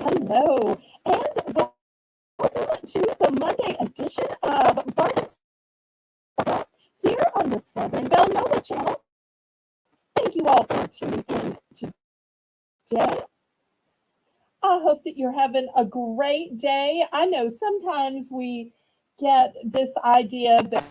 hello, and welcome to the Monday edition of Bargains here on the Southern Belle Nova channel. Thank you all for tuning in today. I hope that you're having a great day. I know sometimes we get this idea that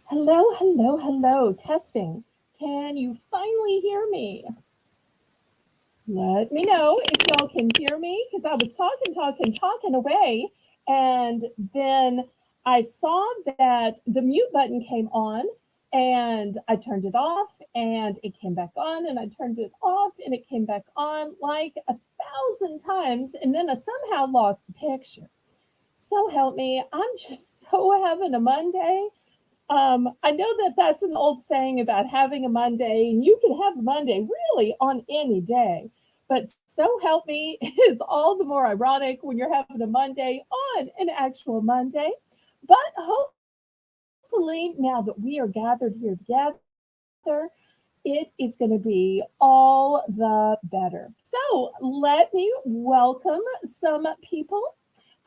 Hello, hello, hello. Testing. Can you finally hear me? Let me know if y'all can hear me because I was talking away. And then I saw that the mute button came on and I turned it off and it came back on and I turned it off and it came back on like 1,000 times. And then I somehow lost the picture. So help me. I'm just so having a Monday. I know that that's an old saying about having a Monday, and you can have a Monday really on any day. But so help me is all the more ironic when you're having a Monday on an actual Monday. But hopefully, now that we are gathered here together, it is going to be all the better. So let me welcome some people.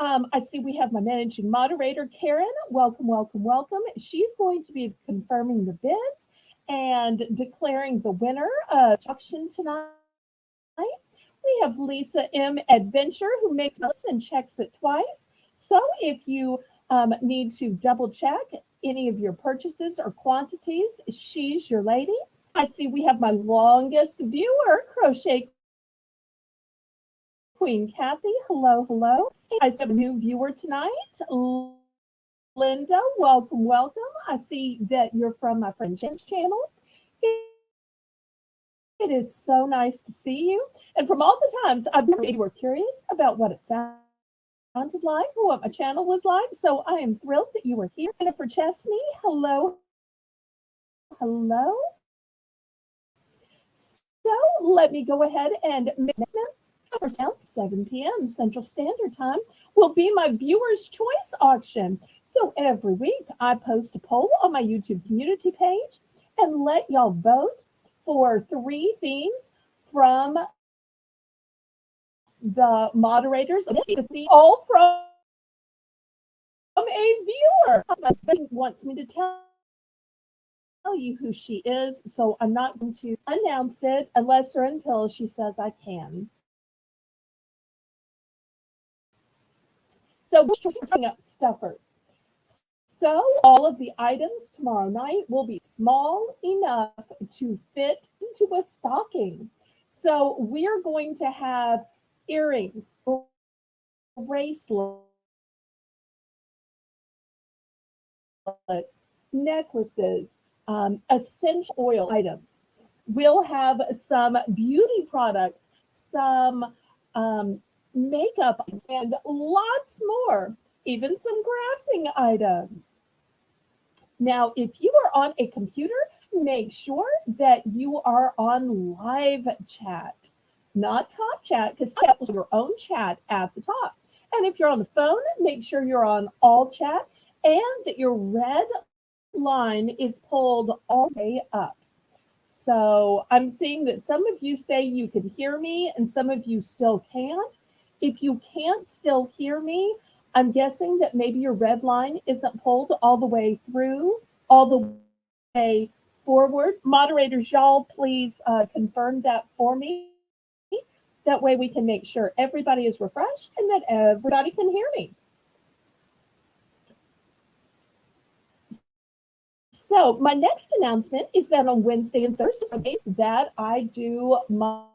I see we have my managing moderator, Karen. Welcome, welcome, welcome. She's going to be confirming the bids and declaring the winner of auction tonight. We have Lisa M. Adventure, who makes us and checks it twice. So if you need to double check any of your purchases or quantities, she's your lady. I see we have my longest viewer, Crochet Queen Kathy. Hello, hello. I have a new viewer tonight, Linda. Welcome, welcome. I see that you're from my friend Jen's channel. It is so nice to see you. And from all the times I've been, you were curious about what it sounded like or what my channel was like. So I am thrilled that you were here. Jennifer Chesney, hello, hello. So let me go ahead and announcements. First announce 7 p.m. Central Standard Time will be my viewers' choice auction. So every week I post a poll on my YouTube community page and let y'all vote for 3 themes from the moderators, all from a viewer. My husband wants me to tell you who she is, so I'm not going to announce it unless or until she says I can. So stuffers. So all of the items tomorrow night will be small enough to fit into a stocking. So we're going to have earrings, bracelets, necklaces, essential oil items. We'll have some beauty products, some makeup, and lots more, even some crafting items. Now, if you are on a computer, make sure that you are on live chat, not top chat, because you have your own chat at the top. And if you're on the phone, make sure you're on all chat and that your red line is pulled all the way up. So I'm seeing that some of you say you can hear me and some of you still can't. If you can't still hear me, I'm guessing that maybe your red line isn't pulled all the way through, all the way forward. Moderators, y'all, please confirm that for me. That way we can make sure everybody is refreshed and that everybody can hear me. So my next announcement is that on Wednesday and Thursdays that I do my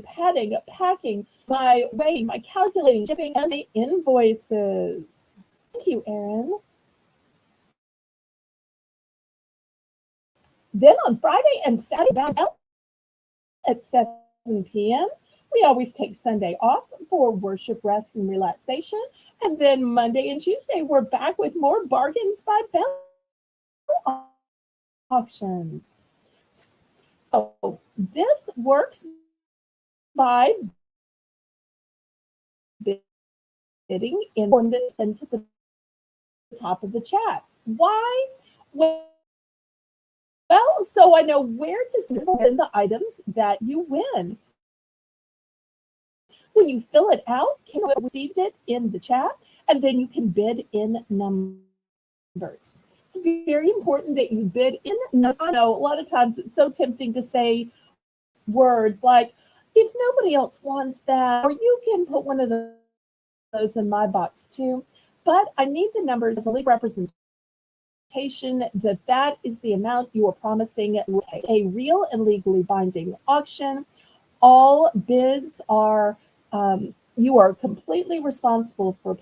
padding, packing, my weighing, my calculating, shipping, and my invoices. Thank you, Erin. Then on Friday and Saturday at 7 p.m., we always take Sunday off for worship, rest, and relaxation. And then Monday and Tuesday, we're back with more Bargains by Belle auctions. So this works by bidding in this into the top of the chat. Why? Well, so I know where to send the items that you win. When you fill it out, you received it in the chat, and then you can bid in numbers. It's very important that you bid in numbers. I know a lot of times it's so tempting to say words like, if nobody else wants that, or you can put one of those in my box too. But I need the numbers as a legal representation that is the amount you are promising a real and legally binding auction. All bids are, you are completely responsible for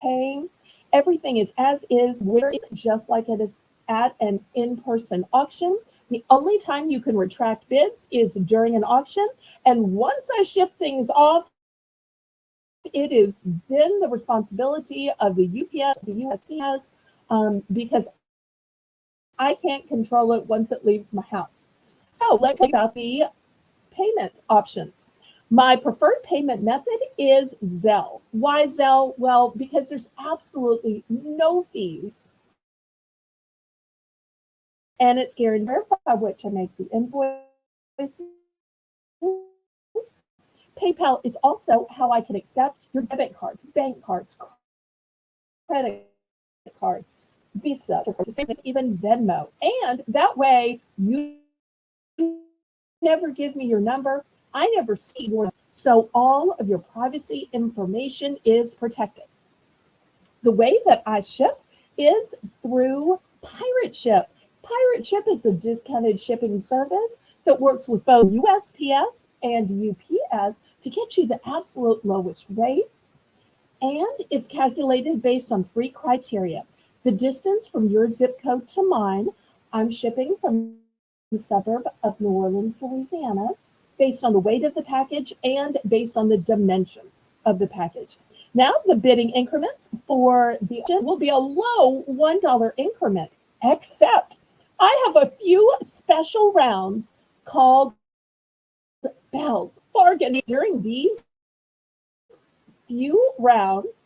paying. Everything is as is, where is just like it is at an in-person auction. The only time you can retract bids is during an auction. And once I ship things off, it is then the responsibility of the UPS, the USPS, because I can't control it once it leaves my house. So let's talk about the payment options. My preferred payment method is Zelle. Why Zelle? Well, because there's absolutely no fees and it's guaranteed by which I make the invoices. PayPal is also how I can accept your debit cards, bank cards, credit cards, Visa, even Venmo. And that way, you never give me your number. I never see your number. So all of your privacy information is protected. The way that I ship is through Pirate Ship. Pirate Ship is a discounted shipping service that works with both USPS and UPS to get you the absolute lowest rates. And it's calculated based on three criteria: the distance from your zip code to mine. I'm shipping from the suburb of New Orleans, Louisiana, based on the weight of the package and based on the dimensions of the package. Now, the bidding increments for the auction will be a low $1 increment, except I have a few special rounds called bells. Bargain. During these few rounds,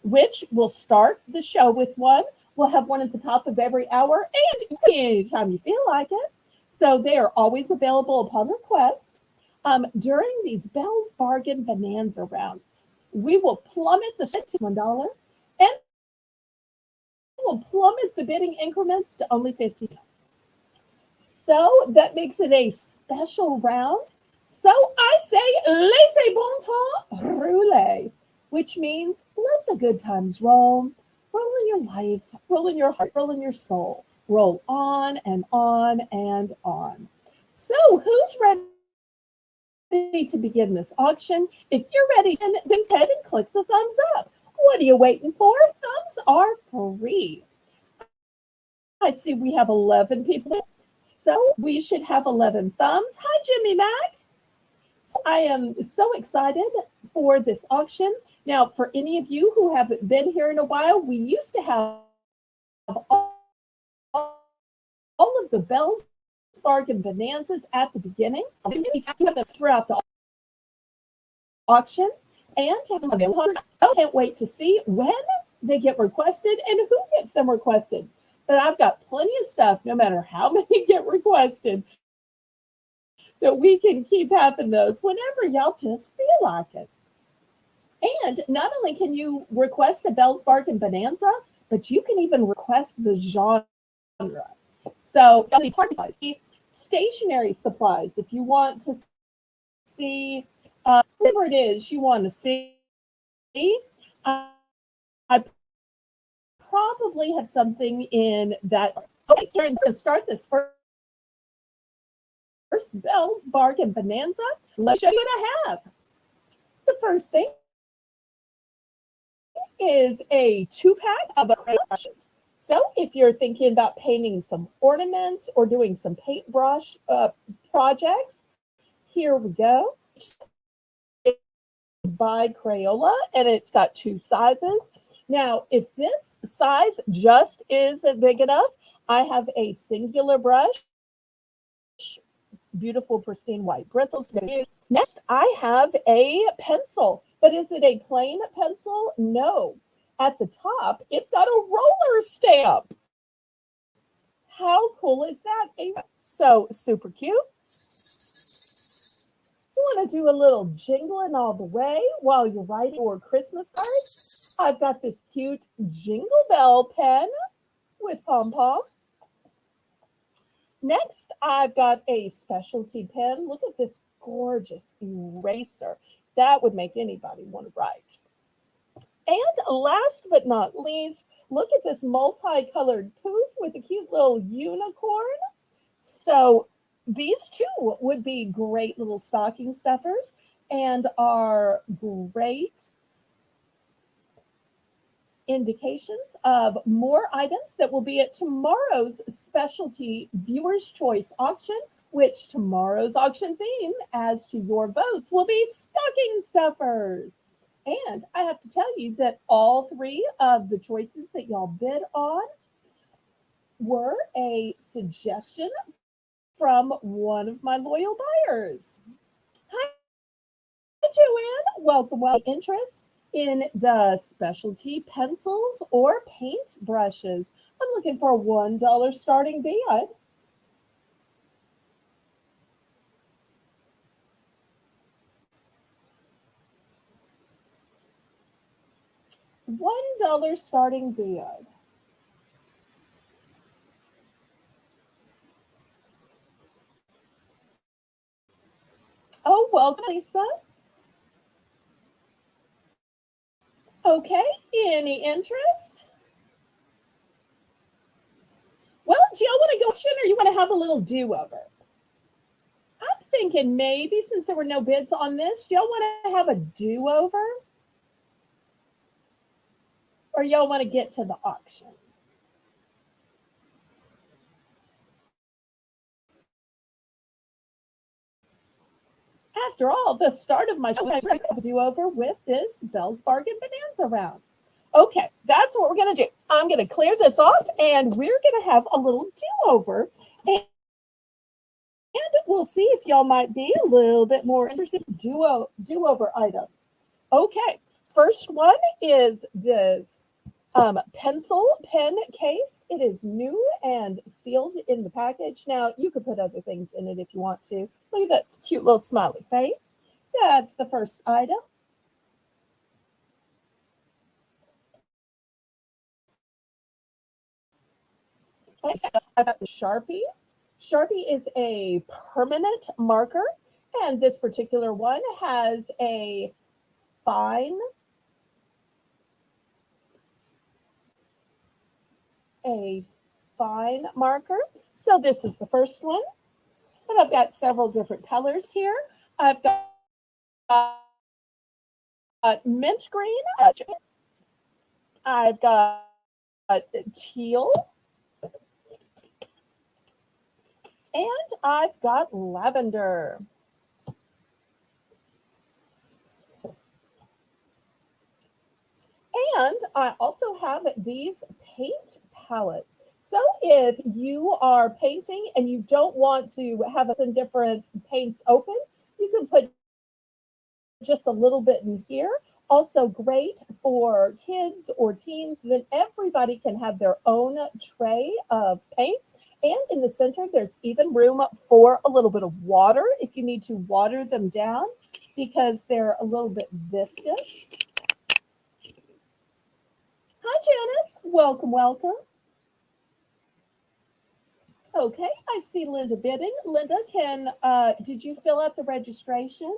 which will start the show with one, we'll have one at the top of every hour and anytime you feel like it. So they are always available upon request. During these Bell's Bargain Bonanza rounds, we will plummet the to $1 and will plummet the bidding increments to only 50 cents. So that makes it a special round. So I say, laissez bon temps rouler, which means let the good times roll. Roll in your life, roll in your heart, roll in your soul. Roll on and on and on. So who's ready to begin this auction? If you're ready, then go ahead and click the thumbs up. What are you waiting for? Thumbs are free. I see we have 11 people, so we should have 11 thumbs. Hi, Jimmy Mac. So I am so excited for this auction. Now, for any of you who haven't been here in a while, we used to have all of the Bell's Bargain Bonanzas at the beginning. We have this throughout the auction and have them available. I can't wait to see when they get requested and who gets them requested. But I've got plenty of stuff, no matter how many get requested, that we can keep having those whenever y'all just feel like it. And not only can you request a Bell's Bargain Bonanza, but you can even request the genre. So stationery supplies, if you want to see whatever it is you want to see, I probably have something in that. Okay, so we're going to start this first Bell's Bargain Bonanza. Let's show you what I have. The first thing is a 2-pack of acrylic brushes. So if you're thinking about painting some ornaments or doing some paintbrush projects, here we go. It's by Crayola, and it's got 2 sizes. Now, if this size just isn't big enough, I have a singular brush, beautiful pristine white bristles. Next, I have a pencil, but is it a plain pencil? No. At the top, it's got a roller stamp. How cool is that? So super cute. You want to do a little jingling all the way while you're writing your Christmas cards? I've got this cute Jingle Bell pen with pom-pom. Next, I've got a specialty pen. Look at this gorgeous eraser. That would make anybody want to write. And last but not least, look at this multicolored poof with a cute little unicorn. So these two would be great little stocking stuffers and are great indications of more items that will be at tomorrow's specialty viewers choice auction, which tomorrow's auction theme, as to your votes, will be stocking stuffers. And I have to tell you that all three of the choices that y'all bid on were a suggestion from one of my loyal buyers. Hi, Joanne. Welcome. Interest in the specialty pencils or paint brushes. I'm looking for a $1 starting bid. $1 starting bid. Oh, welcome, Lisa. Okay, any interest? Well, do y'all want to go or you want to have a little do-over? I'm thinking maybe since there were no bids on this, do y'all want to have a do-over? Or y'all want to get to the auction? After all, the start of my show, I have a do-over with this Belle's Bargain Bonanza Round. Okay, that's what we're going to do. I'm going to clear this off, and we're going to have a little do-over. And we'll see if y'all might be a little bit more interested in do-over items. Okay, first one is this pencil pen case. It is new and sealed in the package. Now, you could put other things in it if you want to. Look at that cute little smiley face. That's the first item. I've got some Sharpies. Sharpie is a permanent marker, and this particular one has fine a fine marker. So this is the first one. And I've got several different colors here. I've got mint green. I've got teal. And I've got lavender. And I also have these paint palettes. So if you are painting and you don't want to have some different paints open, you can put just a little bit in here. Also great for kids or teens, then everybody can have their own tray of paints. And in the center, there's even room for a little bit of water if you need to water them down because they're a little bit viscous. Hi, Janice. Welcome, welcome. Okay, I see Linda bidding. Linda, did you fill out the registration?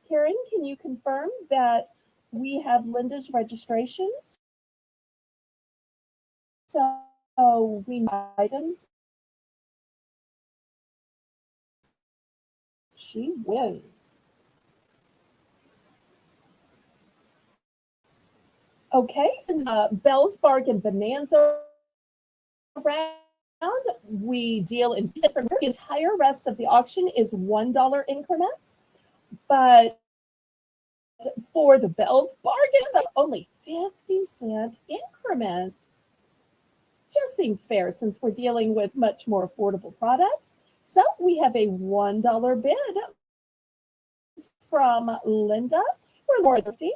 Karen, can you confirm that we have Linda's registration? So we items. She wins. Okay, so Belle's Bargain Bonanza Round, we deal in the entire rest of the auction is $1 increments, but for the Belle's Bargain, only 50-cent increments. Just seems fair since we're dealing with much more affordable products. So we have a $1 bid from Linda. We're more thrifty.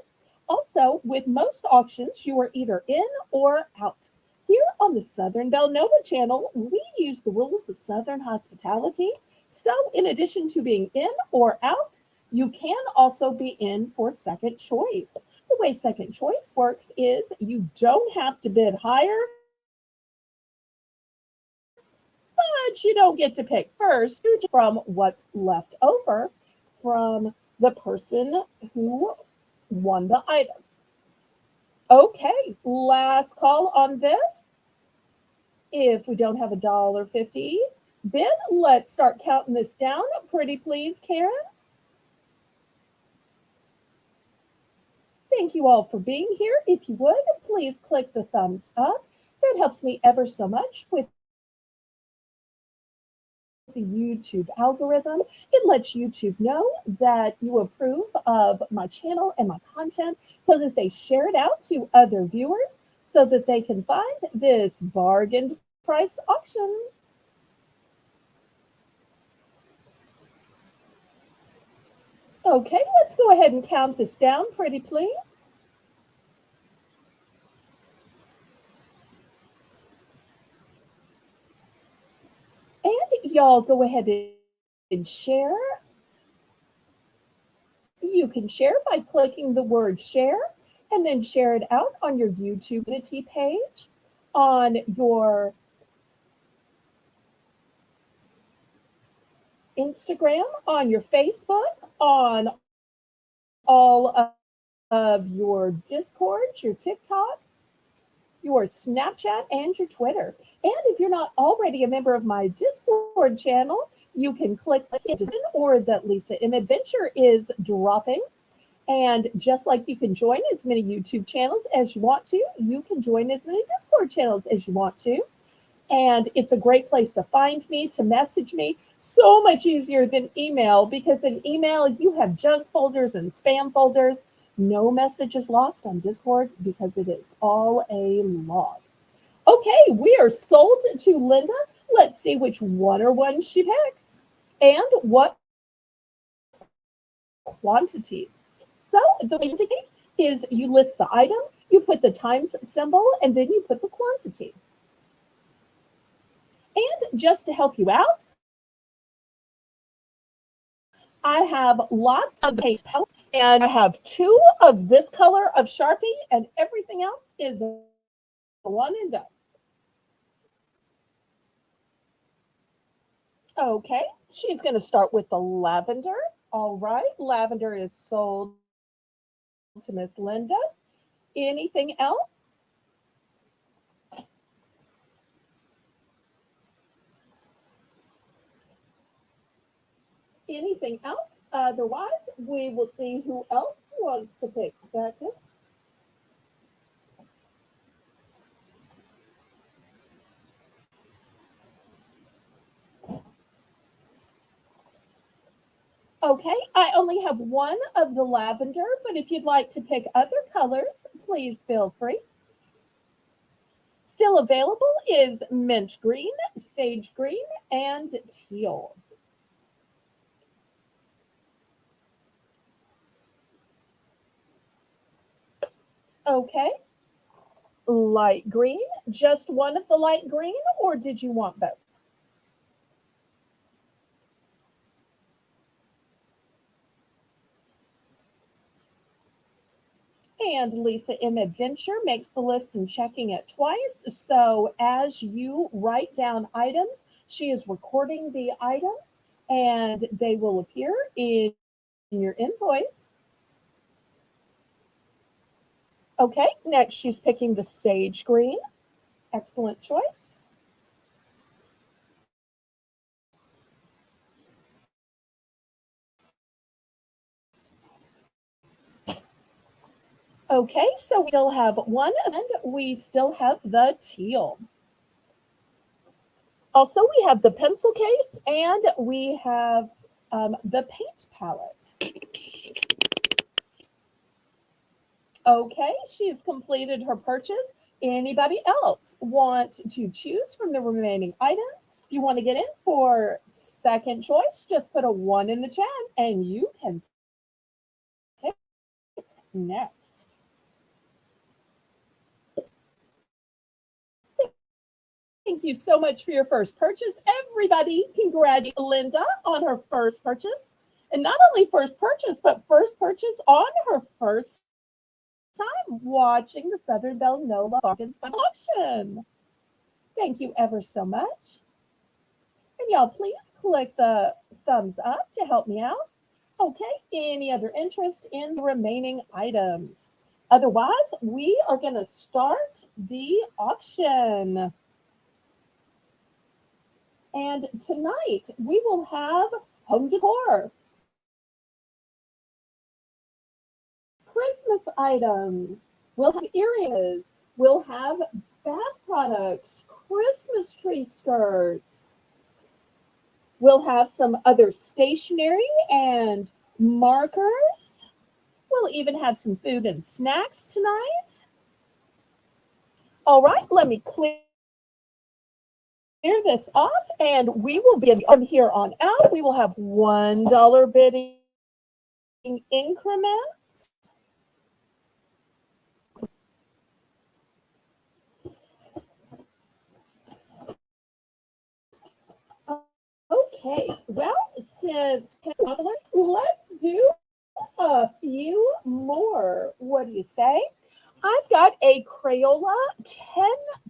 Also, with most auctions, you are either in or out. Here on the Southern Belle Nova channel, we use the rules of Southern hospitality. So in addition to being in or out, you can also be in for second choice. The way second choice works is you don't have to bid higher, but you don't get to pick first from what's left over from the person who won the item. Okay, last call on this. If we don't have $1.50, Ben, let's start counting this down. Pretty please, Karen. Thank you all for being here. If you would, please click the thumbs up. That helps me ever so much with the YouTube algorithm. It lets YouTube know that you approve of my channel and my content so that they share it out to other viewers so that they can find this bargain price auction. Okay, let's go ahead and count this down, pretty please. And y'all go ahead and share. You can share by clicking the word share and then share it out on your YouTube community page, on your Instagram, on your Facebook, on all of your Discord, your TikTok, your Snapchat, and your Twitter. And if you're not already a member of my Discord channel, you can click the or that Lisa M Adventure is dropping. And just like you can join as many YouTube channels as you want to, you can join as many Discord channels as you want to. And it's a great place to find me, to message me. So much easier than email, because in email you have junk folders and spam folders. No message is lost on Discord because it is all a log. Okay, we are sold to Linda. Let's see which one or one she picks and what quantities. So the way to indicate is you list the item, you put the times symbol, and then you put the quantity. And just to help you out, I have lots of paint pens, and I have 2 of this color of Sharpie, and everything else is one and done. Okay, she's going to start with the lavender. All right, lavender is sold to Miss Linda. Anything else? Anything else? Otherwise, we will see who else wants to pick second. Okay, I only have one of the lavender, but if you'd like to pick other colors, please feel free. Still available is mint green, sage green, and teal. Okay, light green, just one of the light green, or did you want both? And Lisa M Adventure makes the list and checking it twice. So as you write down items, she is recording the items and they will appear in your invoice. Okay, next she's picking the sage green. Excellent choice. Okay, so we still have one and we still have the teal. Also, we have the pencil case and we have the paint palette. Okay, she's completed her purchase. Anybody else want to choose from the remaining items? If you want to get in for second choice, just put a 1 in the chat and you can pick next. Thank you so much for your first purchase. Everybody, congratulate Linda on her first purchase. And not only first purchase, but first purchase on her first time watching the Southern Belle NOLA Bargains by auction. Thank you ever so much. And y'all, please click the thumbs up to help me out. Okay, any other interest in the remaining items? Otherwise, we are going to start the auction. And tonight we will have home decor, Christmas items, we'll have earrings, we'll have bath products, Christmas tree skirts, we'll have some other stationery and markers. We'll even have some food and snacks tonight. All right, let me clear this off and we will begin from here on out. We will have $1 bidding increments. Okay, well, since let's do a few more. What do you say? I've got a Crayola 10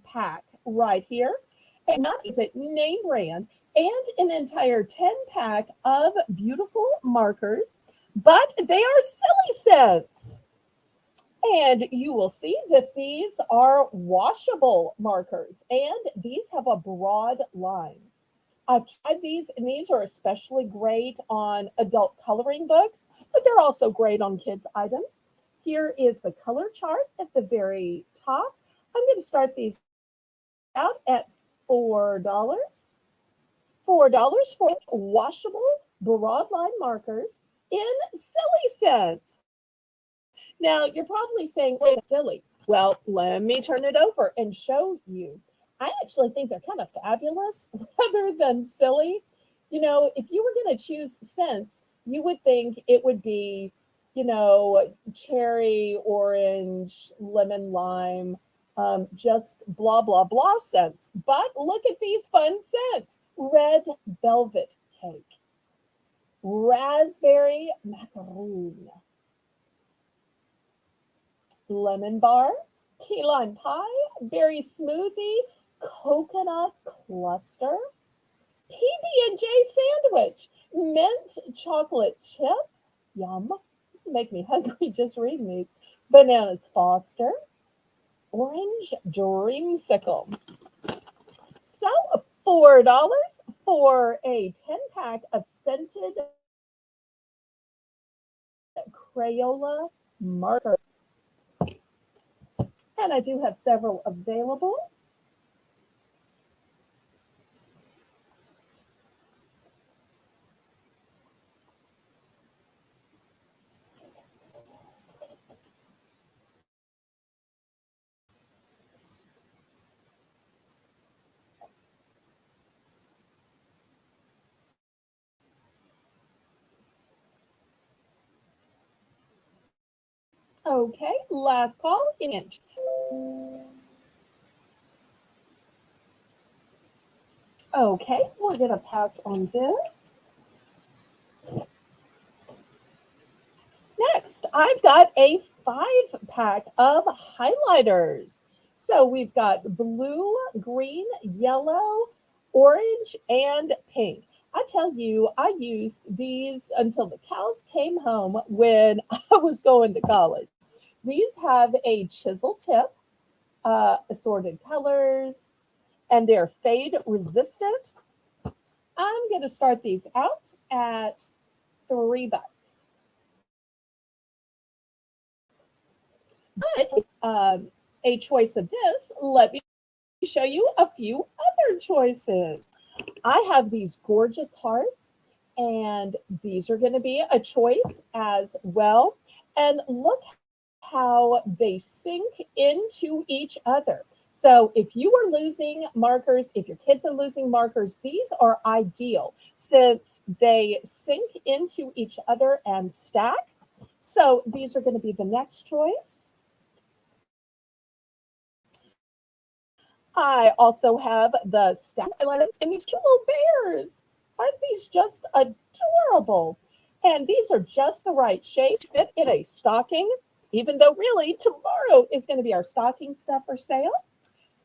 pack right here, and not is it name brand, and an entire 10 pack of beautiful markers, but they are silly cents. And you will see that these are washable markers, and these have a broad line. I've tried these, and these are especially great on adult coloring books, but they're also great on kids' items. Here is the color chart at the very top. I'm going to start these out at $4. $4 for washable broadline markers in silly cents. Now, you're probably saying, wait, silly. Well, let me turn it over and show you. I actually think they're kind of fabulous rather than silly. You know, if you were going to choose scents, you would think it would be, cherry, orange, lemon, lime, just blah, blah, blah scents. But look at these fun scents. Red velvet cake, raspberry macaroon, lemon bar, key lime pie, berry smoothie, coconut cluster, PB&J sandwich, mint chocolate chip, yum. This will make me hungry just reading these. Bananas Foster, orange dreamsicle. So $4 for a 10 pack of scented Crayola marker. And I do have several available. Okay, last call in interest. Okay, we're going to pass on this. Next, I've got a 5-pack of highlighters. So we've got blue, green, yellow, orange, and pink. I tell you, I used these until the cows came home when I was going to college. These have a chisel tip, assorted colors, and they're fade resistant. I'm going to start these out at $3. But a choice of this, let me show you a few other choices. I have these gorgeous hearts, and these are going to be a choice as well. And look how they sink into each other. So if you are losing markers, if your kids are losing markers, these are ideal since they sink into each other and stack. So these are going to be the next choice. I also have the stack highlighters and these cute little bears. Aren't these just adorable? And these are just the right shape, fit in a stocking, even though really tomorrow is going to be our stocking stuffer sale.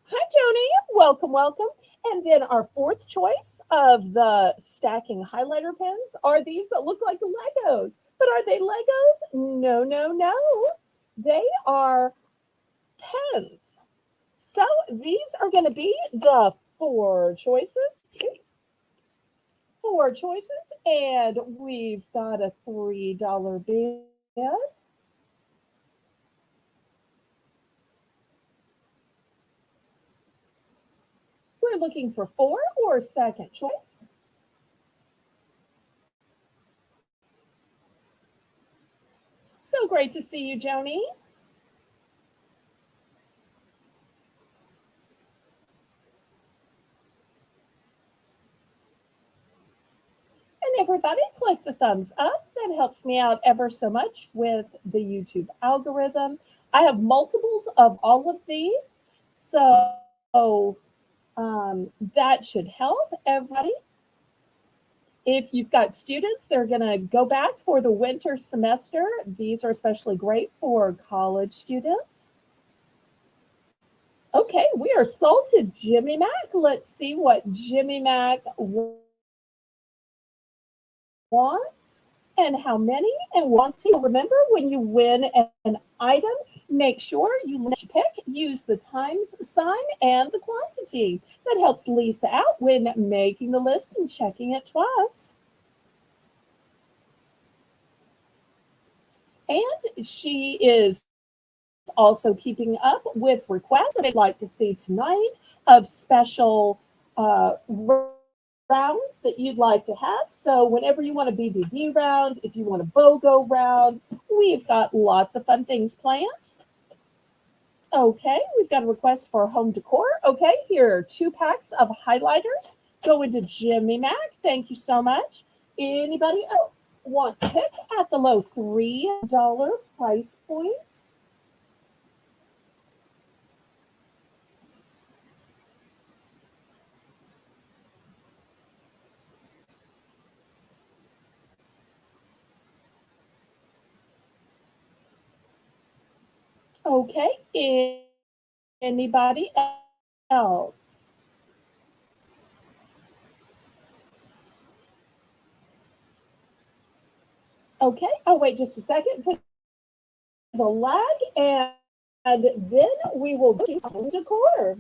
Hi, Joni. Welcome, welcome. And then our fourth choice of the stacking highlighter pens are these that look like Legos. But are they Legos? No, no, no. They are pens. So these are going to be the four choices. Four choices, and we've got a $3 bid. We're looking for four or second choice. So great to see you, Joni. And everybody, click the thumbs up. That helps me out ever so much with the YouTube algorithm. I have multiples of all of these, so that should help everybody. If you've got students, they're going to go back for the winter semester. These are especially great for college students. Okay, we are sold to Jimmy Mac. Let's see what Jimmy Mac wants and how many and wanting. Remember, when you win an item, make sure you pick, use the times sign and the quantity. That helps Lisa out when making the list and checking it twice. And she is also keeping up with requests that they'd like to see tonight of special rounds that you'd like to have. So whenever you want a BBB round, if you want a BOGO round, we've got lots of fun things planned. Okay, we've got a request for home decor. Okay, here are 2 packs of highlighters. Go into Jimmy Mac. Thank you so much. Anybody else want to pick at the low $3 price point? Okay, anybody else? Okay, I'll wait just a second for the lag, and then we will go to home decor.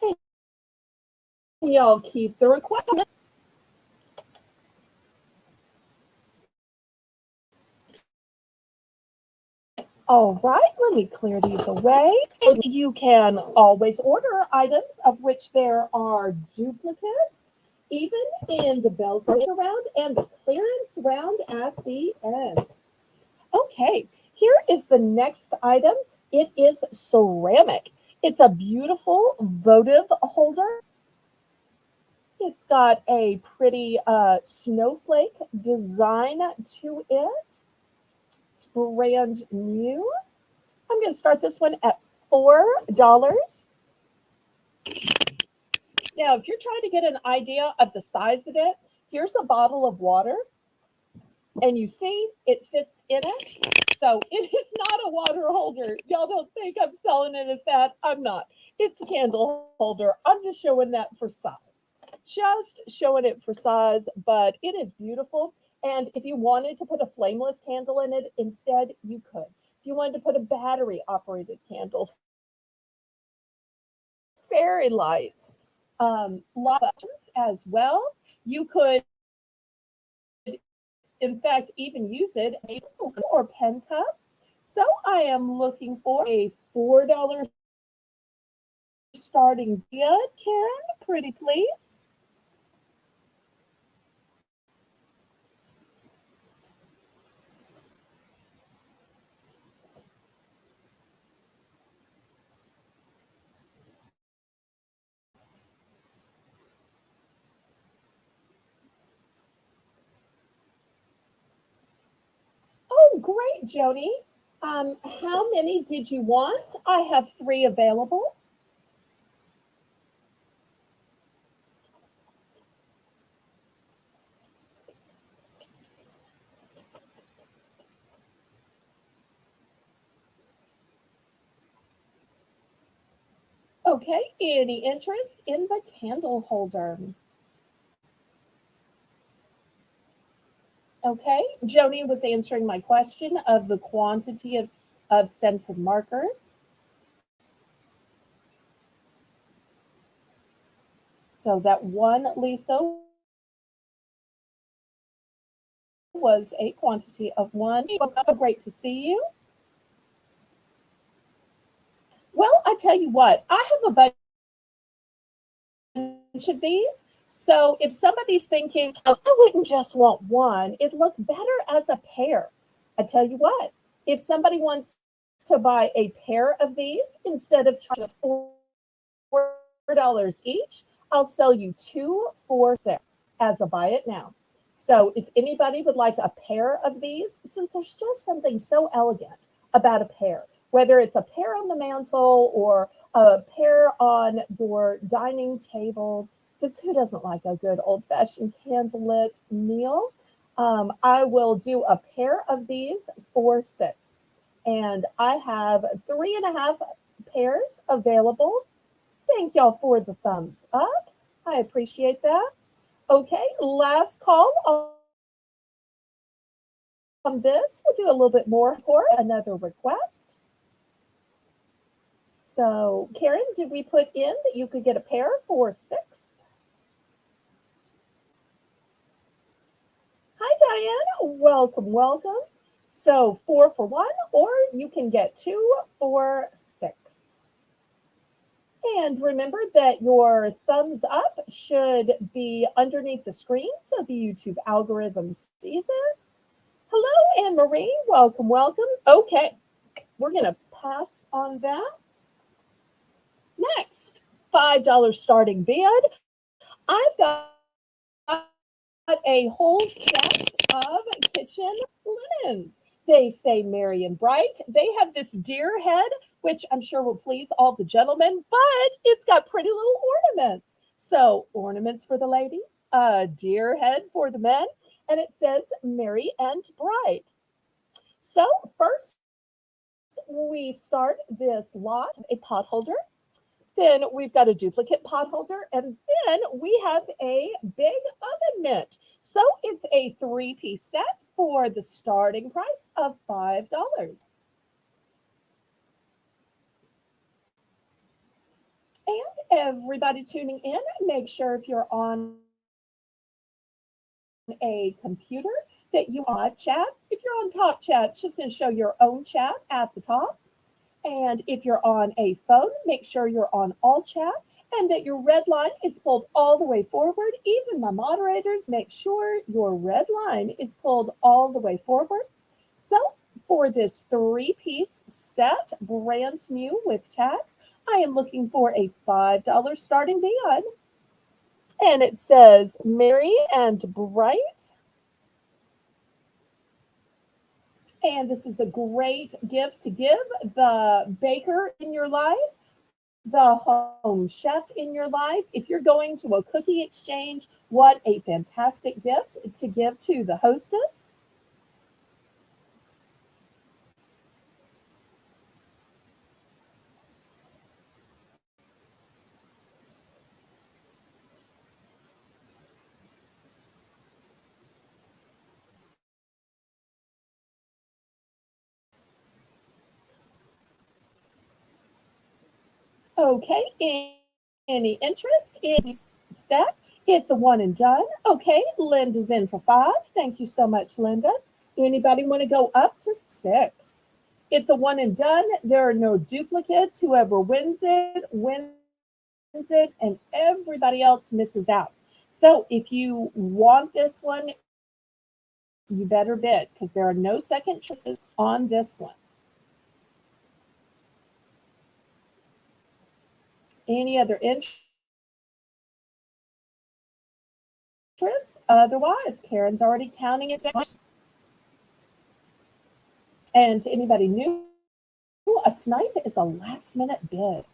And y'all keep the request. All right, let me clear these away. And you can always order items of which there are duplicates, even in the bells round and the clearance round at the end. Okay, here is the next item. It is ceramic. It's a beautiful votive holder. It's got a pretty snowflake design to it. It's brand new. I'm going to start this one at $4. Now, if you're trying to get an idea of the size of it, here's a bottle of water, and you see it fits in it. So it is not a water holder. Y'all don't think I'm selling it as that. I'm not. It's a candle holder. I'm just showing that for size. Just showing it for size, but it is beautiful. And if you wanted to put a flameless candle in it instead, you could. If you wanted to put a battery operated candle, fairy lights, lot of options as well. You could, in fact, even use it as a pencil or pen cup. So I am looking for a $4 starting bid. Karen, pretty please. Oh, great, Joni. How many did you want? I have three available. Okay, any interest in the candle holder? Okay, Joni was answering my question of the quantity of scented markers. So that one, Lisa, was a quantity of one. So great to see you. Well, I tell you what, I have a bunch of these. So if somebody's thinking, oh, I wouldn't just want one, it'd look better as a pair. I tell you what, if somebody wants to buy a pair of these instead of charging $4 each, I'll sell you two for $6 as a buy it now. So if anybody would like a pair of these, since there's just something so elegant about a pair, whether it's a pair on the mantle or a pair on your dining table, because who doesn't like a good old fashioned candlelit meal? I will do a pair of these for $6. And I have 3.5 pairs available. Thank y'all for the thumbs up. I appreciate that. Okay, last call on this. We'll do a little bit more for another request. So, Karen, did we put in that you could get a pair for $6? Hi, Diane. Welcome, welcome. So, four for one, or you can get two for $6. And remember that your thumbs up should be underneath the screen so the YouTube algorithm sees it. Hello, Anne Marie. Welcome, welcome. Okay, we're going to pass on that. Next, $5 starting bid. I've got a whole set of kitchen linens. They say merry and bright. They have this deer head, which I'm sure will please all the gentlemen, but it's got pretty little ornaments. So, ornaments for the ladies, a deer head for the men, and it says merry and bright. So, first, we start this lot, a pot holder. Then we've got a duplicate pot holder, and then we have a big oven mitt. So it's a three-piece set for the starting price of $5. And everybody tuning in, make sure if you're on a computer that you are live chat. If you're on top chat, it's just going to show your own chat at the top. And if you're on a phone, make sure you're on all chat and that your red line is pulled all the way forward. Even my moderators, make sure your red line is pulled all the way forward. So for this three-piece set, brand new with tax, I am looking for a $5 starting bid. And it says merry and bright. And this is a great gift to give the baker in your life, the home chef in your life. If you're going to a cookie exchange, what a fantastic gift to give to the hostess. Okay, any interest in this set? It's a one and done. Okay, Linda's in for 5. Thank you so much, Linda. Anybody want to go up to 6? It's a one and done. There are no duplicates. Whoever wins it, and everybody else misses out. So if you want this one, you better bid because there are no second choices on this one. Any other interest? Otherwise, Karen's already counting it down. And to anybody new, a snipe is a last minute bid.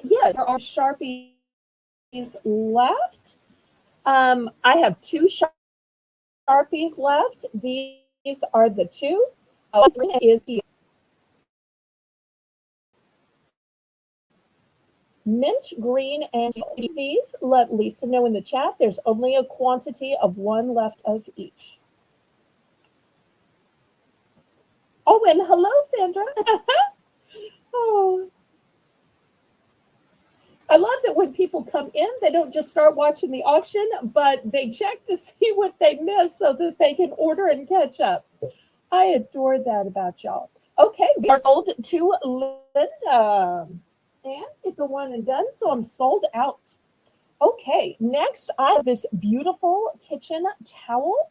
Yeah, there are Sharpies left. I have two Sharpies left. These are the two. Is the mint green and these. Let Lisa know in the chat. There's only a quantity of one left of each. Oh, and hello, Sandra. Oh, I love that when people come in, they don't just start watching the auction, but they check to see what they missed so that they can order and catch up. I adore that about y'all. Okay, we are sold to Linda. And it's a one and done, so I'm sold out. Okay, next I have this beautiful kitchen towel.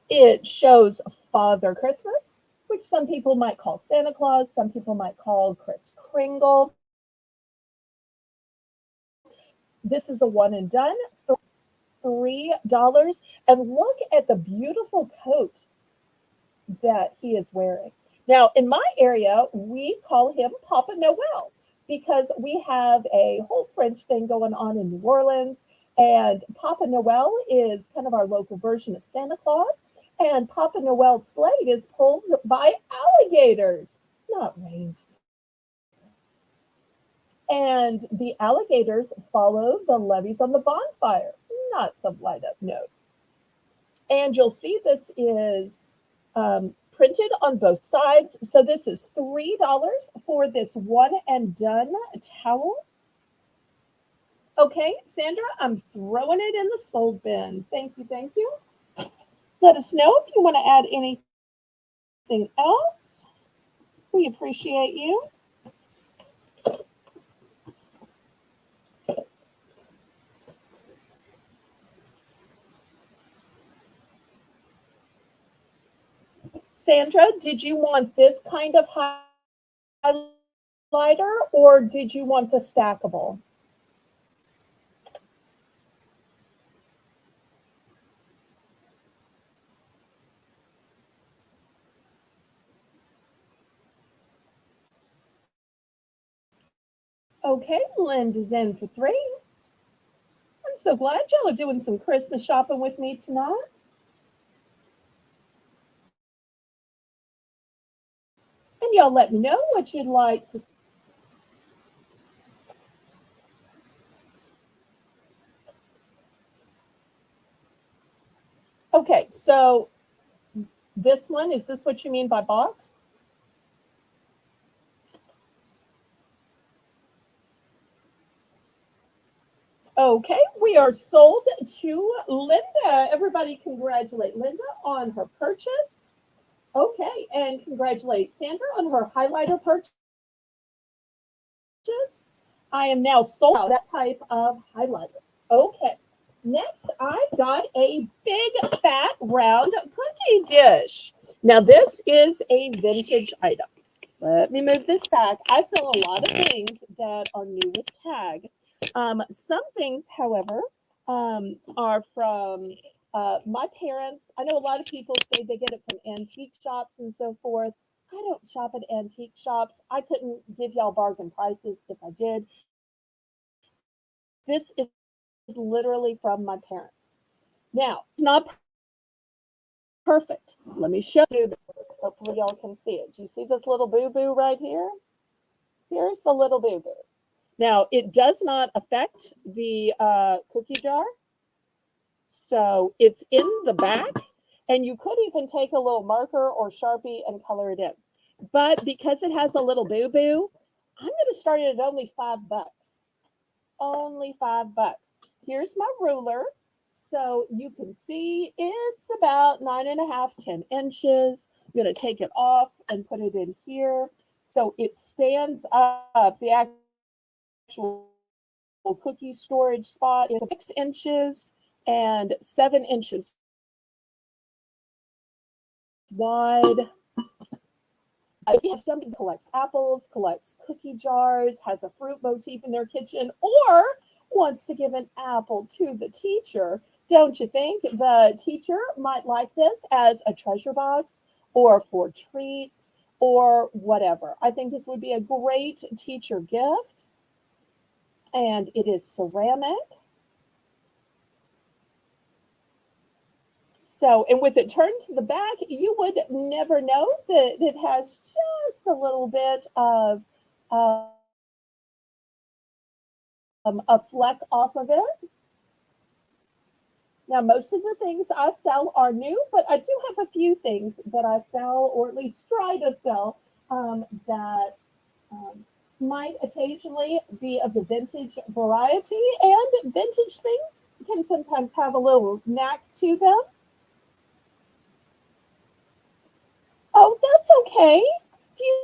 It shows Father Christmas, which some people might call Santa Claus, some people might call Kris Kringle. This is a one and done, $3. And look at the beautiful coat that he is wearing. Now, in my area, we call him Papa Noel because we have a whole French thing going on in New Orleans. And Papa Noel is kind of our local version of Santa Claus. And Papa Noel's sleigh is pulled by alligators, not reindeer. And the alligators follow the levees on the bonfire, not some light up notes. And you'll see this is printed on both sides. So this is $3 for this one and done towel. Okay, Sandra, I'm throwing it in the sold bin. Thank you, thank you. Let us know if you want to add anything else. We appreciate you. Sandra, did you want this kind of highlighter or did you want the stackable? Okay, Linda's in for 3. I'm so glad y'all are doing some Christmas shopping with me tonight. And y'all let me know what you'd like to. Okay, so this one, is this what you mean by box? Okay, we are sold to Linda. Everybody congratulate Linda on her purchase. Okay, and congratulate Sandra on her highlighter purchase. I am now sold out that type of highlighter. Okay, next I've got a big fat round cookie dish. Now this is a vintage item. Let me move this back. I sell a lot of things that are new with tag. Some things, however, are from my parents. I know a lot of people say they get it from antique shops and so forth. I don't shop at antique shops. I couldn't give y'all bargain prices if I did. This is literally from my parents. Now, it's not perfect. Let me show you. Hopefully y'all can see it. Do you see this little boo-boo right here? Here's the little boo-boo. Now, it does not affect the cookie jar. So it's in the back, and you could even take a little marker or Sharpie and color it in. But because it has a little boo-boo, I'm going to start it at only $5. Only $5. Here's my ruler. So you can see it's about 9.5, 10 inches. I'm going to take it off and put it in here. So it stands up. The actual cookie storage spot is 6 inches and 7 inches wide. If you have somebody who collects apples, collects cookie jars, has a fruit motif in their kitchen, or wants to give an apple to the teacher, don't you think the teacher might like this as a treasure box or for treats or whatever. I think this would be a great teacher gift. And it is ceramic. So, and with it turned to the back, you would never know that it has just a little bit of a fleck off of it. Now, most of the things I sell are new, but I do have a few things that I sell, or at least try to sell, that um, might occasionally be of the vintage variety. And vintage things can sometimes have a little knack to them. Oh, that's okay. If you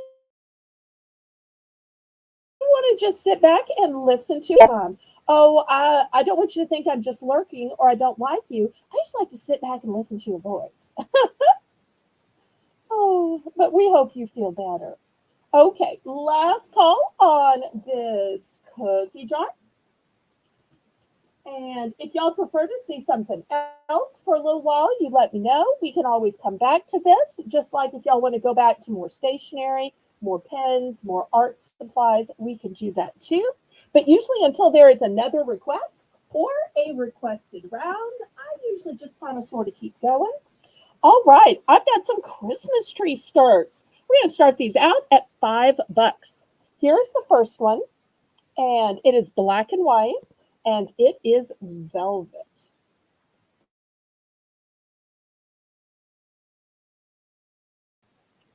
want to just sit back and listen to oh, I don't want you to think I'm just lurking or I don't like you. I just like to sit back and listen to your voice. Oh, but we hope you feel better. Okay, last call on this cookie jar. And if y'all prefer to see something else for a little while, you let me know. We can always come back to this. Just like if y'all want to go back to more stationery, more pens, more art supplies, we can do that too. But usually until there is another request or a requested round, I usually just kind of sort of keep going. All right, I've got some Christmas tree skirts. We're going to start these out at $5. Here is the first one, and it is black and white, and it is velvet.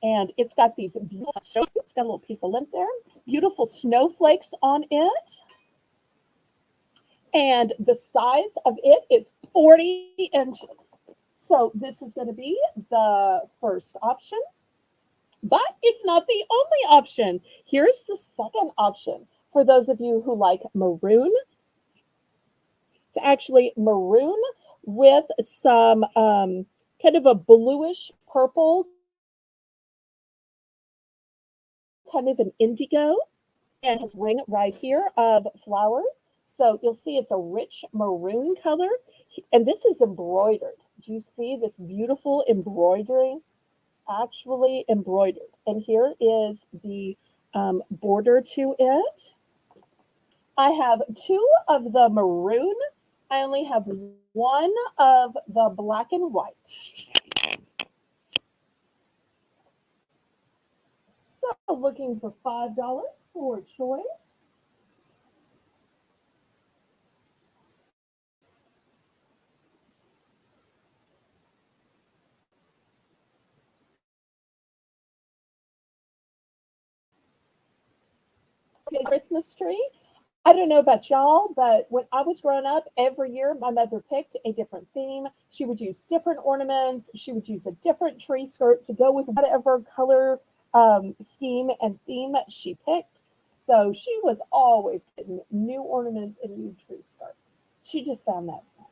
And it's got these beautiful, it's got a little piece of lint there, beautiful snowflakes on it. And the size of it is 40 inches. So this is going to be the first option. But it's not the only option. Here's the second option for those of you who like maroon. It's actually maroon with some kind of a bluish purple, kind of an indigo, and his ring right here of flowers. So you'll see it's a rich maroon color. And this is embroidered. Do you see this beautiful embroidery? Actually embroidered. And here is the border to it. I have two of the maroon. I only have one of the black and white. So looking for $5 for choice. Christmas tree. I don't know about y'all, but when I was growing up, every year my mother picked a different theme. She would use different ornaments. She would use a different tree skirt to go with whatever color scheme and theme she picked. So she was always getting new ornaments and new tree skirts. She just found that fun.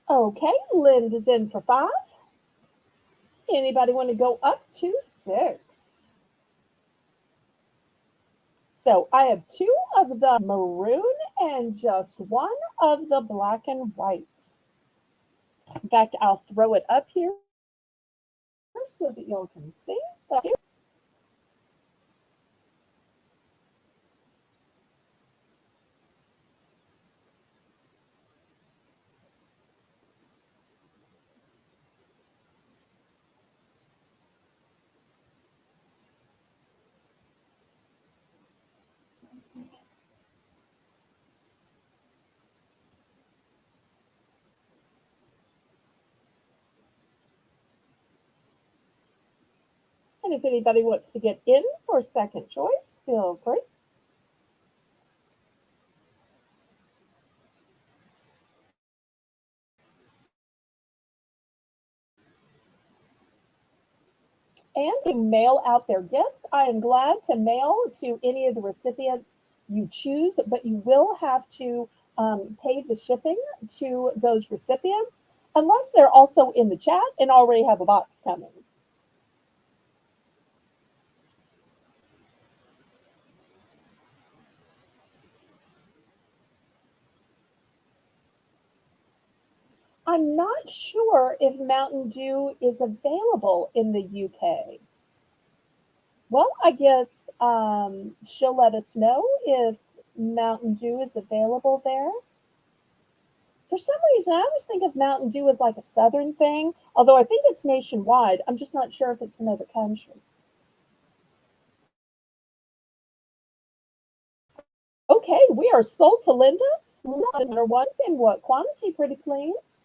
Okay, Linda's in for 5. Anybody want to go up to 6? So I have two of the maroon and just one of the black and white. In fact, I'll throw it up here so that y'all can see. And if anybody wants to get in for second choice, feel free. And to mail out their gifts, I am glad to mail to any of the recipients you choose, but you will have to pay the shipping to those recipients unless they're also in the chat and already have a box coming. I'm not sure if Mountain Dew is available in the UK. Well, I guess she'll let us know if Mountain Dew is available there. For some reason, I always think of Mountain Dew as like a southern thing, although I think it's nationwide. I'm just not sure if it's in other countries. Okay, we are sold to Linda. Linda, once in what quantity, pretty please?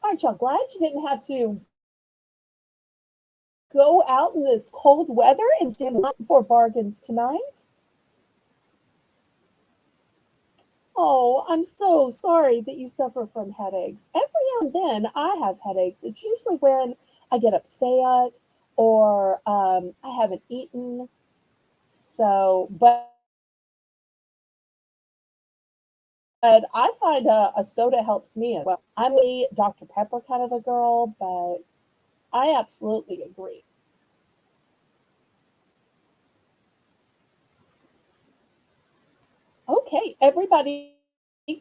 Aren't y'all glad you didn't have to go out in this cold weather and stand for bargains tonight? Oh, I'm so sorry that you suffer from headaches. Every now and then I have headaches. It's usually when I get upset or I haven't eaten. So, but I find a soda helps me as well. I'm a Dr. Pepper kind of a girl, but I absolutely agree. Okay, everybody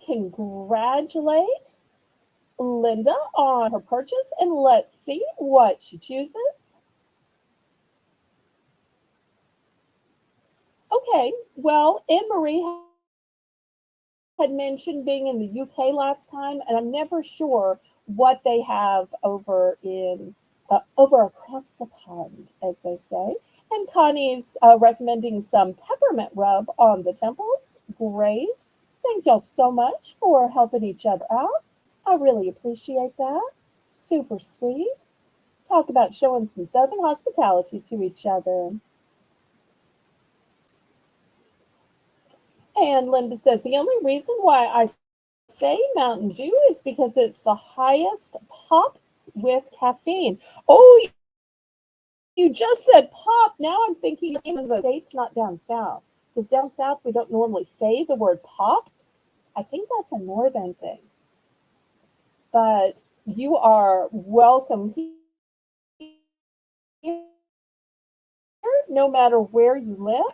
congratulate Linda on her purchase and let's see what she chooses. Okay, well, Anne Marie had mentioned being in the UK last time, and I'm never sure what they have over across the pond, as they say. And Connie's recommending some peppermint rub on the temples. Great. Thank y'all so much for helping each other out. I really appreciate that. Super sweet. Talk about showing some Southern hospitality to each other. And Linda says the only reason why I say Mountain Dew is because it's the highest pop with caffeine. Oh, you just said pop. Now I'm thinking in the States, not down south. Because down south, we don't normally say the word pop. I think that's a northern thing. But you are welcome here, no matter where you live,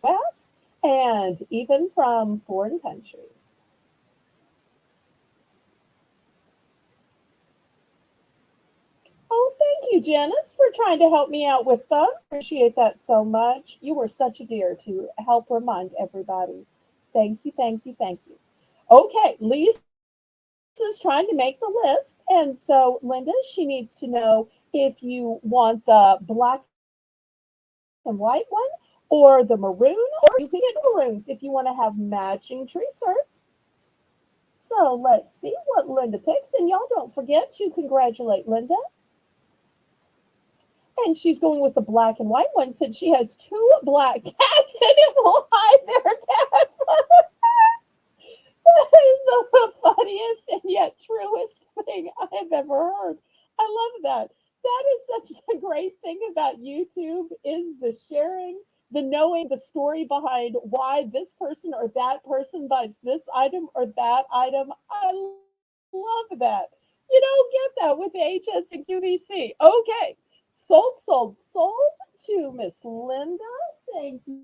west, and even from foreign countries. Oh, thank you, Janice, for trying to help me out with them. Appreciate that so much. You were such a dear to help remind everybody. Thank you, thank you, thank you. Okay, Lisa's trying to make the list. And so, Linda, she needs to know if you want the black and white one or the maroon, or you can get maroons if you want to have matching tree skirts. So, let's see what Linda picks. And y'all don't forget to congratulate Linda. And she's going with the black and white one since she has two black cats and it will hide their cat. That is the funniest and yet truest thing I have ever heard. I love that. That is such a great thing about YouTube is the sharing, the knowing the story behind why this person or that person buys this item or that item. I love that. You don't get that with HS and QVC. Okay. Sold, sold, sold to Miss Linda. Thank you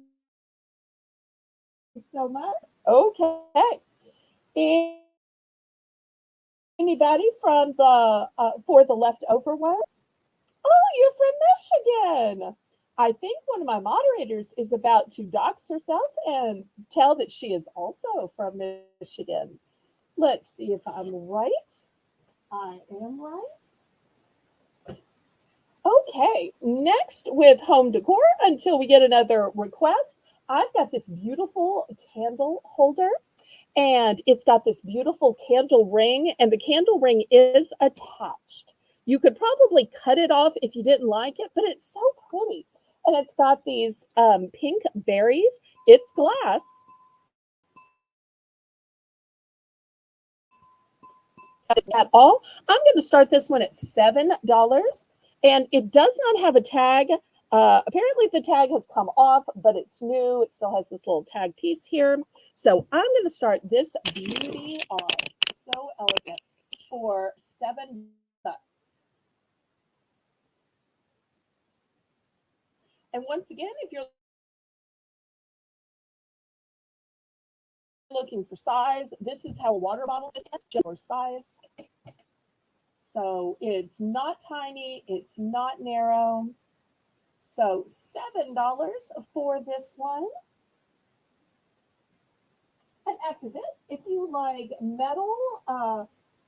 so much. Okay. Anybody from the for the leftover ones? Oh, you're from Michigan. I think one of my moderators is about to dox herself and tell that she is also from Michigan. Let's see if I'm right. I am right. Okay, next with home decor, until we get another request, I've got this beautiful candle holder and it's got this beautiful candle ring, and the candle ring is attached. You could probably cut it off if you didn't like it, but it's so pretty. And it's got these pink berries. It's glass. At all. I'm going to start this one at $7, and it does not have a tag. Apparently, the tag has come off, but it's new. It still has this little tag piece here. So I'm going to start this beauty off. So elegant for $7. And once again, if you're looking for size, this is how a water bottle is just for size. So it's not tiny, it's not narrow. So $7 for this one. And after this, if you like metal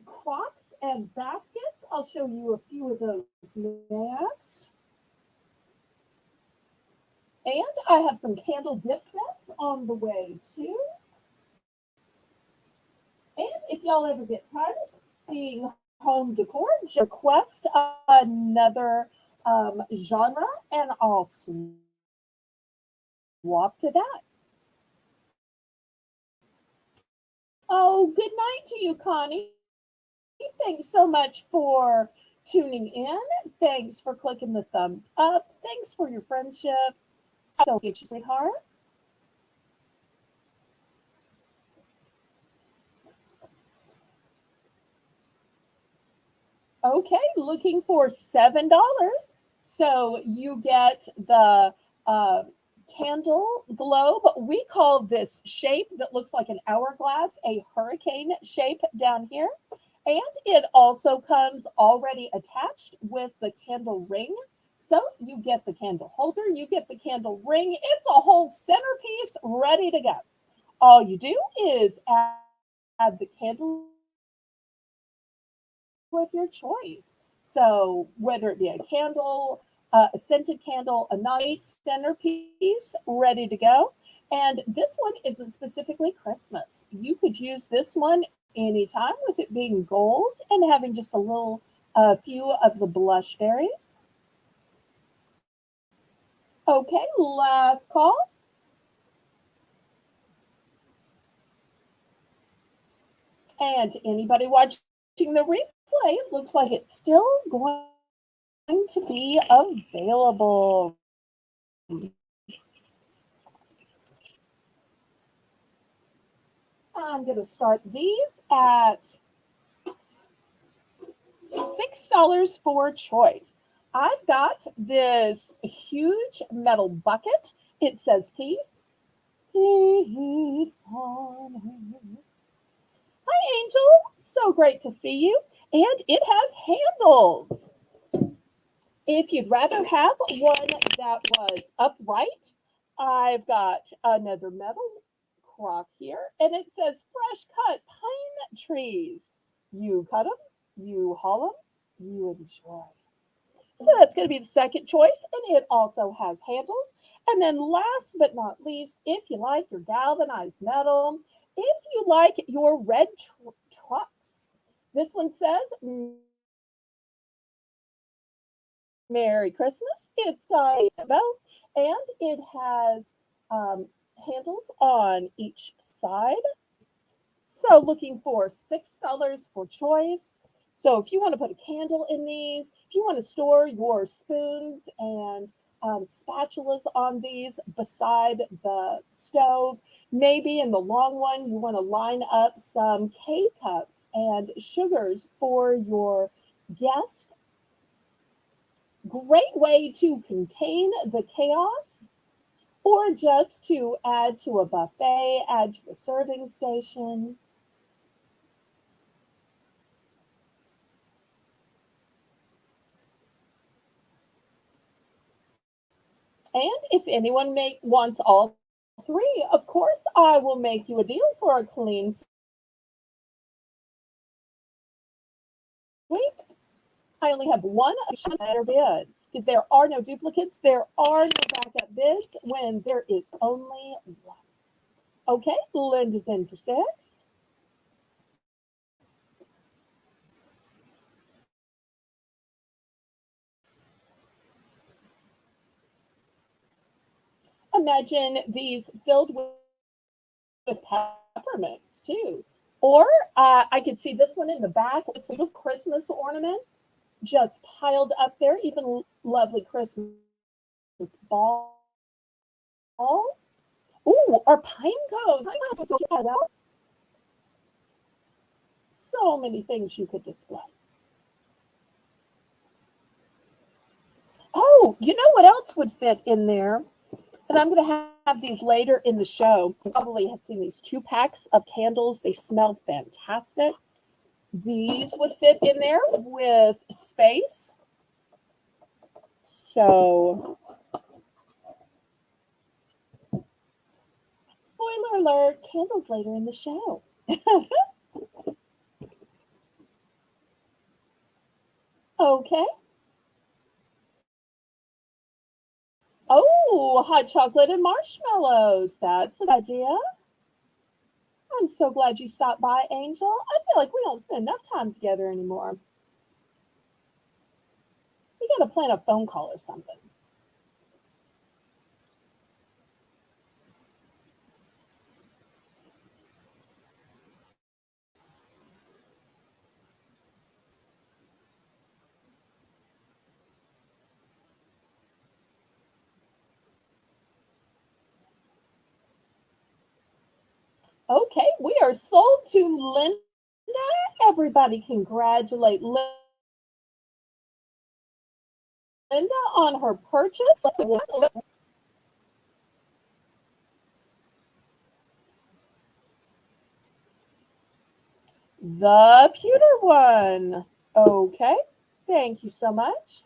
crocks and baskets, I'll show you a few of those next. And I have some candle gift sets on the way too. And if y'all ever get tired of seeing home decor, just request another genre and I'll swap to that. Oh, good night to you, Connie. Thanks so much for tuning in. Thanks for clicking the thumbs up. Thanks for your friendship. So get you, sweetheart. Okay, looking for $7. So you get the uh, candle globe. We call this shape that looks like an hourglass a hurricane shape down here. And it also comes already attached with the candle ring. So you get the candle holder, you get the candle ring. It's a whole centerpiece ready to go. All you do is add the candle of your choice. So whether it be a candle, a scented candle, a night centerpiece ready to go. And this one isn't specifically Christmas. You could use this one anytime with it being gold and having just a little few of the blush berries. Okay, last call. And anybody watching the replay, it looks like it's still going to be available. I'm going to start these at $6 for choice. I've got this huge metal bucket. It says peace. Peace on earth. Hi, Angel. So great to see you. And it has handles. If you'd rather have one that was upright, I've got another metal crock here, and it says fresh cut pine trees. You cut them, you haul them, you enjoy. So that's going to be the second choice, and it also has handles. And then last but not least, if you like your galvanized metal, if you like your red trucks, this one says Merry Christmas. It's got a bow and it has handles on each side. So looking for $6 for choice. So if you want to put a candle in these, if you want to store your spoons and spatulas on these beside the stove, maybe in the long one, you want to line up some K cups and sugars for your guests. Great way to contain the chaos or just to add to a buffet, add to a serving station. And if anyone wants all three, of course, I will make you a deal for a clean sweep. I only have one better bid because there are no duplicates. There are no backup bids when there is only one. Okay, Linda's in for 6. Imagine these filled with peppermints too. Or I could see this one in the back with some Christmas ornaments just piled up there, even lovely Christmas balls. Ooh, or pine cones. So many things you could display. Oh, you know what else would fit in there? And I'm going to have these later in the show. You probably have seen these 2 packs of candles. They smell fantastic. These would fit in there with space. So, spoiler alert, candles later in the show. Okay. Oh, hot chocolate and marshmallows. That's an idea. I'm so glad you stopped by, Angel. I feel like we don't spend enough time together anymore. We got to plan a phone call or something. Okay, we are sold to Linda. Everybody congratulate Linda on her purchase. The pewter one. Okay, thank you so much.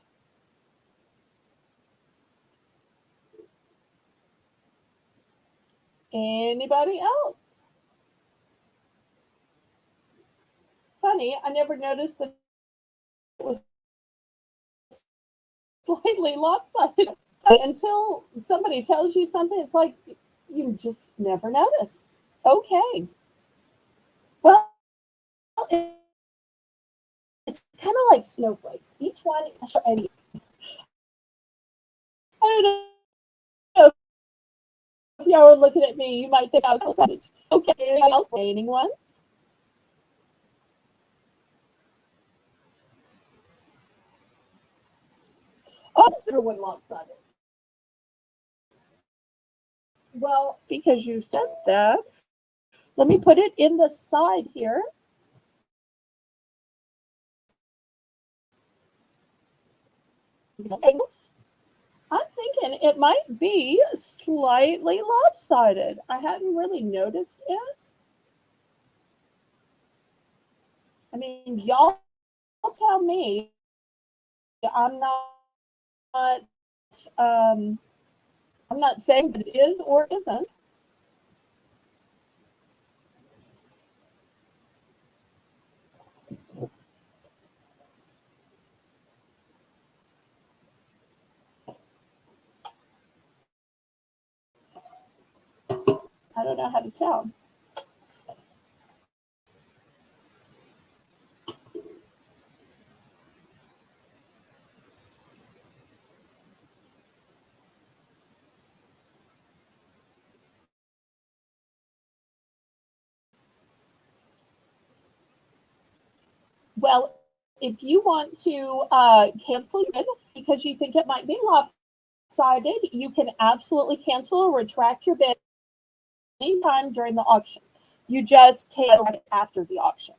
Anybody else? Funny, I never noticed that it was slightly lopsided until somebody tells you something. It's like you just never notice. Okay, well, it's kind of like snowflakes. Each one is special. And I don't know if y'all were looking at me. You might think I was excited. Okay, anybody else? Remaining ones. Oh, is there one lopsided? Well, because you said that, let me put it in the side here. Angles. I'm thinking it might be slightly lopsided. I hadn't really noticed it. I mean, y'all tell me. I'm not. Um, I'm not saying that it is or isn't. I don't know how to tell. Well, if you want to cancel your bid because you think it might be lopsided, you can absolutely cancel or retract your bid anytime during the auction. You just can't right after the auction.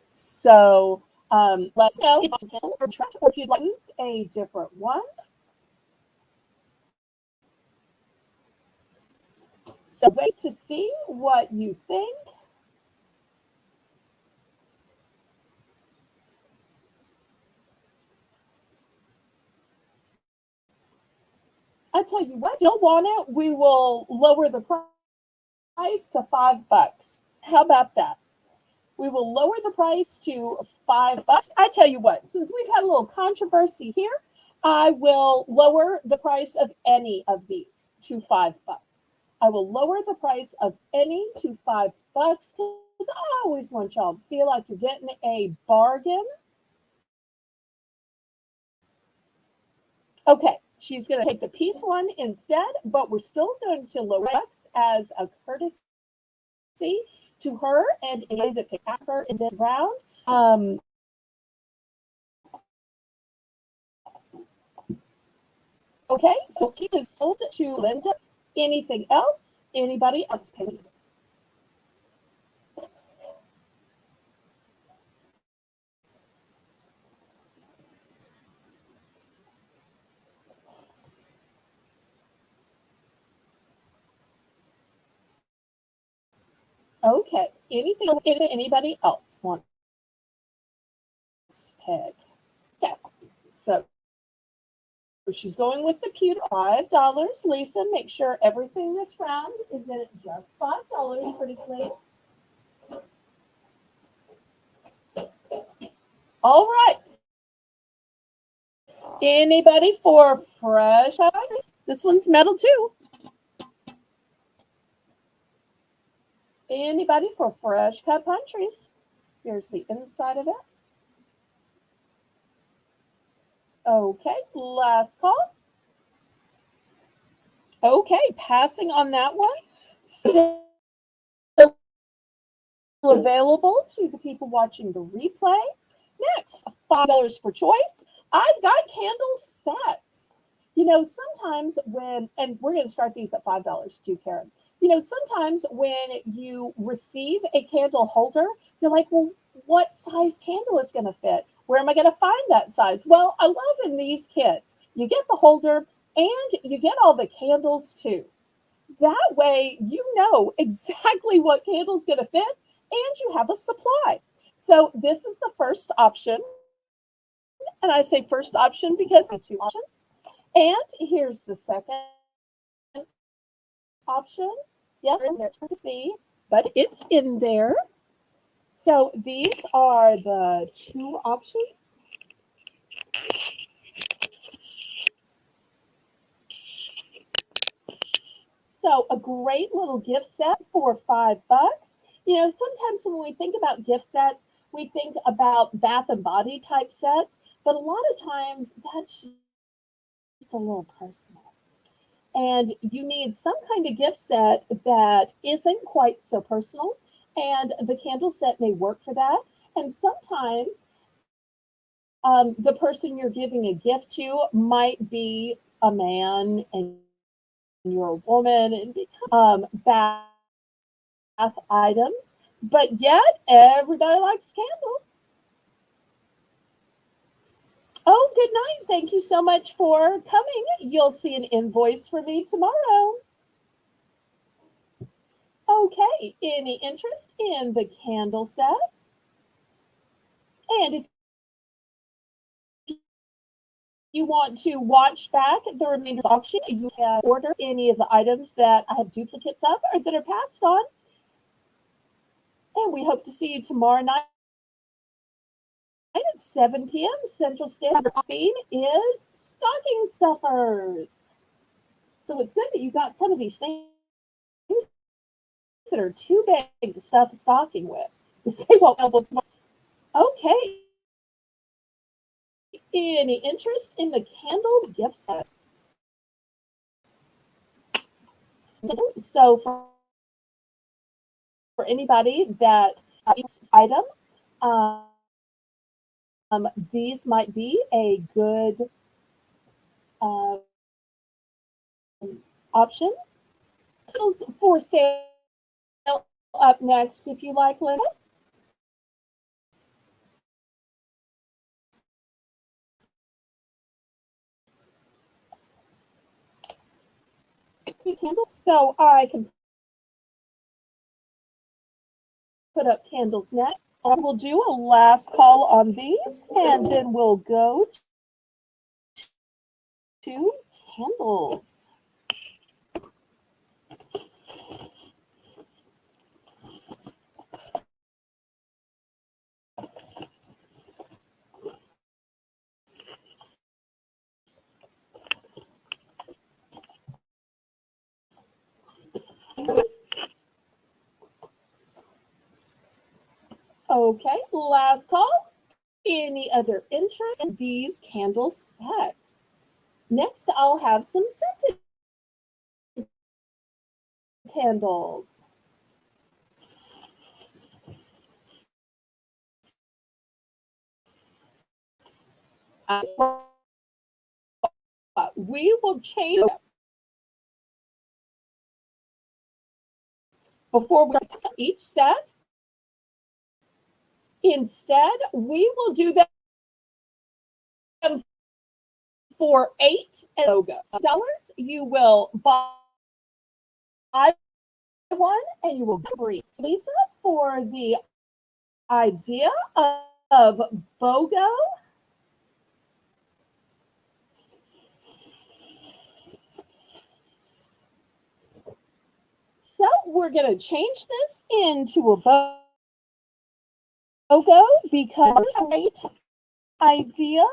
So let us know if you cancel or retract, or if you'd like to use a different one. So wait to see what you think. I tell you what, if you'll want it, we will lower the price to $5. How about that? We will lower the price to $5. I tell you what, since we've had a little controversy here, I will lower the price of any of these to $5. I will lower the price of any to $5 because I always want y'all to feel like you're getting a bargain. Okay, she's going to take the piece one instead, but we're still going to lower X as a courtesy to her and anybody that picked her in this round. Okay, so piece is sold to Linda. Anything else? Anybody else? Okay, anything anybody else wants to pick? Okay, so she's going with the pewter, $5. Lisa, make sure everything that's round is in at just $5, pretty please. All right. Anybody for fresh items? This one's metal too. Anybody for fresh cut pine trees? Here's the inside of it. Okay, last call. Okay, passing on that one. Still available to the people watching the replay. Next, $5 for choice. I've got candle sets. You know, sometimes when, and we're going to start these at $5 too, Karen. You know, sometimes when you receive a candle holder, you're like, well, what size candle is going to fit? Where am I going to find that size? Well, I love in these kits, you get the holder and you get all the candles too. That way, you know exactly what candle's going to fit and you have a supply. So this is the first option. And I say first option because I have two options. And here's the second option. Yes, there's to see, but it's in there. So these are the two options. So a great little gift set for $5. You know, sometimes when we think about gift sets, we think about bath and body type sets, but a lot of times that's just a little personal. And you need some kind of gift set that isn't quite so personal, and the candle set may work for that. And sometimes the person you're giving a gift to might be a man and you're a woman, and bath items, but yet everybody likes candle. Oh, good night. Thank you so much for coming. You'll see an invoice for me tomorrow. Okay, any interest in the candle sets? And if you want to watch back the remainder of the auction, you can order any of the items that I have duplicates of or that are passed on. And we hope to see you tomorrow night at 7 p.m. Central Standard. Our theme is stocking stuffers. So it's good that you got some of these things that are too big to stuff a stocking with. Because they won't help tomorrow. Okay. Any interest in the candle gift set? So for anybody that each item, these might be a good option. For sale up next, if you like, Linda. Candles, so I can put up candles next. We'll do a last call on these, and then we'll go to candles. Okay, last call. Any other interest in these candle sets? Next, I'll have some scented candles. We will change before we each set. Instead, we will do them for $8 you will buy one, and you will breathe. Lisa, for the idea of BOGO. So we're going to change this into a BOGO because great ideas.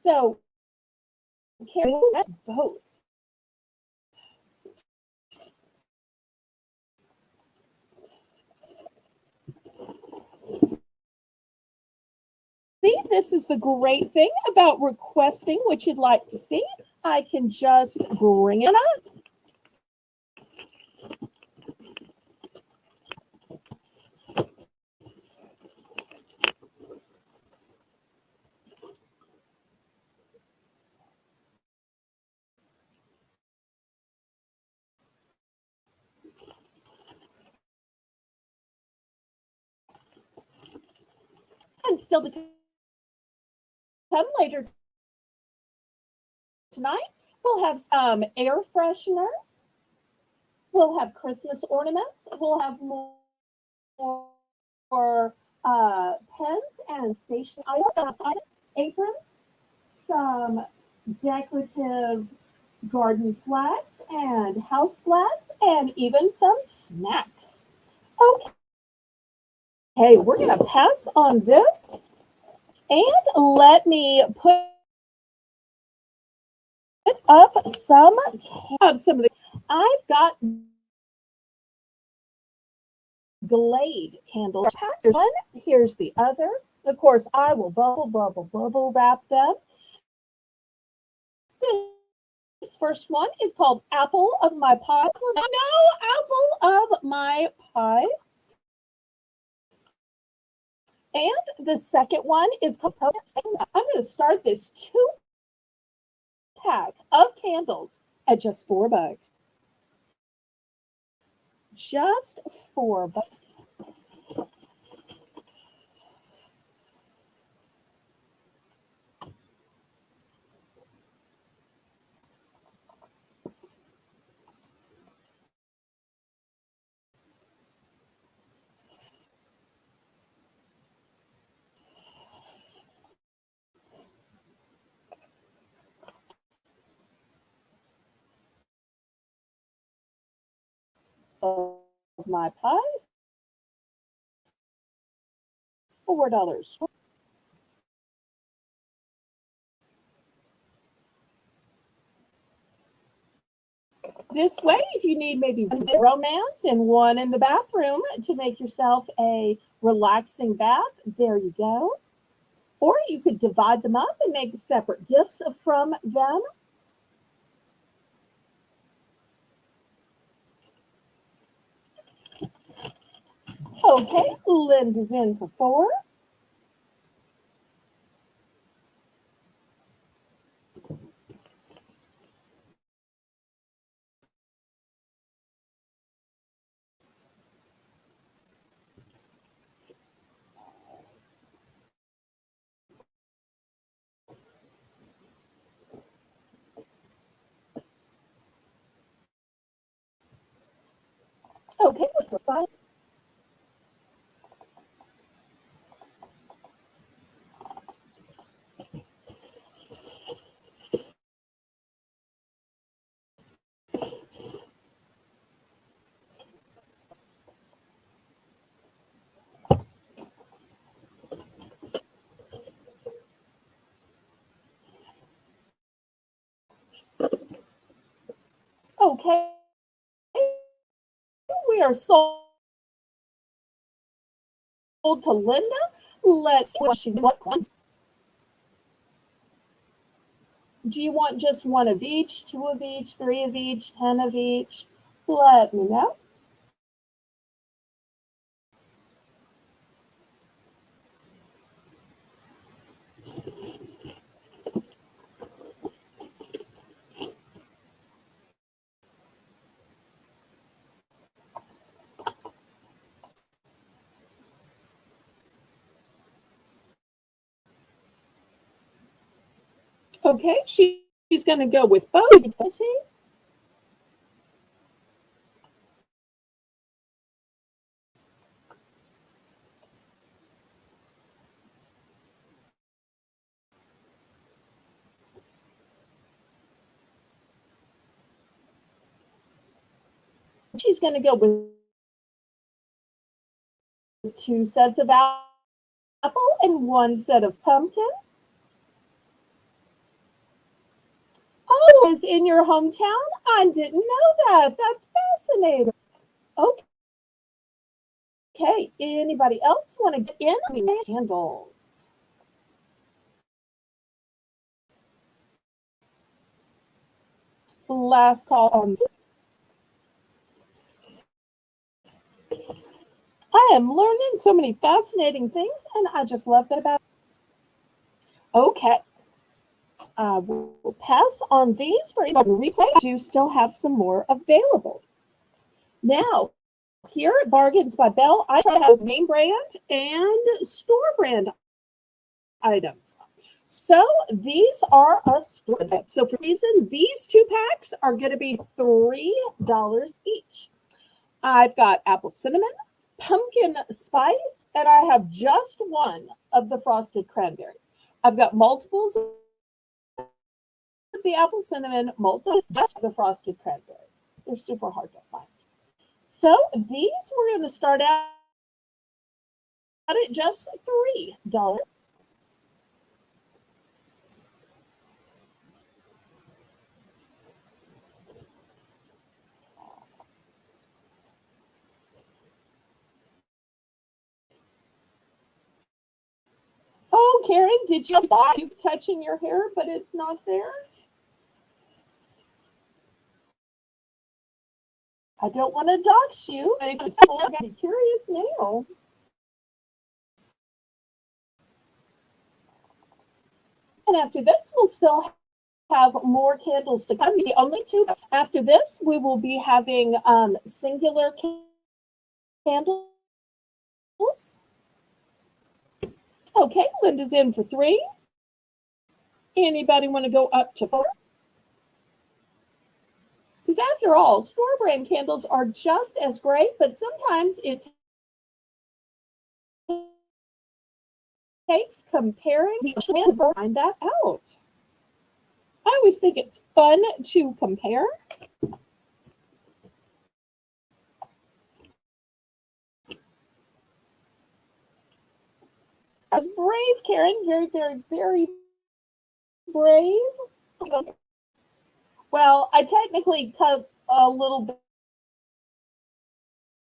So carry both. See, this is the great thing about requesting what you'd like to see. I can just bring it up. And still to come later tonight, we'll have some air fresheners. We'll have Christmas ornaments. We'll have more pens and station items, aprons, some decorative garden flags and house flags, and even some snacks. Okay, we're going to pass on this, and let me put up some of the. I've got Glade candles. One, here's the other. Of course, I will bubble wrap them. This first one is called Apple of My Pie. No, Apple of My Pie. And the second one is called. I'm going to start this 2-pack of candles at just $4. Just $4. Of My Pie, $4. This way, if you need maybe one romance and one in the bathroom to make yourself a relaxing bath, there you go. Or you could divide them up and make separate gifts from them. Okay, Linda's in for 4. Okay, for 5. Okay, we are sold to Linda. Let's see what she wants. Do you want just one of each, 2 of each, 3 of each, 10 of each? Let me know. Okay, she She's going to go with both. She's going to go with 2 sets of apple and 1 set of pumpkin. Oh, is in your hometown? I didn't know that. That's fascinating. Okay, anybody else want to get in? Candles. Last call on. I am learning so many fascinating things, and I just love that about it. Okay. We'll pass on these for anybody to replay. I do still have some more available. Now, here at Bargains by Belle, I try to have name brand and store brand items. So these are a store brand. So for reason, these 2 packs are going to be $3 each. I've got apple cinnamon, pumpkin spice, and I have just one of the frosted cranberry. I've got multiples of the apple cinnamon, multiples just the frosted cranberry. They're super hard to find. So these we're going to start out at just $3. Oh, Karen, did you buy you touching your hair, but it's not there? I don't want to dox you. I'm going to be curious now. And after this, we'll still have more candles to come. The only 2. After this, we will be having singular candles. Okay, Linda's in for 3. Anybody want to go up to 4? Because after all, store brand candles are just as great, but sometimes it takes comparing the to find that out. I always think it's fun to compare. As brave, Karen, very, very, very brave. Well, I technically cut a little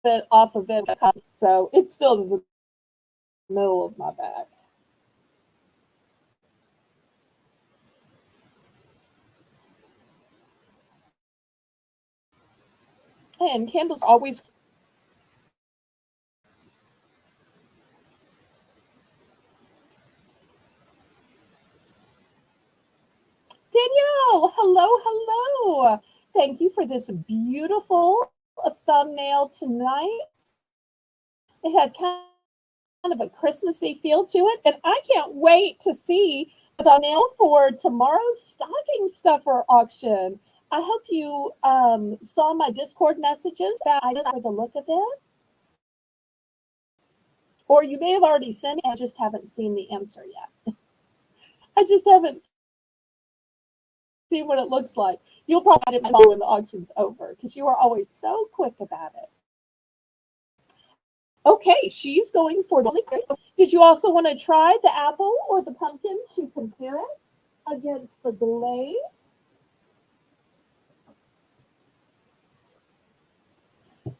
bit off of it, so it's still in the middle of my back. And candles always. Danielle, hello, hello. Thank you for this beautiful thumbnail tonight. It had kind of a Christmassy feel to it, and I can't wait to see the thumbnail for tomorrow's stocking stuffer auction. I hope you saw my Discord messages that I did for the look of it. Or you may have already sent it, I just haven't seen the answer yet. I just haven't seen what it looks like. You'll probably know when the auction's over because you are always so quick about it. Okay, she's going for the liquid. Did you also want to try the apple or the pumpkin to compare it against the glade?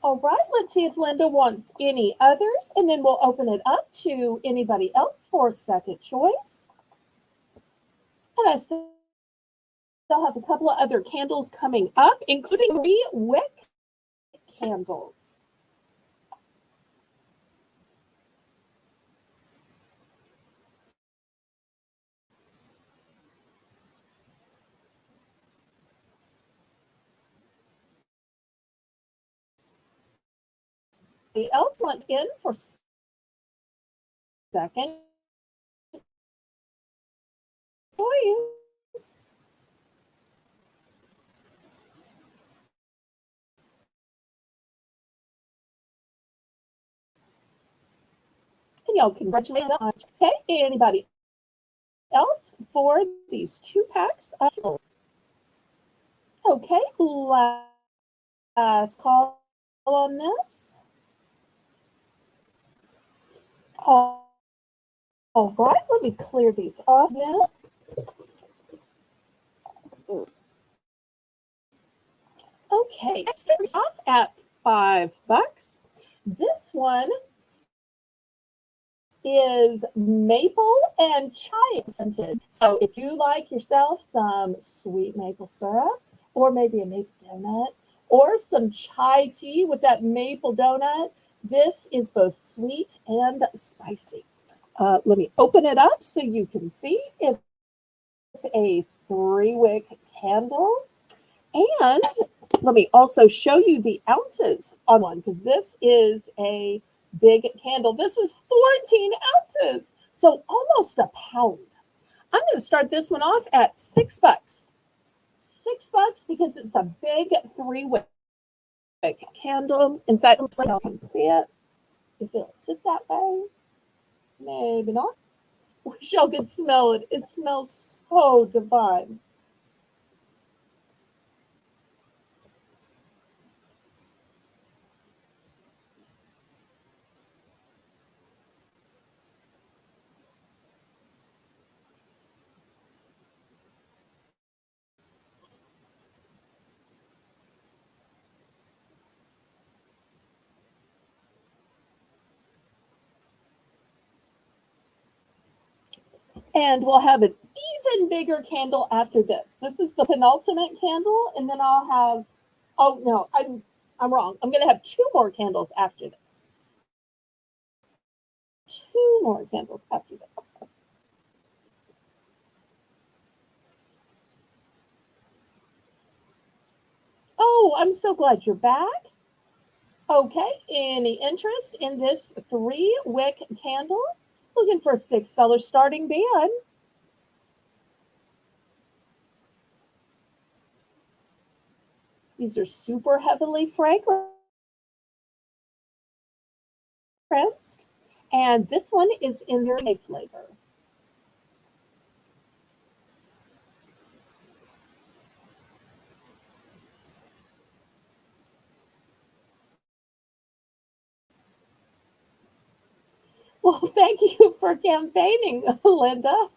All right, let's see if Linda wants any others, and then we'll open it up to anybody else for second choice. And I still have a couple of other candles coming up, including 3 wick candles. The else went in for second choice. Y'all congratulate on. Okay, anybody else for these 2 packs of candles? Okay, last call on this. All right, let me clear these off now. Okay, next off at $5. This one is maple and chai scented. So if you like yourself some sweet maple syrup, or maybe a maple donut, or some chai tea with that maple donut, this is both sweet and spicy. Let me open it up so you can see. It's a 3-wick candle. And let me also show you the ounces on one, because this is a big candle. This is 14 ounces, so almost a pound. I'm going to start this one off at $6. $6 because it's a big 3-wick candle. In fact, looks like y'all can see it. If it'll sit that way, maybe not. Wish y'all could smell it. It smells so divine. And we'll have an even bigger candle after this. This is the penultimate candle, and then I'll have, oh no, I'm wrong. I'm gonna have 2 more candles after this. 2 more candles after this. Oh, I'm so glad you're back. Okay, any interest in this 3-wick candle? Looking for a $6 starting bid. These are super heavily fragranced. And this one is in their flavor. Well, thank you for campaigning, Linda.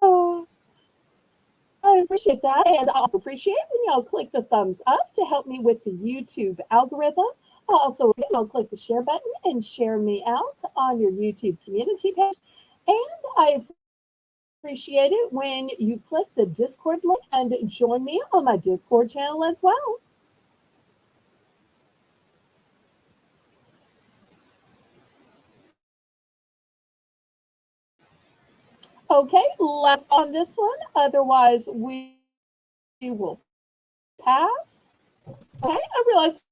Oh, I appreciate that. And I also appreciate when y'all click the thumbs up to help me with the YouTube algorithm. Also, y'all click the share button and share me out on your YouTube community page. And I appreciate it when you click the Discord link and join me on my Discord channel as well. Okay, last on this one. Otherwise, we will pass. Okay, I realize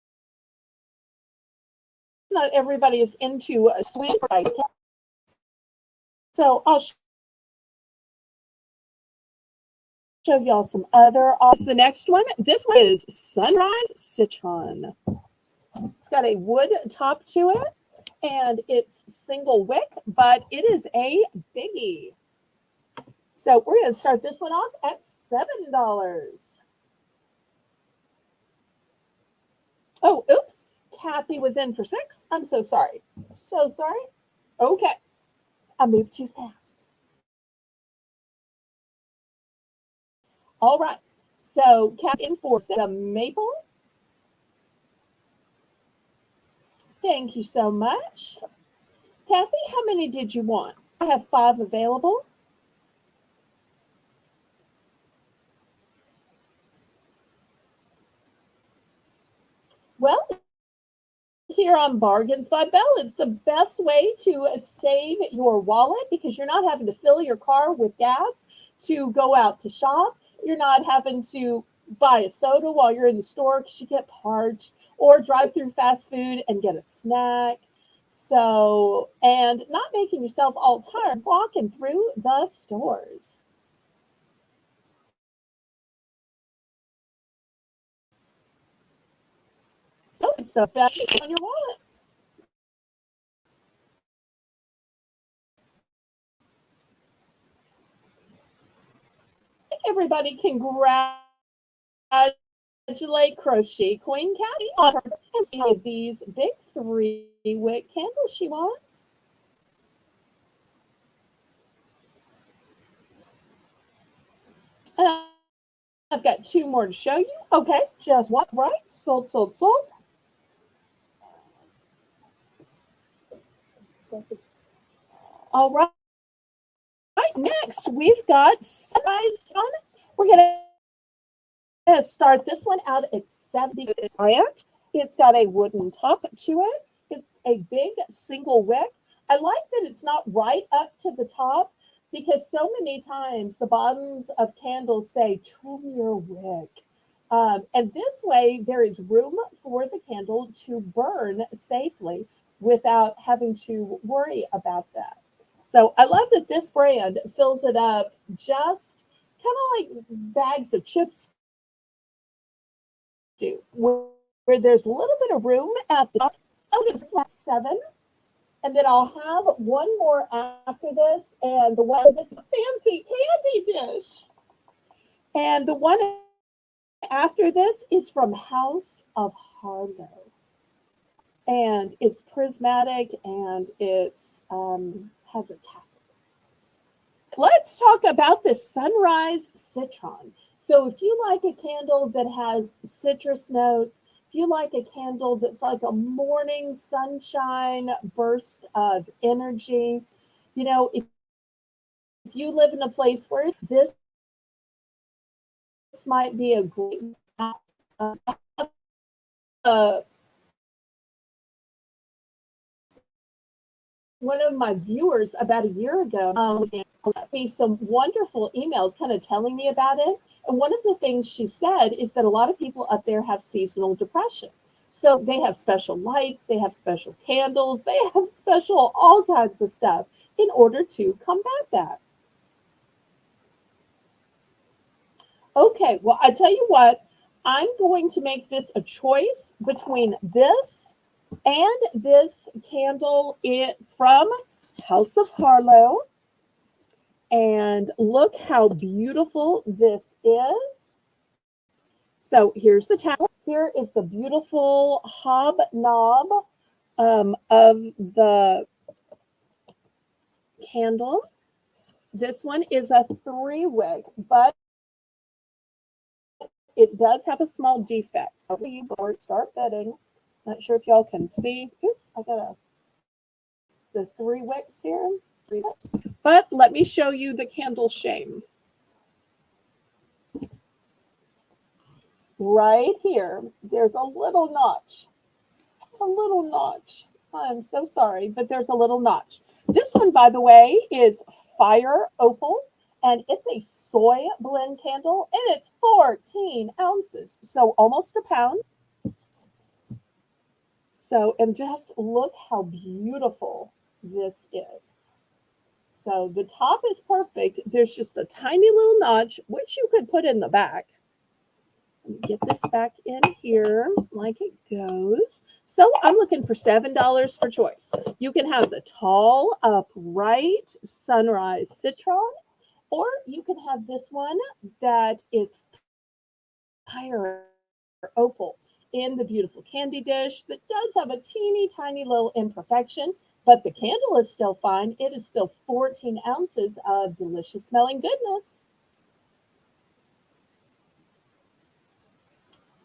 not everybody is into a sweet rice. So I'll show y'all some other. The next one, this one is Sunrise Citron. It's got a wood top to it, and it's single wick, but it is a biggie. So we're going to start this one off at $7. Oh, oops. Kathy was in for 6. I'm so sorry. So sorry. Okay. I moved too fast. All right. So Kathy in for the maple. Thank you so much. Kathy, how many did you want? I have 5 available. Well, here on Bargains by Belle, it's the best way to save your wallet because you're not having to fill your car with gas to go out to shop. You're not having to buy a soda while you're in the store because you get parched, or drive through fast food and get a snack. So, and not making yourself all tired walking through the stores. So it's the best on your wallet. everybody, congratulate Crochet Queen Cathy on her and see these big 3-wick candles she wants. And I've got 2 more to show you. Okay, just one, right? Sold, sold, sold. All right. Next, we've got sunrise on. We're gonna start this one out at 70 slant. It's got a wooden top to it. It's a big single wick. I like that it's not right up to the top because so many times the bottoms of candles say trim your wick. And this way there is room for the candle to burn safely without having to worry about that. So I love that this brand fills it up just kind of like bags of chips do, where there's a little bit of room at the top. I'll get 7, and then I'll have one more after this, and the one, this fancy candy dish. And the one after this is from House of Harlow. And it's prismatic, and it's has a tassel. Let's talk about the Sunrise Citron. So if you like a candle that has citrus notes, if you like a candle that's like a morning sunshine burst of energy, you know, if you live in a place where this might be a great uh, one of my viewers about a year ago sent me some wonderful emails kind of telling me about it. And one of the things she said is that a lot of people up there have seasonal depression. So they have special lights, they have special candles, they have special all kinds of stuff in order to combat that. Okay, well, I tell you what, I'm going to make this a choice between this and this candle from House of Harlow. And look how beautiful this is. So here's the tassel. Here is the beautiful hobnob of the candle. This one is a 3-wick, but it does have a small defect. So before start bedding, not sure if y'all can see. Oops, I got the 3 wicks here. 3 wicks. But let me show you the candle shame. Right here, there's a little notch. A little notch. I'm so sorry, but there's a little notch. This one, by the way, is Fire Opal, and it's a soy blend candle, and it's 14 ounces, so almost a pound. So, and just look how beautiful this is. So the top is perfect. There's just a tiny little notch, which you could put in the back. Get this back in here like it goes. So I'm looking for $7 for choice. You can have the tall, upright Sunrise Citron, or you can have this one that is Fire Opal in the beautiful candy dish that does have a teeny tiny little imperfection, but the candle is still fine. It is still 14 ounces of delicious smelling goodness.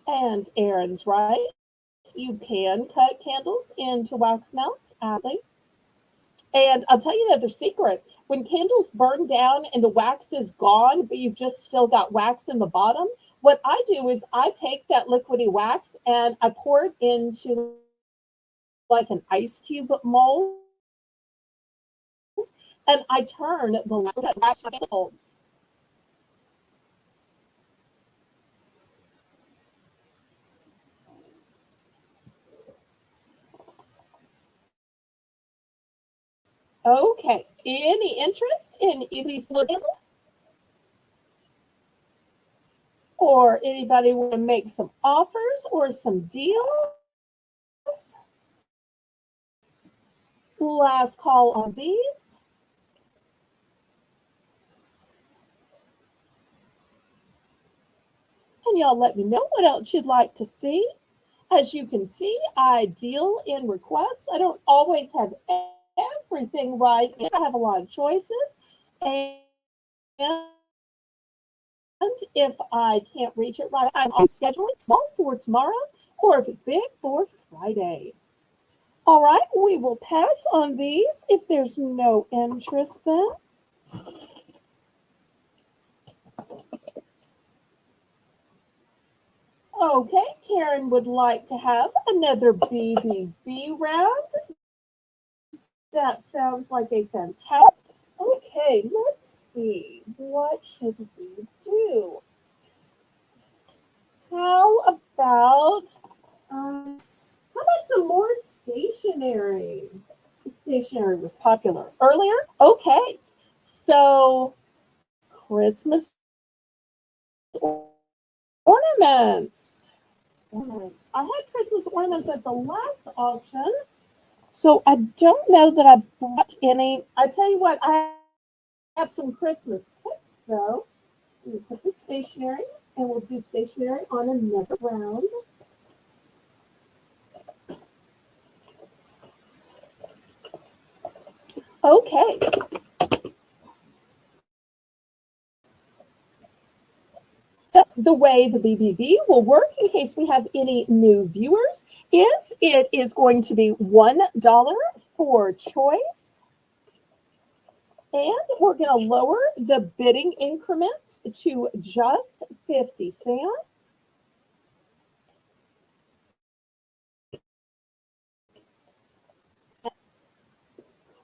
And Aaron's right. You can cut candles into wax melts, Allie. And I'll tell you another secret. When candles burn down and the wax is gone, but you've just still got wax in the bottom, what I do is I take that liquidy wax and I pour it into like an ice cube mold, and I turn the wax folds. Okay, any interest in these little, or anybody want to make some offers or some deals? Last call on these. and y'all let me know what else you'd like to see. As you can see, I deal in requests. I don't always have everything right. I have a lot of choices. And if I can't reach it right, I'm scheduling small for tomorrow, or if it's big, for Friday. All right, we will pass on these if there's no interest then. Okay, Karen would like to have another BBB round. That sounds like a fantastic. Okay, let's see. What should we do? How about some more stationery? Stationery was popular earlier. Okay, so Christmas ornaments. I had Christmas ornaments at the last auction, so I don't know that I bought any. I tell you what, I have some Christmas kits though. We'll put the stationery, and we'll do stationery on another round. Okay. So the way the BBB will work, in case we have any new viewers, is it is going to be $1 for choice. And we're going to lower the bidding increments to just 50 cents.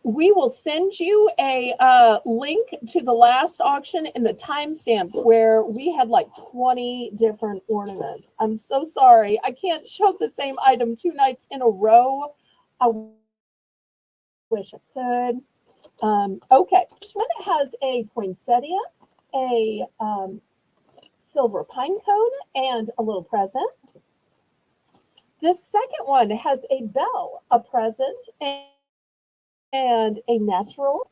We will send you a link to the last auction and the timestamps where we had like 20 different ornaments. I'm so sorry. I can't show the same item 2 nights in a row. I wish I could. Okay, this one has a poinsettia, a silver pine cone, and a little present. This second one has a bell, a present, and a natural.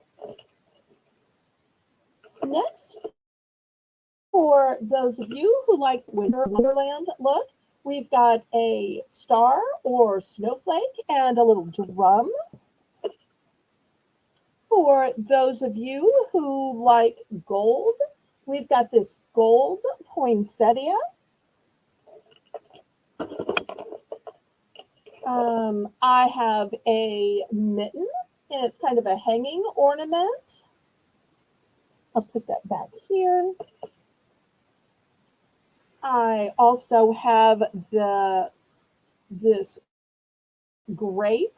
Next, for those of you who like Winter Wonderland look, we've got a star or snowflake and a little drum. For those of you who like gold, we've got this gold poinsettia. I have a mitten, and it's kind of a hanging ornament. I'll put that back here. I also have this grape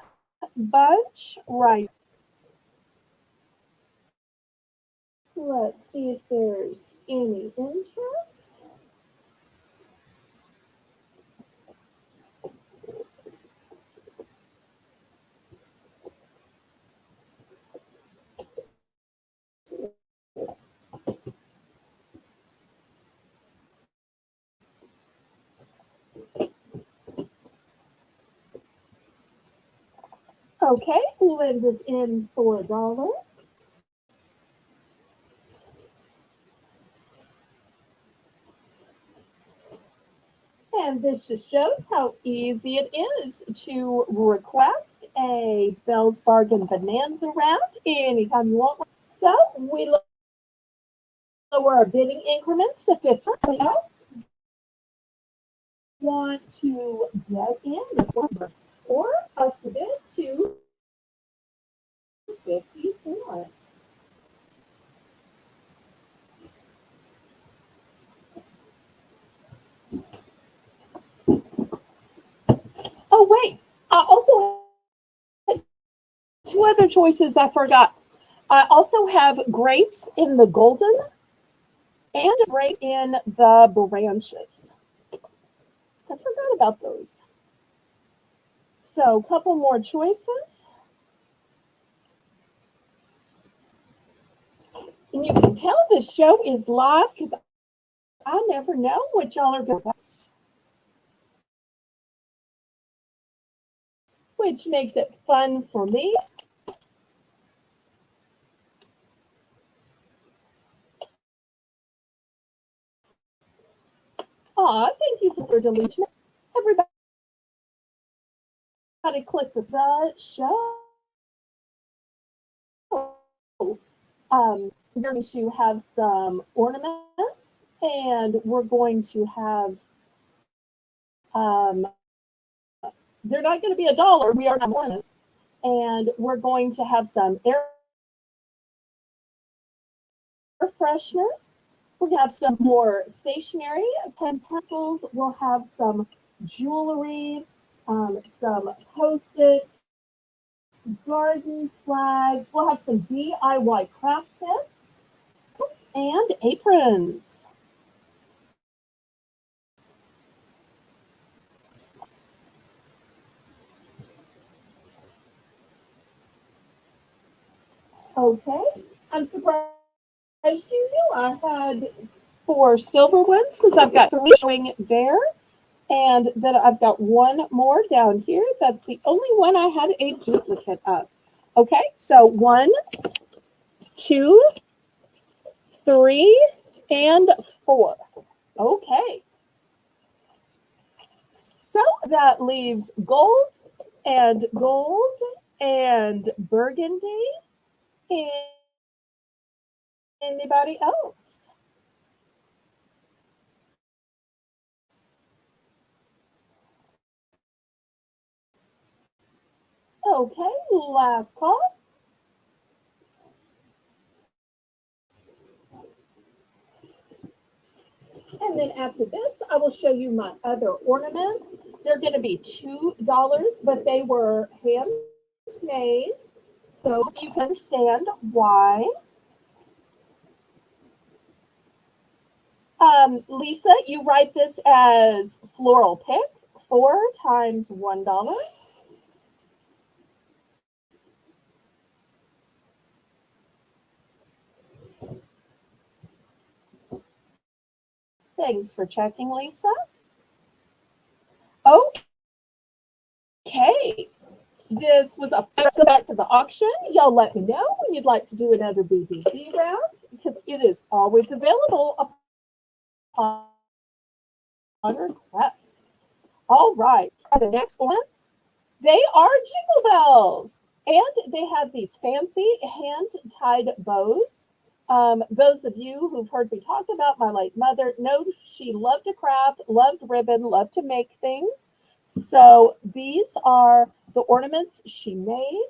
bunch right. Let's see if there's any interest. Okay, Linda's in for $1. And this just shows how easy it is to request a Belle's Bargain Bonanza round anytime you want one. So we lower our bidding increments to 50. Want to get in the or up the bid to 50 cents. Oh wait, I also had 2 other choices I forgot. I also have grapes in the golden and a grape in the branches. I forgot about those. So a couple more choices. And you can tell this show is live because I never know what y'all are going to post, which makes it fun for me. Aw, thank you for deleting it. Everybody click the show. We're going to have some ornaments, and we're going to have, they're not going to be $1. We are not ornaments. And we're going to have some air fresheners. We're going to have some more stationery, pens, pencils. We'll have some jewelry, some Post-its, garden flags. We'll have some DIY craft kits and aprons. Okay, I'm surprised you knew I had 4 silver ones because I've got 3 showing there. And then I've got 1 more down here. That's the only one I had a duplicate of. Okay, so 1, 2, 3, and 4. Okay. So that leaves gold and burgundy. And anybody else? Okay, last call. And then after this, I will show you my other ornaments. They're going to be $2, but they were handmade. So you can understand why. Lisa, you write this as floral pick, 4 times $1. Thanks for checking, Lisa. Okay. This was a go back to the auction. Y'all let me know when you'd like to do another BBB round because it is always available upon request. All right. The next ones, they are jingle bells. And they have these fancy hand-tied bows. Those of you who've heard me talk about my late mother know she loved to craft, loved ribbon, loved to make things. So these are the ornaments she made.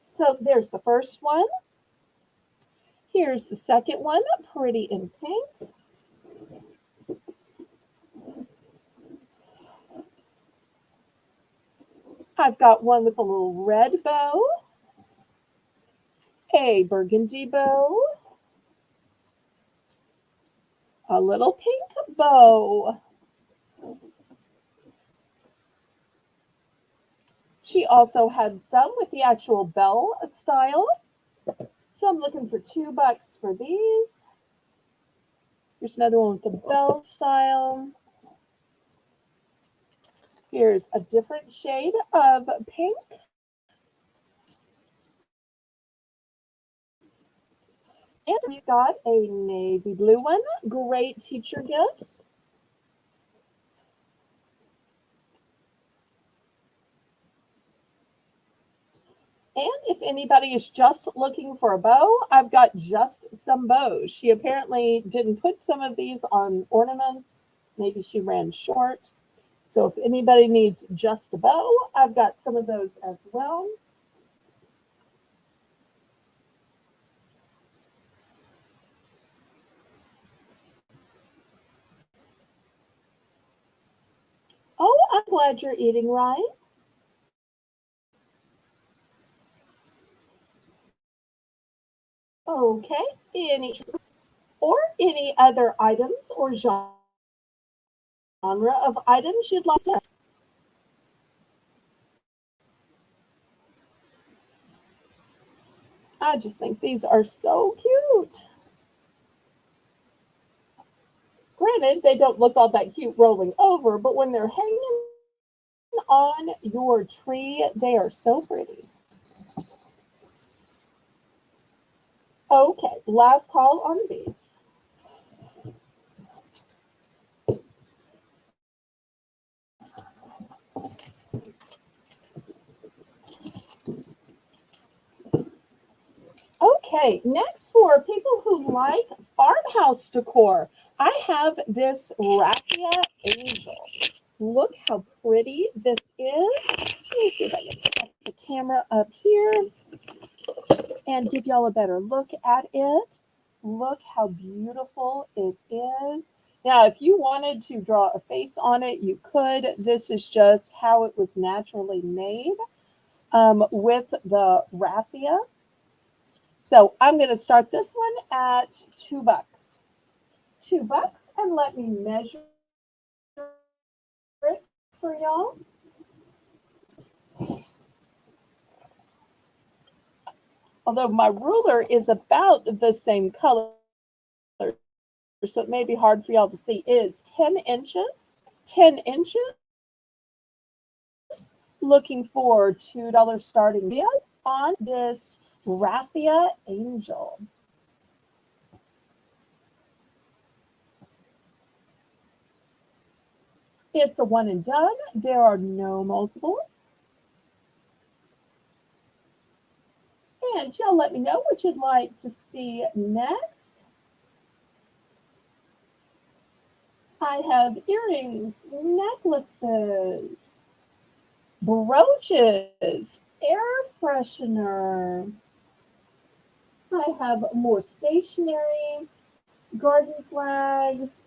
So there's the first one. Here's the second one, pretty in pink. I've got one with a little red bow, a burgundy bow, a little pink bow. She also had some with the actual bell style. So I'm looking for $2 for these. Here's another one with the bell style. Here's a different shade of pink. And we've got a navy blue one. Great teacher gifts. And if anybody is just looking for a bow, I've got just some bows. She apparently didn't put some of these on ornaments. Maybe she ran short. So if anybody needs just a bow, I've got some of those as well. Oh, I'm glad you're eating right. Okay, any other items or genre of items you'd like to. I just think these are so cute. Granted, they don't look all that cute rolling over, but when they're hanging on your tree, they are so pretty. Okay, last call on these. Okay, next for people who like farmhouse decor, I have this raffia angel. Look how pretty this is. Let me see if I can set the camera up here and give y'all a better look at it. Look how beautiful it is. Now, if you wanted to draw a face on it, you could. This is just how it was naturally made with the raffia. So I'm going to start this one at $2. $2, and let me measure it for y'all. Although my ruler is about the same color, so it may be hard for y'all to see, is 10 inches. 10 inches. Looking for $2 starting bid on this raffia angel. It's a one and done. There are no multiples. And y'all let me know what you'd like to see next. I have earrings, necklaces, brooches, air freshener. I have more stationery, garden flags,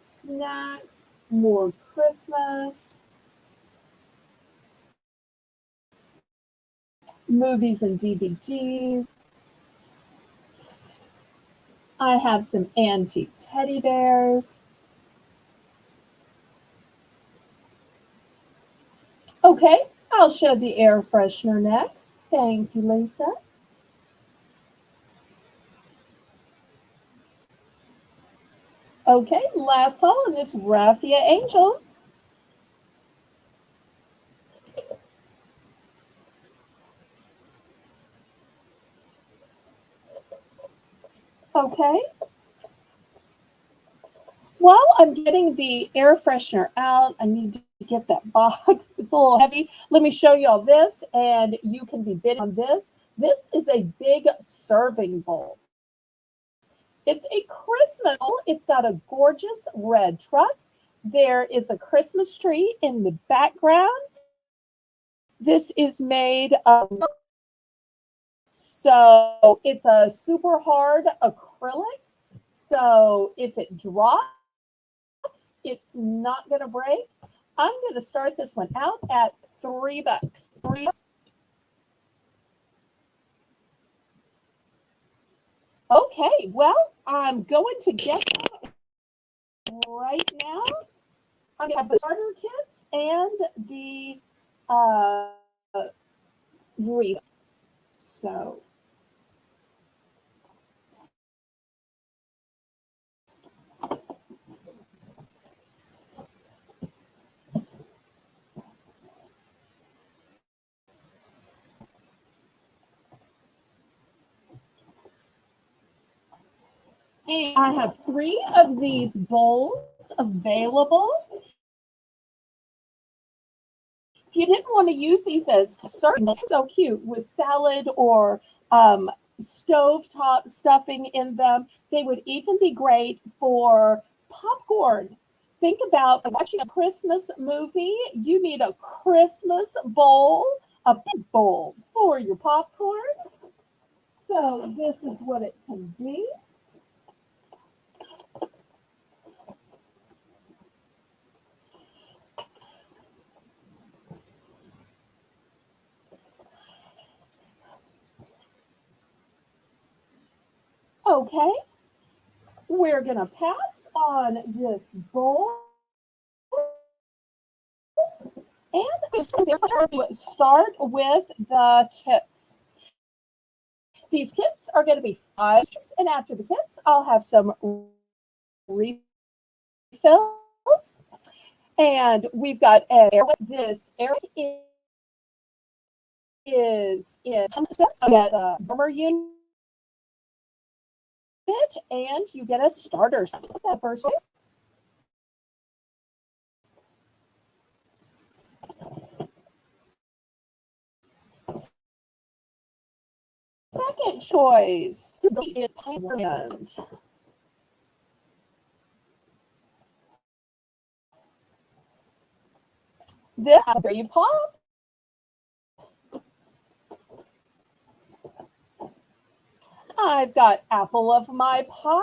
snacks, more Christmas, movies and DVDs. I have some antique teddy bears. Okay, I'll show the air freshener next. Thank you, Lisa. Okay, last call on this raffia angel. Okay. While I'm getting the air freshener out, I need to get that box. It's a little heavy. Let me show you all this, and you can be bidding on this. This is a big serving bowl. It's a Christmas bowl. It's got a gorgeous red truck. There is a Christmas tree in the background. This is made of, so it's a super hard acrylic. So if it drops, it's not going to break. I'm going to start this one out at $3. $3. Okay, well, I'm going to get that right now. I'm going to have the starter kits and the wreath. So, and I have 3 of these bowls available. If you didn't want to use these as serving, so cute with salad or stovetop stuffing in them, they would even be great for popcorn. Think about watching a Christmas movie. You need a Christmas bowl, a big bowl for your popcorn. So this is what it can be. Okay, we're going to pass on this bowl. And I'm going to start with the kits. These kits are going to be 5, and after the kits, I'll have some refills. And we've got this Eric is in a burner unit, and you get a starter set. That first second choice is Pine. This berry pop. I've got apple of my pie.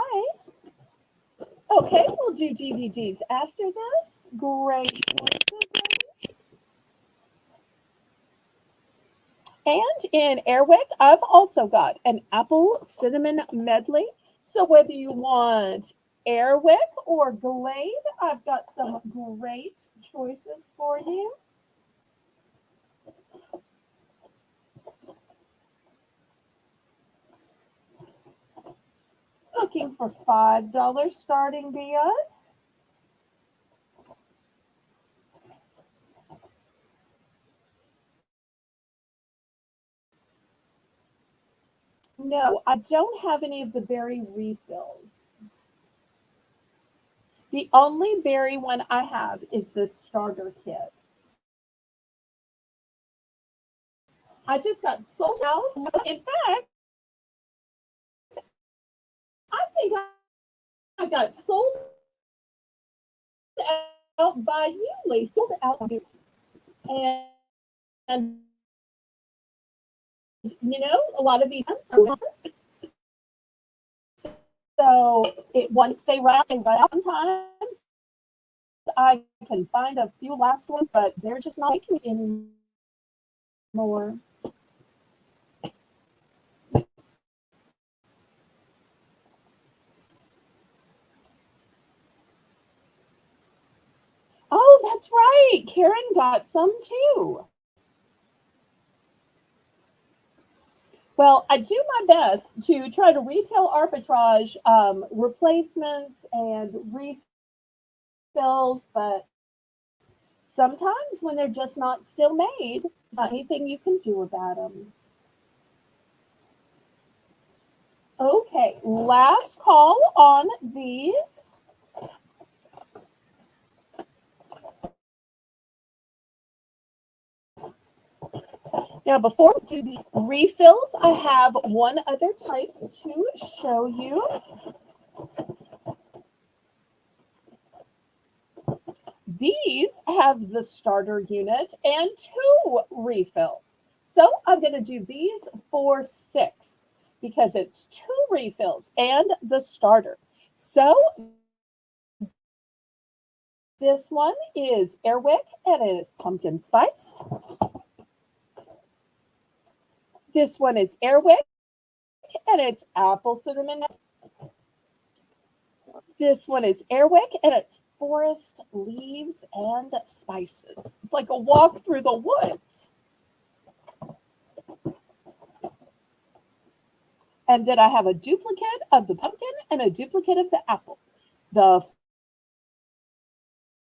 Okay, we'll do DVDs after this. Great choices. And in Airwick, I've also got an apple cinnamon medley. So whether you want Airwick or Glade, I've got some great choices for you. Looking for $5 starting beyond. No, I don't have any of the berry refills. The only berry one I have is the starter kit. I just got sold out. In fact, I think I got sold out by you, Lee. Sold out. And you know, a lot of these so once they run out, sometimes I can find a few last ones, but they're just not making anymore. Oh, that's right. Karen got some too. Well, I do my best to try to retail arbitrage replacements and refills, but sometimes when they're just not still made, there's not anything you can do about them. Okay, last call on these. Now, before we do the refills, I have one other type to show you. These have the starter unit and 2 refills. So I'm going to do these for 6 because it's 2 refills and the starter. So this one is Airwick and it is pumpkin spice. This one is Airwick and it's apple cinnamon. This one is Airwick and it's forest leaves and spices. It's like a walk through the woods. And then I have a duplicate of the pumpkin and a duplicate of the apple. The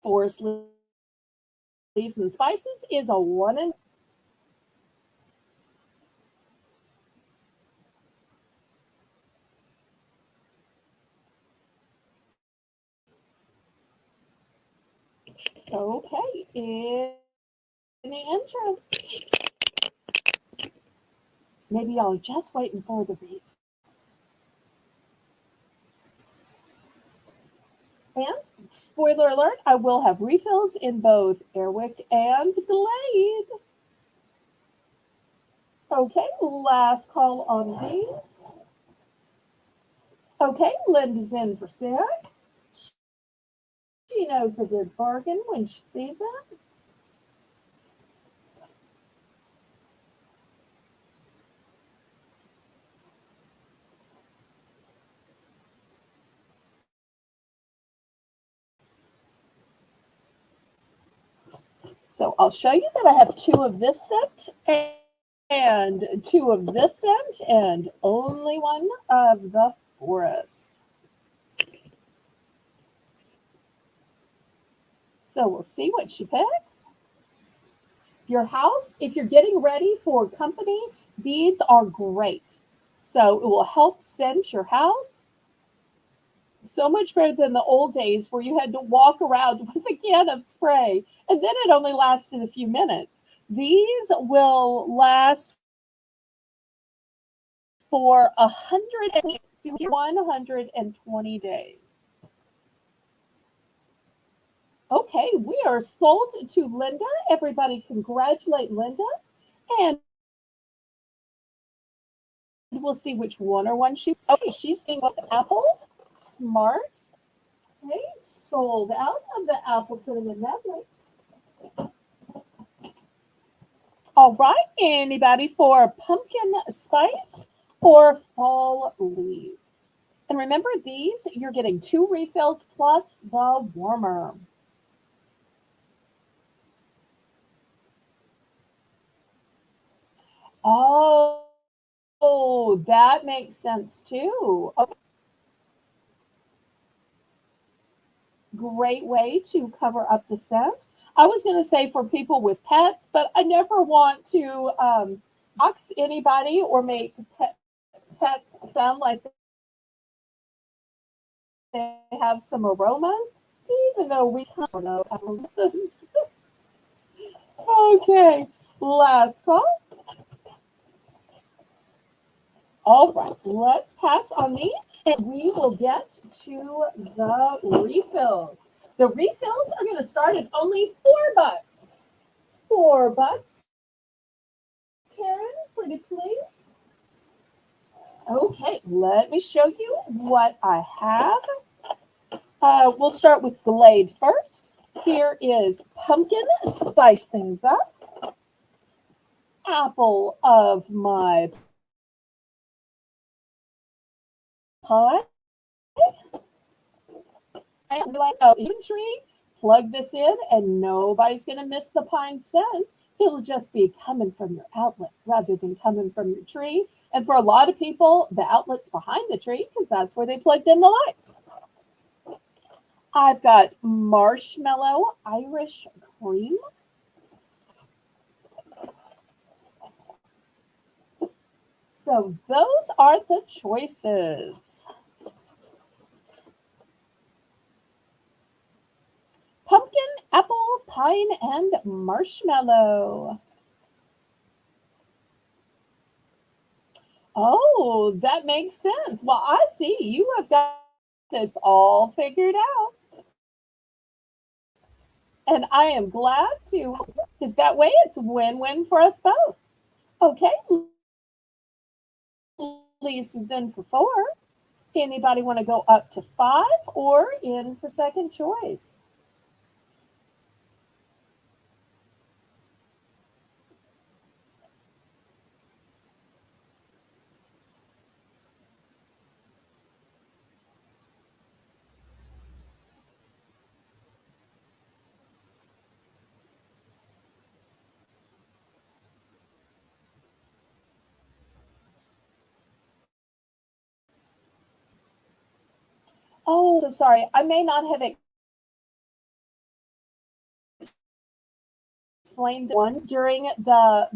forest leaves and spices is a 1 and okay. Any interest? Maybe y'all are just waiting for the read. And spoiler alert, I will have refills in both Airwick and Glade. Okay, last call on these. Okay, Linda's in for 6. She knows a good bargain when she sees it. So I'll show you that I have 2 of this set and 2 of this set and only 1 of the forest. So we'll see what she picks. Your house, if you're getting ready for company, these are great. So it will help scent your house. So much better than the old days where you had to walk around with a can of spray and then it only lasted a few minutes. These will last for 100 see 120 days. Okay, we are sold to Linda. Everybody congratulate Linda. And we'll see which one she's. Okay, she's getting with Apple. Smart. Okay, sold out of the apple cinnamon medley. All right, anybody for pumpkin spice or fall leaves? And remember these, you're getting 2 refills plus the warmer. Oh, that makes sense too. Okay, great way to cover up the scent. I was going to say for people with pets, but I never want to box anybody or make pets sound like they have some aromas, even though we kind of know aromas. Okay, last call. All right, let's pass on these and we will get to the refills. The refills are going to start at only $4. $4. Karen, pretty please. Okay, let me show you what I have. We'll start with Glade first. Here is pumpkin, spice things up. Apple of my pie. And like tree, plug this in, and nobody's going to miss the pine scent. It'll just be coming from your outlet rather than coming from your tree. And for a lot of people, the outlet's behind the tree because that's where they plugged in the lights. I've got marshmallow Irish cream. So those are the choices. Pumpkin, apple, pine, and marshmallow. Oh, that makes sense. Well, I see you have got this all figured out. And I am glad to, because that way it's win-win for us both. Okay, Lisa's in for 4. Anybody want to go up to 5 or in for second choice? Oh, so sorry. I may not have explained one during the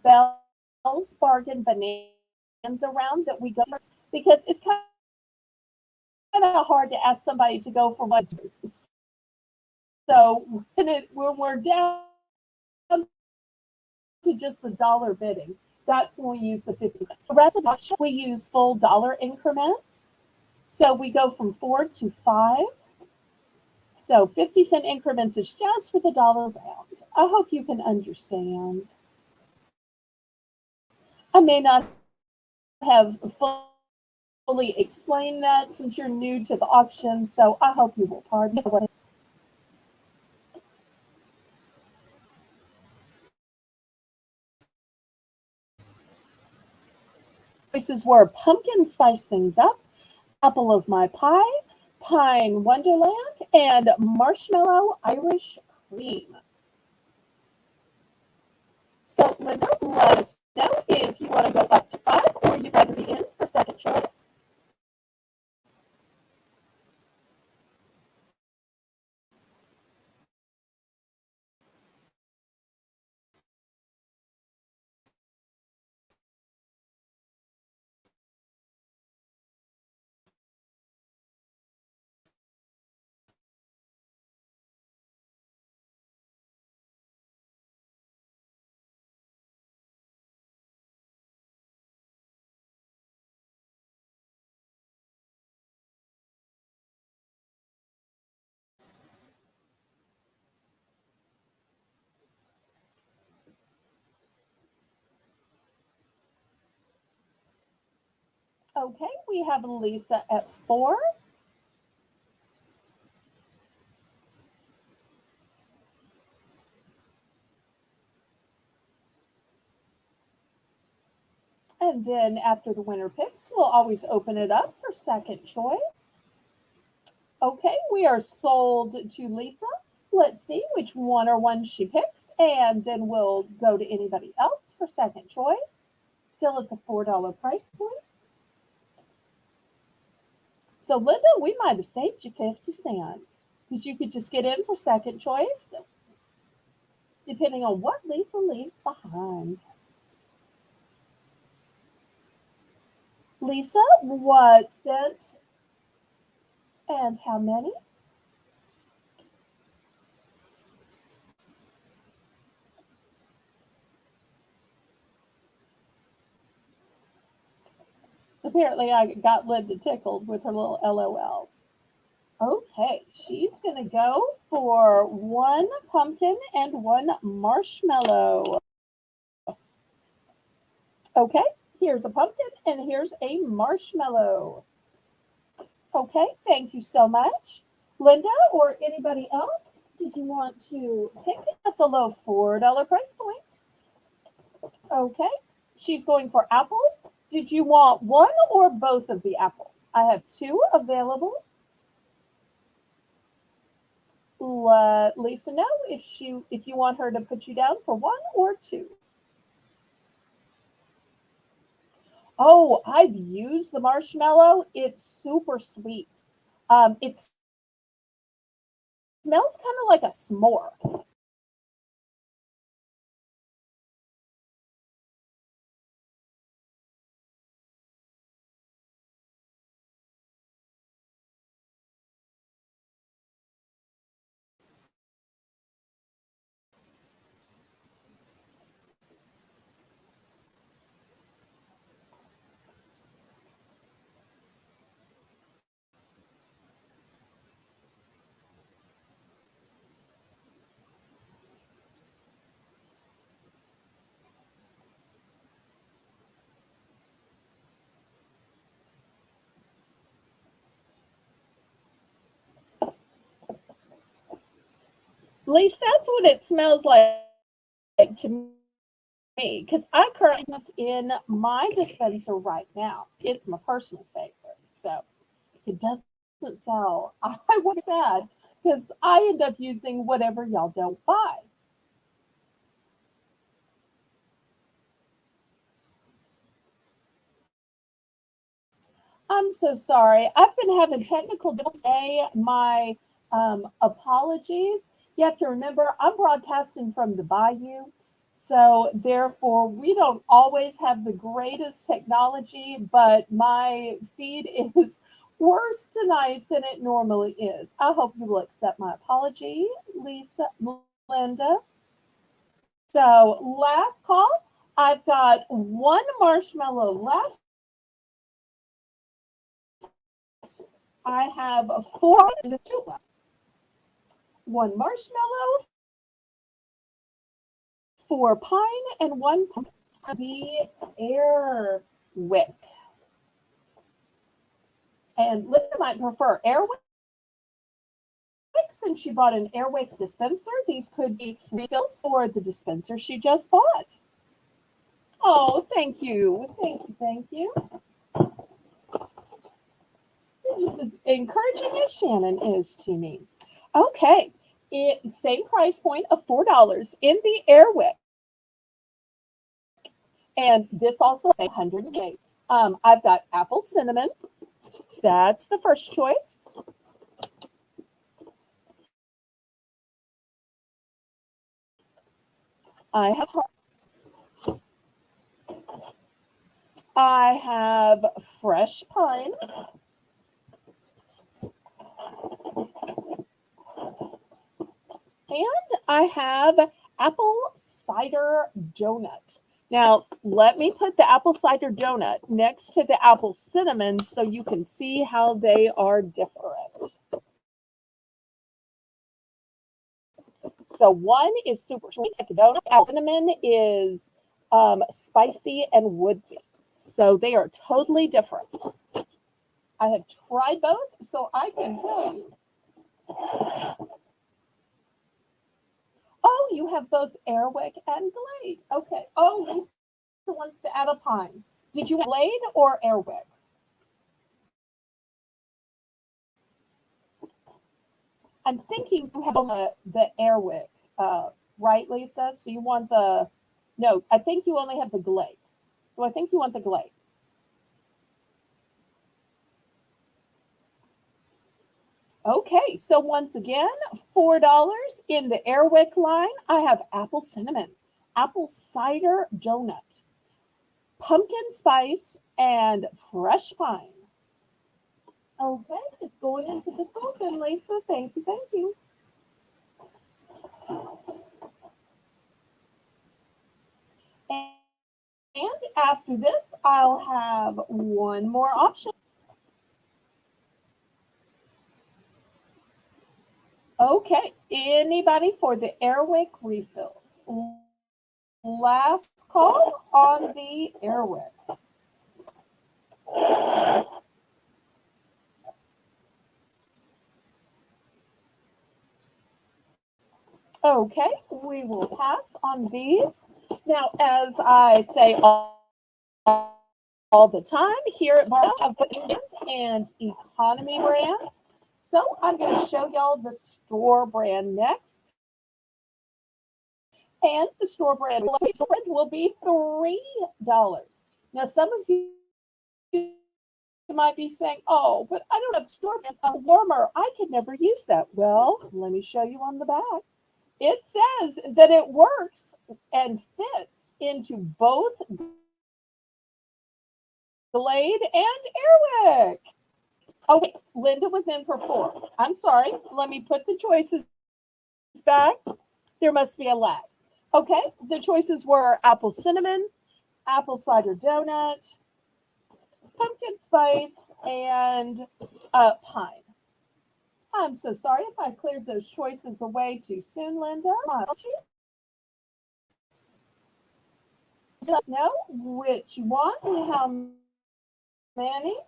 Belle's Bargain Bonanza Round that we go because it's kind of hard to ask somebody to go for one. So when we're down to just the dollar bidding, that's when we use the 50. The rest of the we use full dollar increments. So we go from 4 to 5. So 50-cent increments is just for the dollar round. I hope you can understand. I may not have fully explained that since you're new to the auction, so I hope you will pardon me. Choices were pumpkin spice things up, apple of my pie, pine wonderland, and marshmallow Irish cream. So Linda, let us know if you want to go up to 5 or you'd rather be in for second choice. Okay, we have Lisa at 4. And then after the winner picks, we'll always open it up for second choice. Okay, we are sold to Lisa. Let's see which one or one she picks, and then we'll go to anybody else for second choice. Still at the $4 price point. So, Linda, we might have saved you 50 cents because you could just get in for second choice depending on what Lisa leaves behind. Lisa, what scent and how many? Apparently, I got Linda tickled with her little LOL. Okay, she's going to go for one pumpkin and one marshmallow. Okay, here's a pumpkin and here's a marshmallow. Okay, thank you so much. Linda or anybody else, did you want to pick at the low $4 price point? Okay, she's going for apple. Did you want one or both of the apple? I have two available. Let Lisa know if you want her to put you down for one or two. Oh, I've used the marshmallow. It's super sweet. It smells kind of like a s'more. At least that's what it smells like to me, because I currently use in my dispenser right now. It's my personal favorite. So if it doesn't sell, I would be sad because I end up using whatever y'all don't buy. I'm so sorry. I've been having technical difficulties. My apologies. You have to remember, I'm broadcasting from the Bayou. So, therefore, we don't always have the greatest technology, but my feed is worse tonight than it normally is. I hope you will accept my apology, Lisa, Linda. So, last call. I've got one marshmallow left. I have four and two left. One marshmallow, four pine, and one the air wick. And Linda might prefer air wick since she bought an air wick dispenser. These could be refills for the dispenser she just bought. Oh, thank you. Thank you. Thank you. You're just as encouraging as Shannon is to me. Okay. Same price point of $4 in the air wick. And this also says 100 days. I've got apple cinnamon. That's the first choice. I have I have fresh pine, and I have apple cider donut. Now, let me put the apple cider donut next to the apple cinnamon so you can see how they are different. So one is super sweet, like a donut. Apple cinnamon is spicy and woodsy. So they are totally different. I have tried both, so I can tell you. Oh, you have both Airwick and Glade. Okay. Oh, Lisa wants to add a pine. Did you have Glade or Airwick? I'm thinking you have the Airwick, right, Lisa? So you want the, no, I think you only have the Glade. So I think you want the Glade. Okay, so once again, $4 in the Airwick line. I have apple cinnamon, apple cider donut, pumpkin spice, and fresh pine. Okay, it's going into the soap bin, Lisa. Thank you, thank you. And after this, I'll have one more option. Okay, anybody for the Airwick refills? Last call on the Airwick. Okay, we will pass on these. Now, as I say all the time here at Bargain and economy brands. So I'm going to show y'all the store brand next. And the store brand will be $3. Now, some of you might be saying, oh, but I don't have store brands. I'm a warmer. I could never use that. Well, let me show you on the back. It says that it works and fits into both Glade and Airwick. Oh, wait, Linda was in for 4. I'm sorry. Let me put the choices back. There must be a lag. Okay, the choices were apple cinnamon, apple cider donut, pumpkin spice, and pine. I'm so sorry if I cleared those choices away too soon, Linda. Just know which one and how many.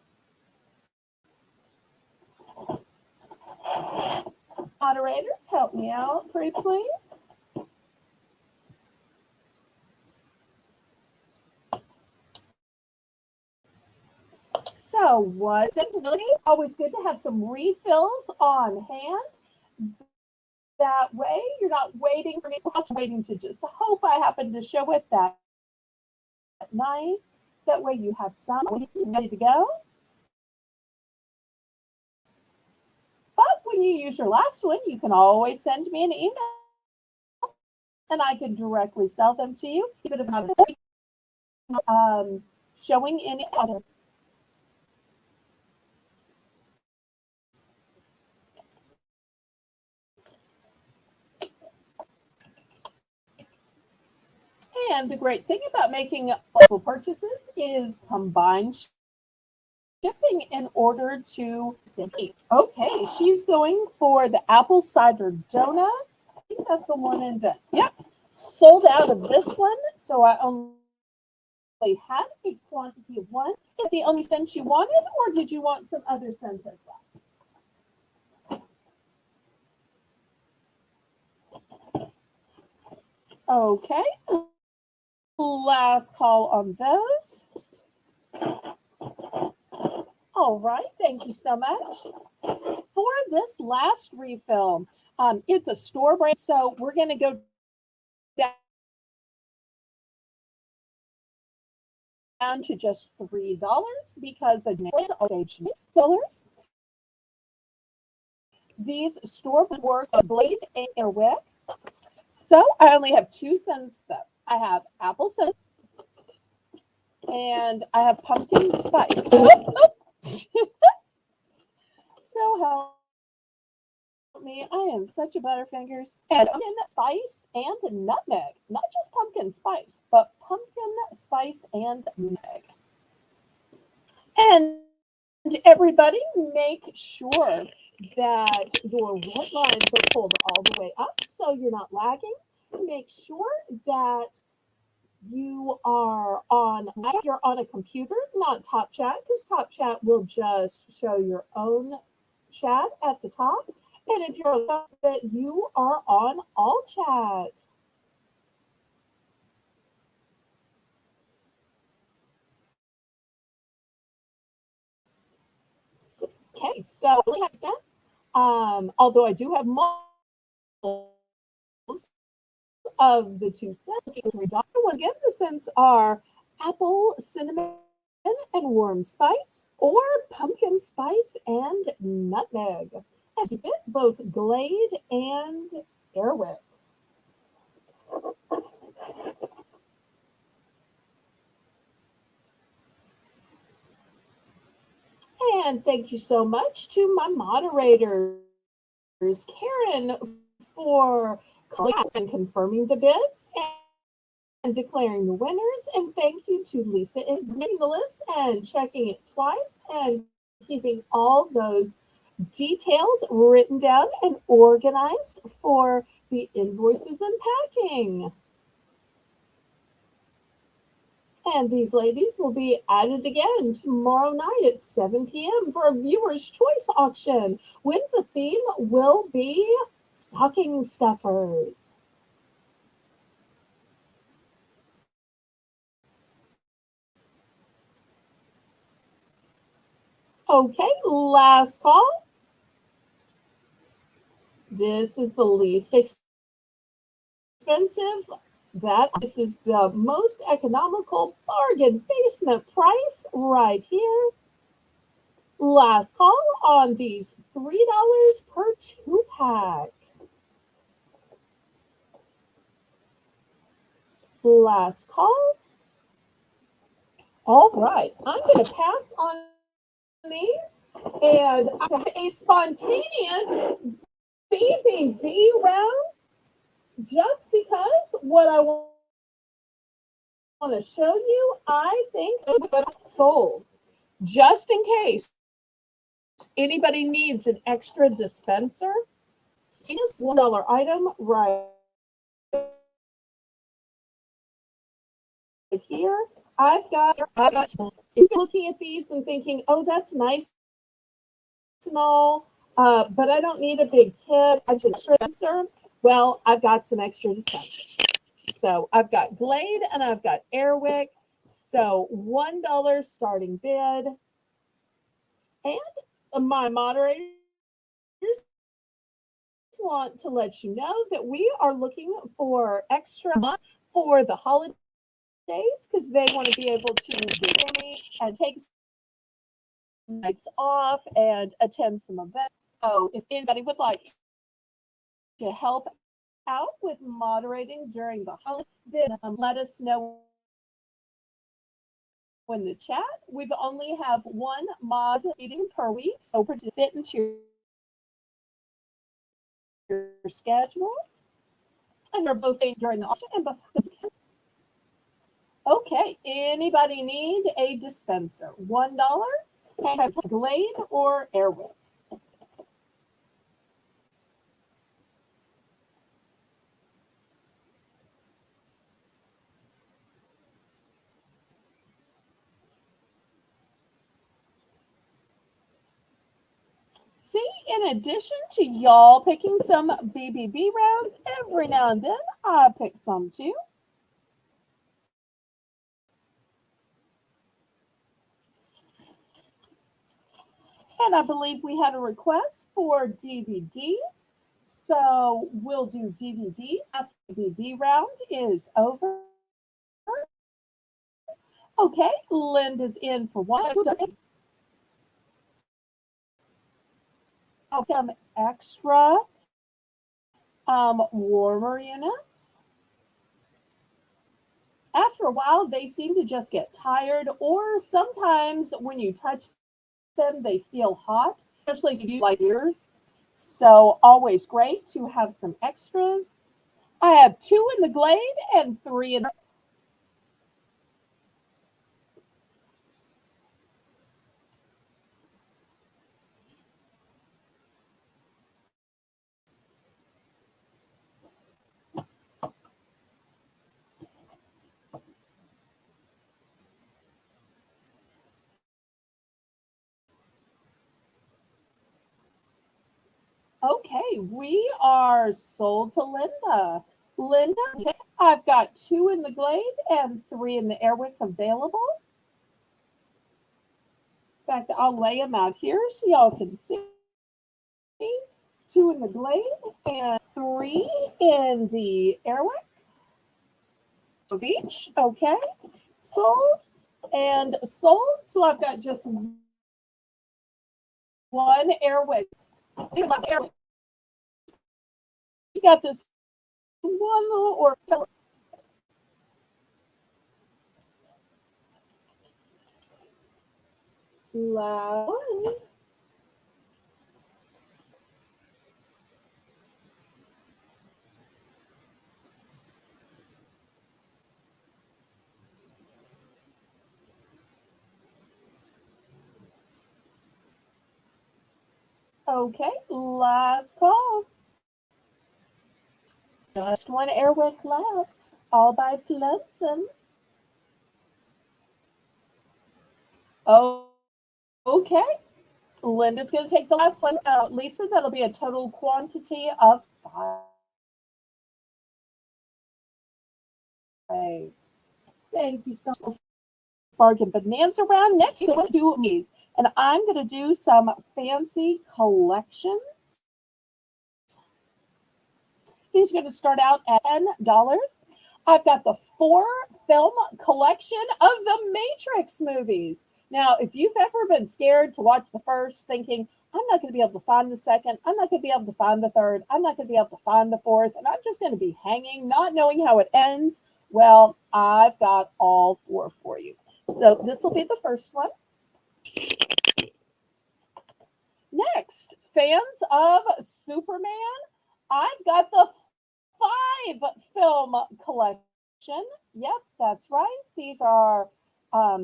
Moderators, help me out, pretty please. So, what's it? Always good to have some refills on hand. That way, you're not waiting for me so much, waiting to just hope I happen to show it that night. That way, you have some ready to go. But when you use your last one, you can always send me an email and I can directly sell them to you, even if not showing any other. And the great thing about making multiple purchases is combined shipping in order to save. Okay, she's going for the apple cider donut. I think that's a one and done. Yep, sold out of this one, so I only had a quantity of one. Is the only scent you wanted, or did you want some other scents as well? Okay, last call on those. All right, thank you so much. For this last refill, it's a store brand, so we're going to go down to just $3 because of stage sellers. These store work Glade and Airwick. So I only have 2 cents though. I have apple cinnamon and I have pumpkin spice. So help me, I am such a butterfingers. And pumpkin spice and nutmeg. Not just pumpkin spice, but pumpkin spice and nutmeg. And everybody, make sure that your white lines are pulled all the way up so you're not lagging. Make sure that you are on you're on a computer, not Top Chat, because Top Chat will just show your own chat at the top. And if you're on that, you are on all chat. Okay, so it really has sense. Although I do have multiples of the two cents. Well, again, the scents are apple, cinnamon, and warm spice, or pumpkin spice and nutmeg. And keep it both Glade and Airwick. And thank you so much to my moderators, Karen, for calling and confirming the bids and declaring the winners. And thank you to Lisa in reading the list and checking it twice and keeping all those details written down and organized for the invoices and packing. And these ladies will be added again tomorrow night at 7 p.m. for a viewer's choice auction when the theme will be stocking stuffers. Okay, last call. This is the least expensive. That this is the most economical bargain basement price right here. Last call on these $3 per two pack. Last call. All right, I'm going to pass on these and I have a spontaneous BBB round just because what I want to show you, I think it was sold. Just in case anybody needs an extra dispenser, it's $1 item right here. I've got so looking at these and thinking, oh, that's nice and all, but I don't need a big kit. I just dispenser. Well, I've got some extra dispensers. So I've got Glade and I've got Airwick. So $1 starting bid. And my moderators want to let you know that we are looking for extra for the holidays because they want to be able to get me and take nights off and attend some events. So if anybody would like to help out with moderating during the holiday, then let us know in the chat. We've only have one mod meeting per week, so to fit into your schedule. And they're both during the auction and before. Okay, anybody need a dispenser? $1, Glade or Airwick? See, in addition to y'all picking some BBB rounds, every now and then I pick some too. And I believe we had a request for DVDs. So we'll do DVDs after the BBB round is over. Okay, Linda's in for one. Some extra warmer units. After a while, they seem to just get tired, or sometimes when you touch them, they feel hot, especially if you do like ears. So always great to have some extras. I have 2 in the Glade and 3 in. Okay, we are sold to Linda. Linda, I've got 2 in the Glade and 3 in the Airwick available. In fact, I'll lay them out here so y'all can see. 2 in the Glade and 3 in the Airwick Beach. Okay, sold and sold. So I've got just one Airwick. You got this one little or loud. Okay, last call. Just one Airwick left, all by its lonesome. Oh, okay. Linda's going to take the last one. Lisa, that'll be a total quantity of 5. Thank you so much. Bargain Bonanza Round. Next, you're going to do these. And I'm going to do some fancy collections. These are going to start out at $10. I've got the 4-film collection of the Matrix movies. Now, if you've ever been scared to watch the first, thinking, I'm not going to be able to find the second, I'm not going to be able to find the third, I'm not going to be able to find the fourth, and I'm just going to be hanging, not knowing how it ends, well, I've got all 4 for you. So this will be the first one. Next, fans of Superman, I've got the 5-film collection. Yep, that's right. These are $10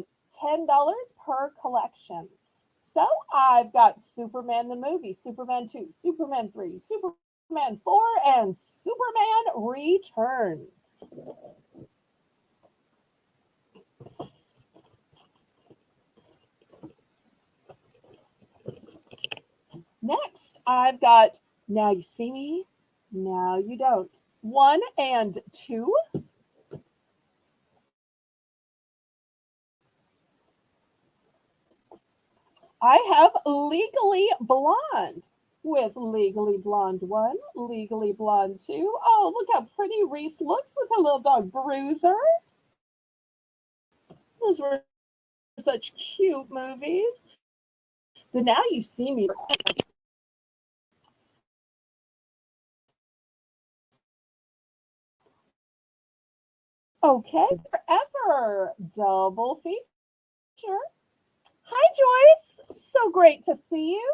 per collection. So I've got Superman the movie, Superman 2, Superman 3, Superman 4, and Superman Returns. Next, I've got Now You See Me, Now You Don't. 1 and 2. I have Legally Blonde with Legally Blonde 1, Legally Blonde 2. Oh, look how pretty Reese looks with her little dog Bruiser. Those were such cute movies. The Now You See Me. Okay, forever double feature. Hi, Joyce. So great to see you.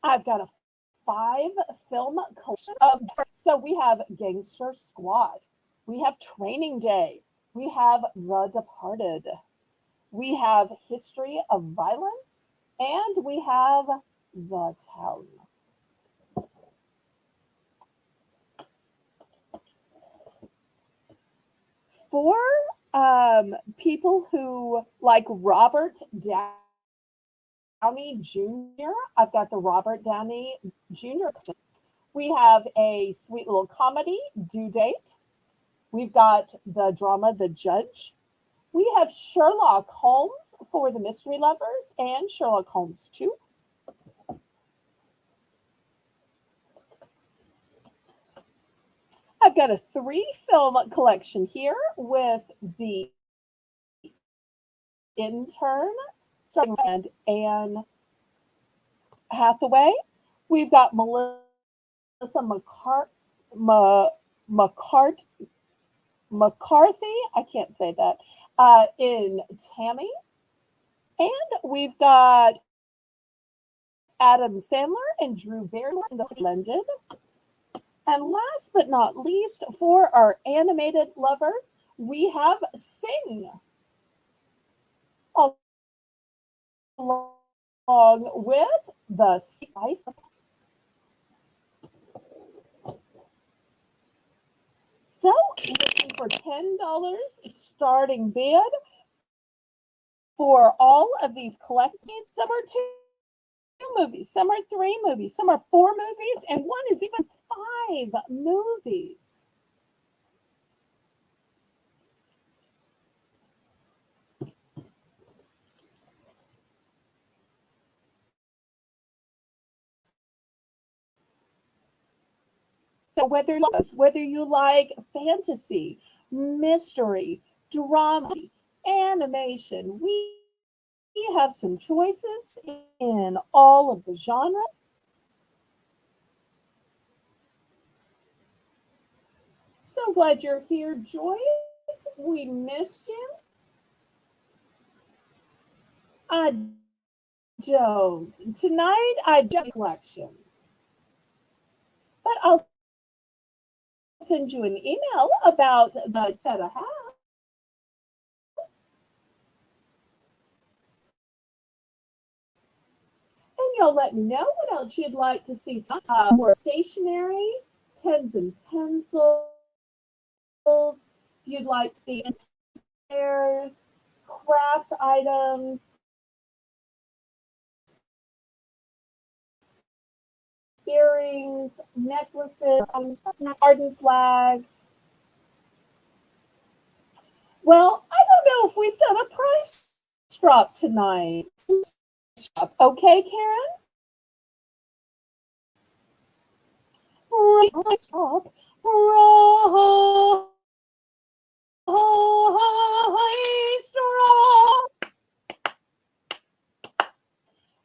I've got a 5-film collection. So we have Gangster Squad, we have Training Day, we have The Departed, we have History of Violence, and we have The Town. For people who like Robert Downey Jr., I've got the Robert Downey Jr. We have a sweet little comedy, Due Date. We've got the drama, The Judge. We have Sherlock Holmes for the mystery lovers and Sherlock Holmes 2. I've got a 3-film collection here with The Intern, and Anne Hathaway. We've got Melissa McCart- McCarthy, I can't say that, in Tammy. And we've got Adam Sandler and Drew Barrymore in The Blended. And last but not least, for our animated lovers, we have Sing, along with the Life. So, looking for $10 starting bid for all of these collections. Some are two movies, some are three movies, some are four movies, and one is even five movies. So whether you like fantasy, mystery, drama, animation, we have some choices in all of the genres. So glad you're here, Joyce. We missed you. I don't. Tonight I don't collections, but I'll send you an email about the Teta House. And you'll let me know what else you'd like to see. More stationery, pens and pencils. If you'd like to see chairs, craft items, earrings, necklaces, garden flags. Well, I don't know if we've done a price drop tonight. Okay, Karen? Price drop. Price drop.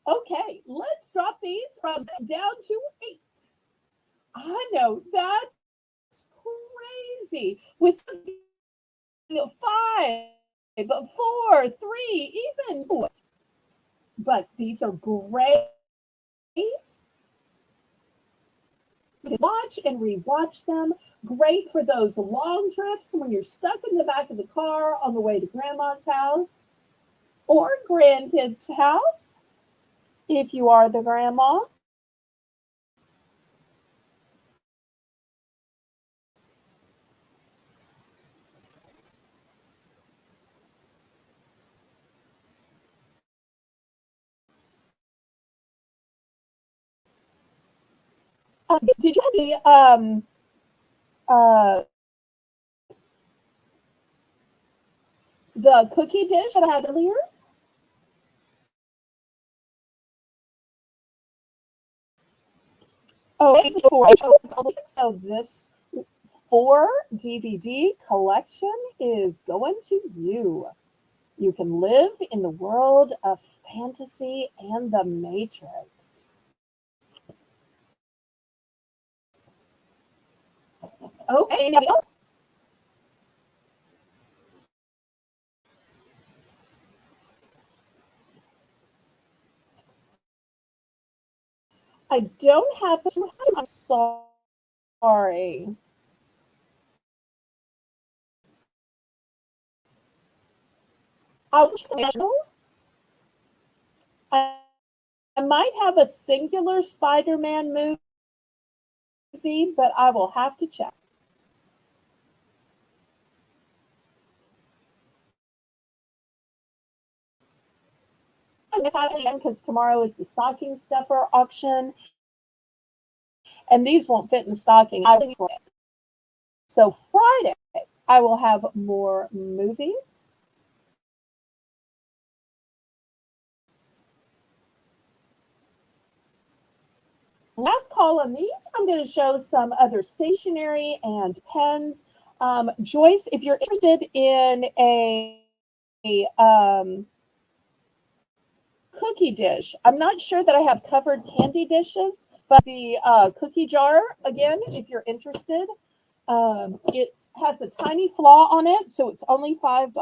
Okay, let's drop these from down to 8. I know that's crazy. With 5, 4, 3, even 4. But these are great. You can watch and rewatch them. Great for those long trips when you're stuck in the back of the car on the way to grandma's house or grandkids' house, if you are the grandma. Did you have uh, the cookie dish that I had earlier? Oh, this is for so this 4 DVD collection is going to you. You can live in the world of fantasy and the Matrix. Okay, now I don't have. I'm sorry. I'll I, I might have a singular Spider-Man movie, but I will have to check. Because tomorrow is the stocking stuffer auction, and these won't fit in the stocking. So Friday, I will have more movies. Last call on these, I'm going to show some other stationery and pens. Joyce, if you're interested in a cookie dish, I'm not sure that I have covered candy dishes, but the cookie jar, again, if you're interested, it has a tiny flaw on it, so it's only $5.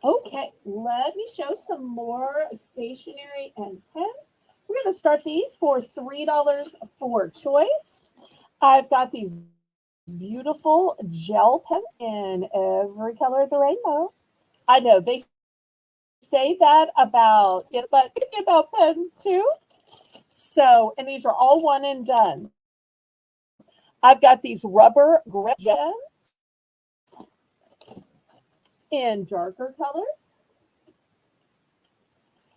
Okay, let me show some more stationery and pens. We're going to start these for $3 for choice. I've got these beautiful gel pens in every color of the rainbow. I know they say that about yes, but about pens too. So, and these are all one and done. I've got these rubber grip gems in darker colors.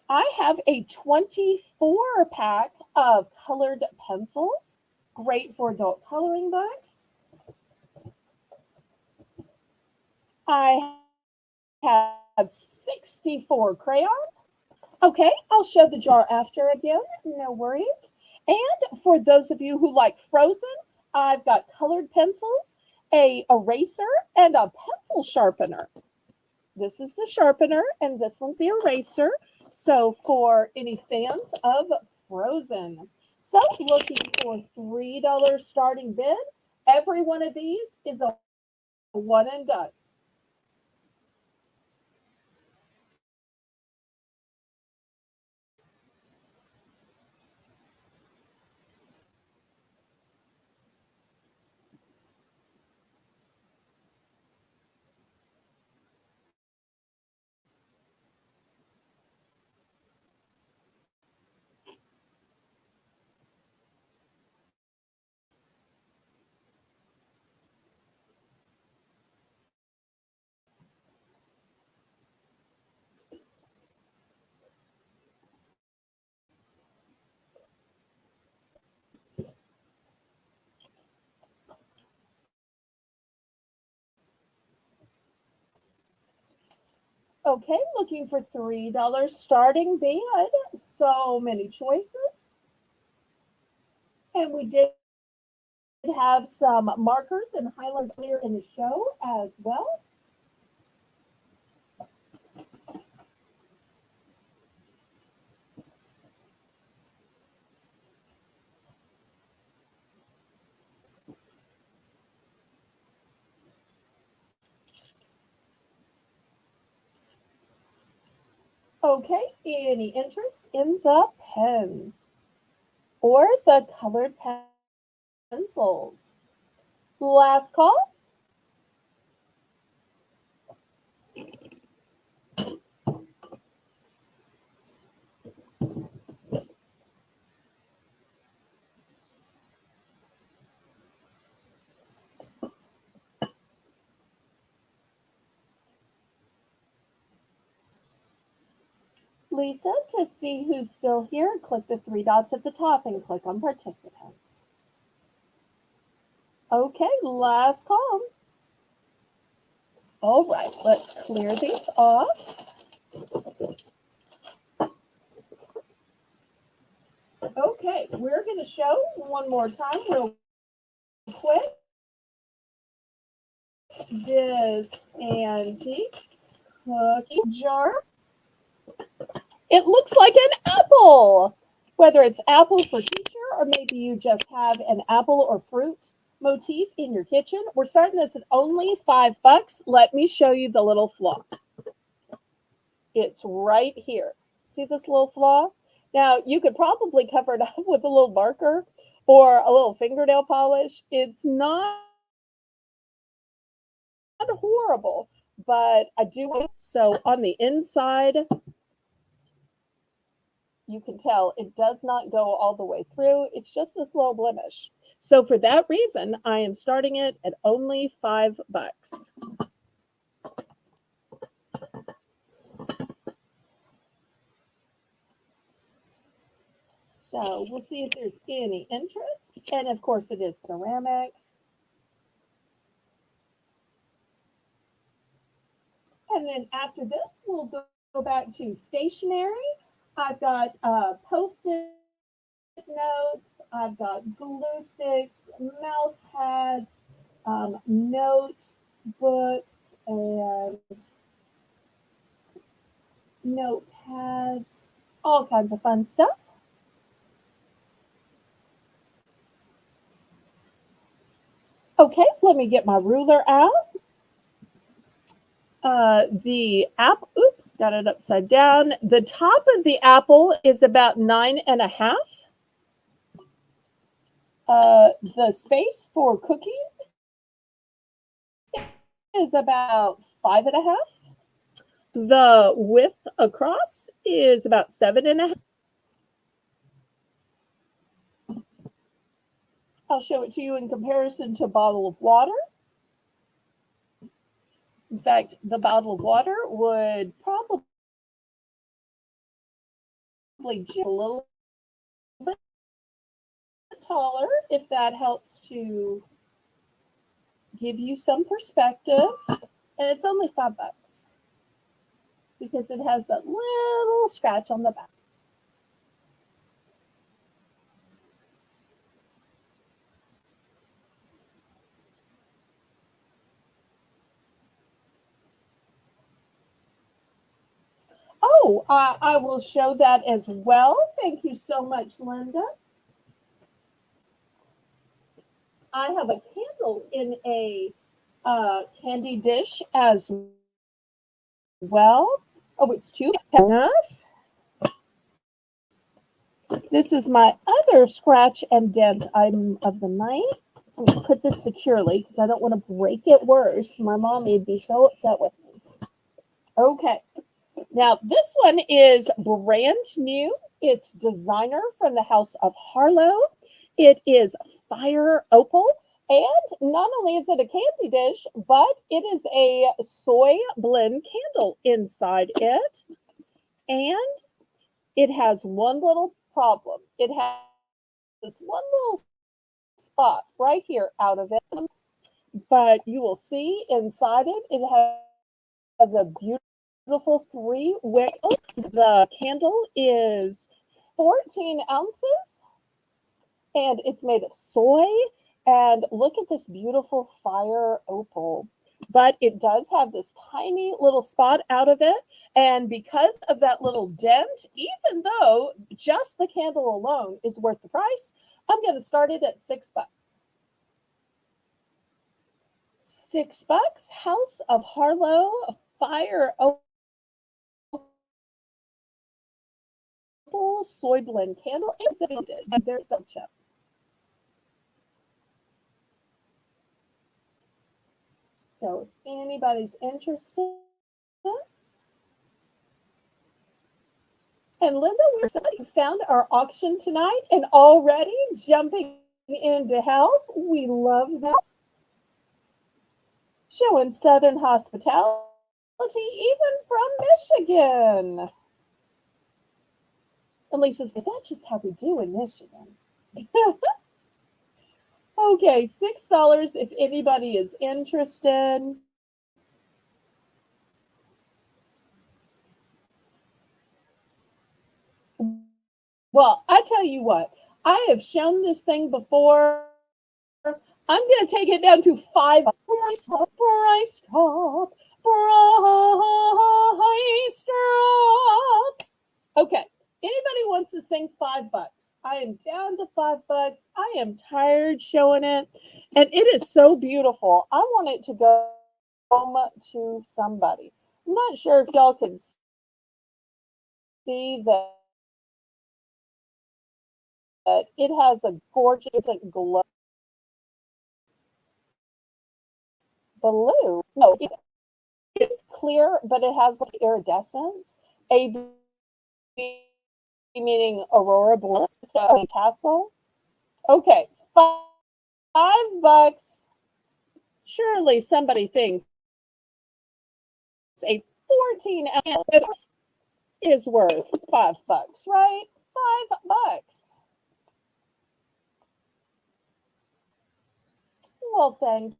I have a 24 pack of colored pencils, great for adult coloring books. I have 64 crayons. Okay, I'll show the jar after again, no worries. And for those of you who like Frozen, I've got colored pencils, a eraser, and a pencil sharpener. This is the sharpener, and this one's the eraser. So for any fans of Frozen. So looking for $3 starting bid. Every one of these is a one and done. Okay, looking for $3 starting bid. So many choices. And we did have some markers and highlights earlier in the show as well. Okay, any interest in the pens or the colored pencils? Last call. Lisa, to see who's still here, click the three dots at the top and click on participants. Okay, last call. All right, let's clear these off. Okay, we're going to show one more time real quick this antique cookie jar. It looks like an apple, whether it's apple for teacher or maybe you just have an apple or fruit motif in your kitchen. We're starting this at only $5. Let me show you the little flaw. It's right here. See this little flaw? Now, you could probably cover it up with a little marker or a little fingernail polish. It's not horrible, but I do. So on the inside, you can tell it does not go all the way through. It's just this little blemish. So for that reason, I am starting it at only $5. So we'll see if there's any interest. And of course it is ceramic. And then after this, we'll go back to stationery. I've got post-it notes. I've got glue sticks, mouse pads, notebooks, and notepads, all kinds of fun stuff. Okay, let me get my ruler out. The apple, oops, got it upside down. The top of the apple is about 9.5. The space for cookies is about 5.5. The width across is about 7.5. I'll show it to you in comparison to a bottle of water. In fact, the bottle of water would probably just a little bit taller if that helps to give you some perspective. And it's only $5 because it has that little scratch on the back. Oh, I will show that as well. Thank you so much, Linda. I have a candle in a candy dish as well. Oh, it's two enough. This is my other scratch and dent item of the night. I'm going to put this securely because I don't want to break it worse. My mom would be so upset with me. Okay. Now, this one is brand new. It's designer from the House of Harlow. It is fire opal. And not only is it a candy dish, but it is a soy blend candle inside it. And it has one little problem. It has this one little spot right here out of it. But you will see inside it, it has a beautiful three wick. The candle is 14 ounces and it's made of soy. And look at this beautiful fire opal. But it does have this tiny little spot out of it. And because of that little dent, even though just the candle alone is worth the price, I'm going to start it at $6. $6. House of Harlow fire opal soy blend candle. And there's the chip. So if anybody's interested. And Linda, we found our auction tonight and already jumping into health. We love that. Showing Southern hospitality, even from Michigan. And Lisa said, that's just how we do in Michigan. Okay, $6 if anybody is interested. Well, I tell you what, I have shown this thing before. I'm going to take it down to $5. Price stop, price stop, price stop. Okay, anybody wants this thing $5? I am down to $5. I am tired showing it, and it is so beautiful. I want it to go to somebody. I'm not sure if y'all can see that it has a gorgeous glow. Blue. No, it's clear, but it has like iridescence. A meaning aurora bliss. So tassel. Okay, $5. Surely somebody thinks a 14 ounce is worth $5, right? $5. Well, thank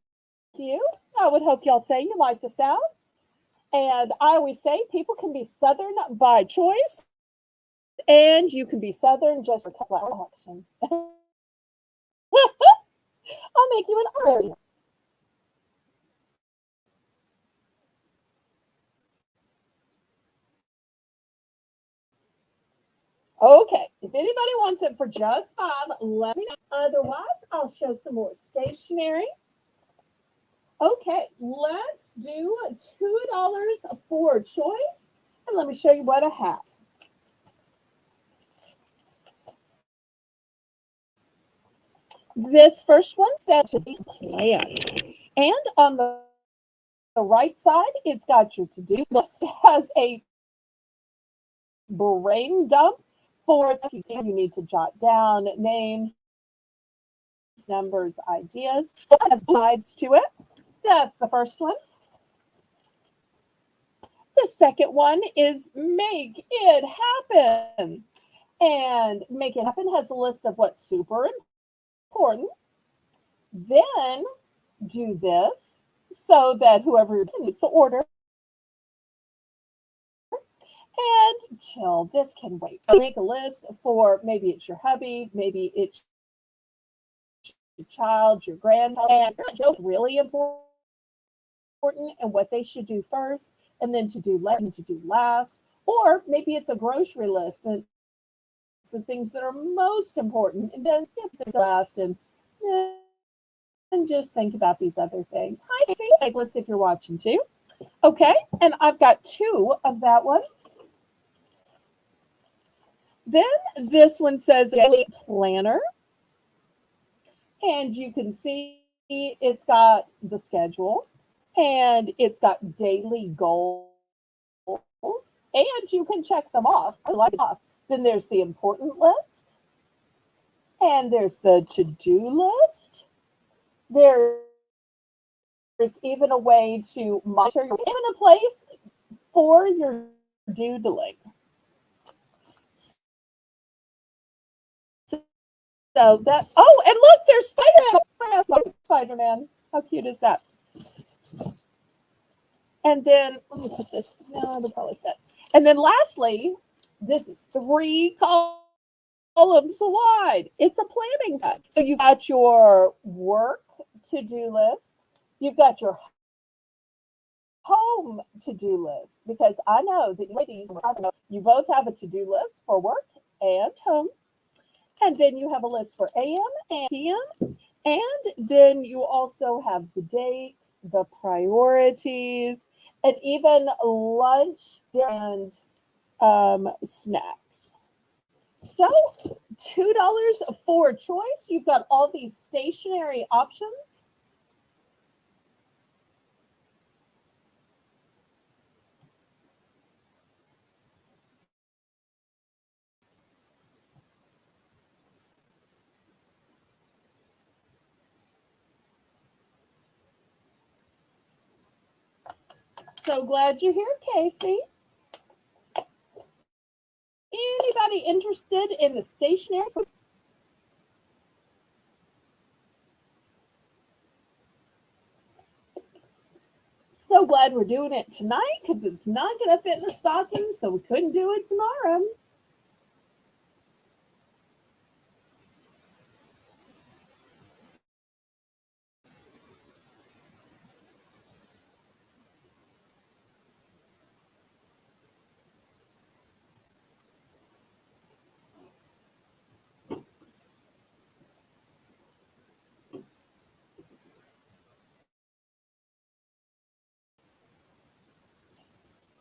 you. I would hope y'all say you like the sound. And I always say people can be Southern by choice, and you can be Southern just for action. I'll make you an honorary. Okay, if anybody wants it for just $5, let me know. Otherwise, I'll show some more stationery. Okay, let's do $2 for choice. And let me show you what I have. This first one says plan. And on the right side, it's got your to-do list. It has a brain dump for you need to jot down names, numbers, ideas. So it has sides to it. That's the first one. The second one is make it happen. And make it happen has a list of what's super important. Then do this so that whoever continues the order and chill. This can wait. So make a list for maybe it's your hubby, maybe it's your child, your grandchild, and it's really important and what they should do first, and then to do last. Or maybe it's a grocery list and it's the things that are most important, and then left and just think about these other things. Hi, Casey. List if you're watching too. Okay, and I've got two of that one. Then this one says daily planner. And you can see it's got the schedule and it's got daily goals. And you can check them off. Then there's the important list. And there's the to-do list. There's even a way to monitor your in a place for your doodling. So that, oh, and look, there's Spider-Man. Spider-Man. How cute is that? And then, let me put this, no, it'll probably fit. And then lastly, this is 3 columns wide. It's a planning guide. So you've got your work to-do list. You've got your home to-do list, because I know that ladies, you both have a to-do list for work and home. And then you have a list for AM and PM. And then you also have the date, the priorities, and even lunch and snacks. So $2 for choice. You've got all these stationary options. So glad you're here, Casey. Anybody interested in the stationery? So glad we're doing it tonight because it's not going to fit in the stocking, so we couldn't do it tomorrow.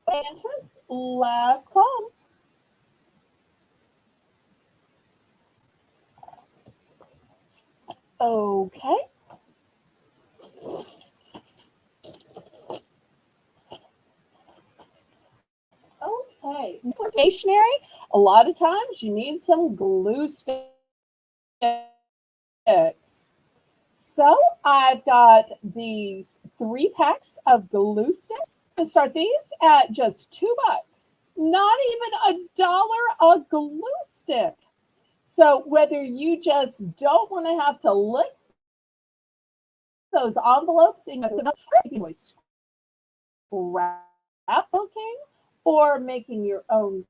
Interest, last call. Okay. Okay. Stationery, a lot of times you need some glue sticks. So I've got these 3 packs of glue sticks. To start these at just $2. Not even $1 a glue stick. So whether you just don't want to have to lick those envelopes in your scrapbooking or making your own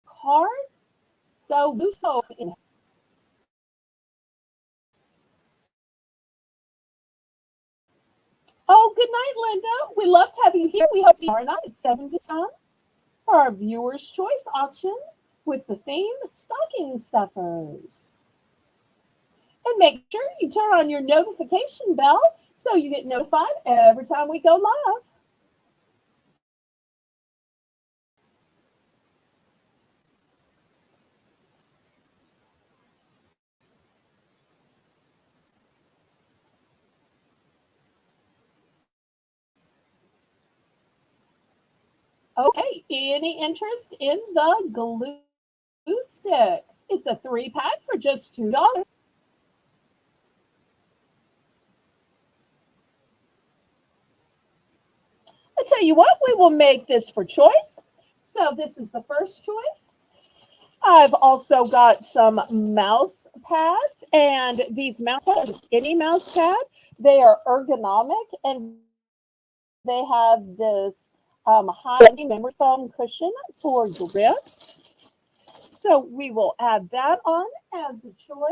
cards, so in. Oh, good night, Linda. We love to have you here. We hope to see you tomorrow night at 7 to 7 for our Viewers' Choice auction with the theme Stocking Stuffers. And make sure you turn on your notification bell so you get notified every time we go live. Okay, any interest in the glue sticks? It's a 3-pack for just $2. I tell you what, we will make this for choice. So this is the first choice. I've also got some mouse pads, and these mouse pads are just any mouse pad. They are ergonomic, and they have this high memory foam cushion for grips. So we will add that on as a choice.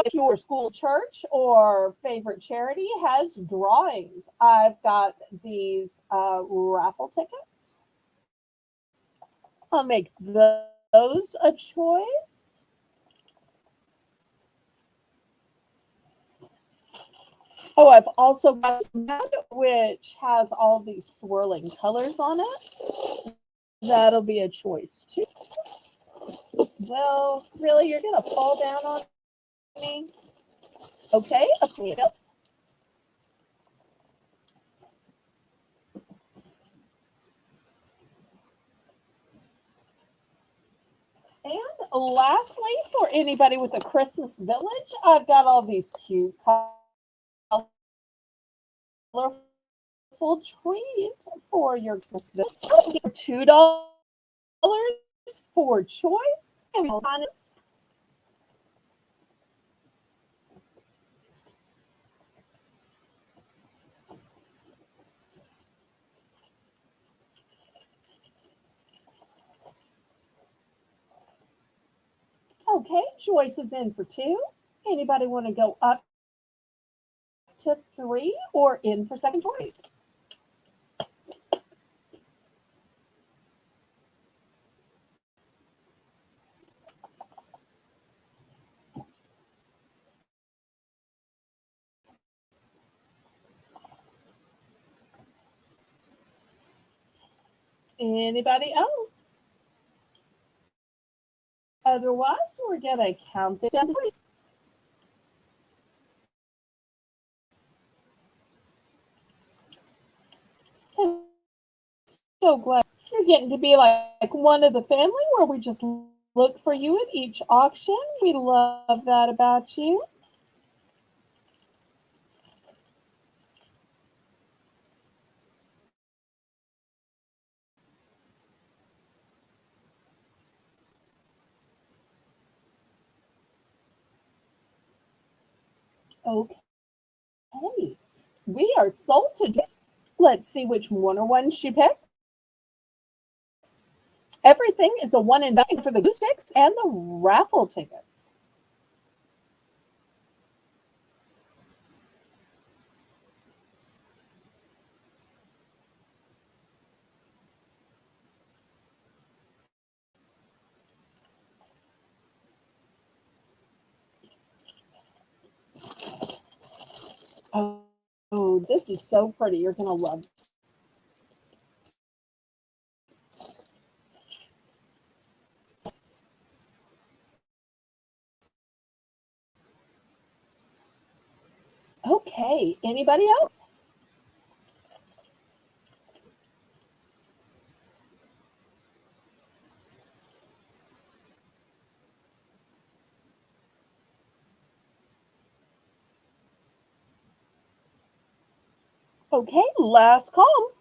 If your school, church, or favorite charity has drawings, I've got these raffle tickets. I'll make those a choice. Oh, I've also got some which has all these swirling colors on it. That'll be a choice too. Well, really, you're gonna fall down on me? Okay, okay. And lastly, for anybody with a Christmas village, I've got all these cute, colorful trees for your Christmas village. $2 for choice. And okay, Joyce is in for 2. Anybody want to go up to 3 or in for second choice? Anybody else? Otherwise, we're going to count it down. I'm so glad you're getting to be like one of the family where we just look for you at each auction. We love that about you. Okay. We are sold to this. Let's see which one she picked. Everything is a one and done for the glue sticks and the raffle tickets. Oh, this is so pretty. You're going to love it. Okay, anybody else? Okay, last call.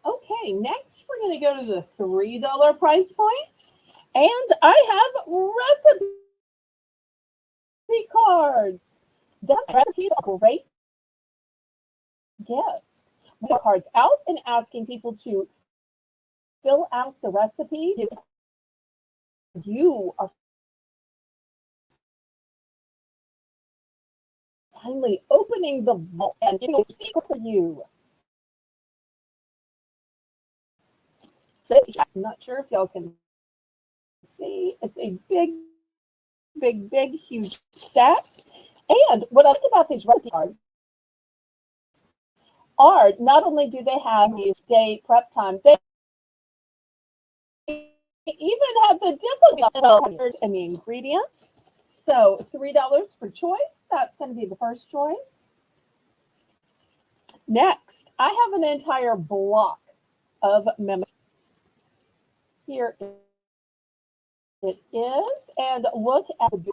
Okay, next we're going to go to the $3 price point. And I have recipe cards. The recipes are great gifts. We have cards out and asking people to fill out the recipe. You are finally opening the vault and giving a secret for you. So I'm not sure if y'all can see. It's a big, huge stack. And what I like about these recipe cards are not only do they have each day prep time, they even have the different and the ingredients. So $3 for choice. That's going to be the first choice. Next, I have an entire block of memory. Here it is. And look at the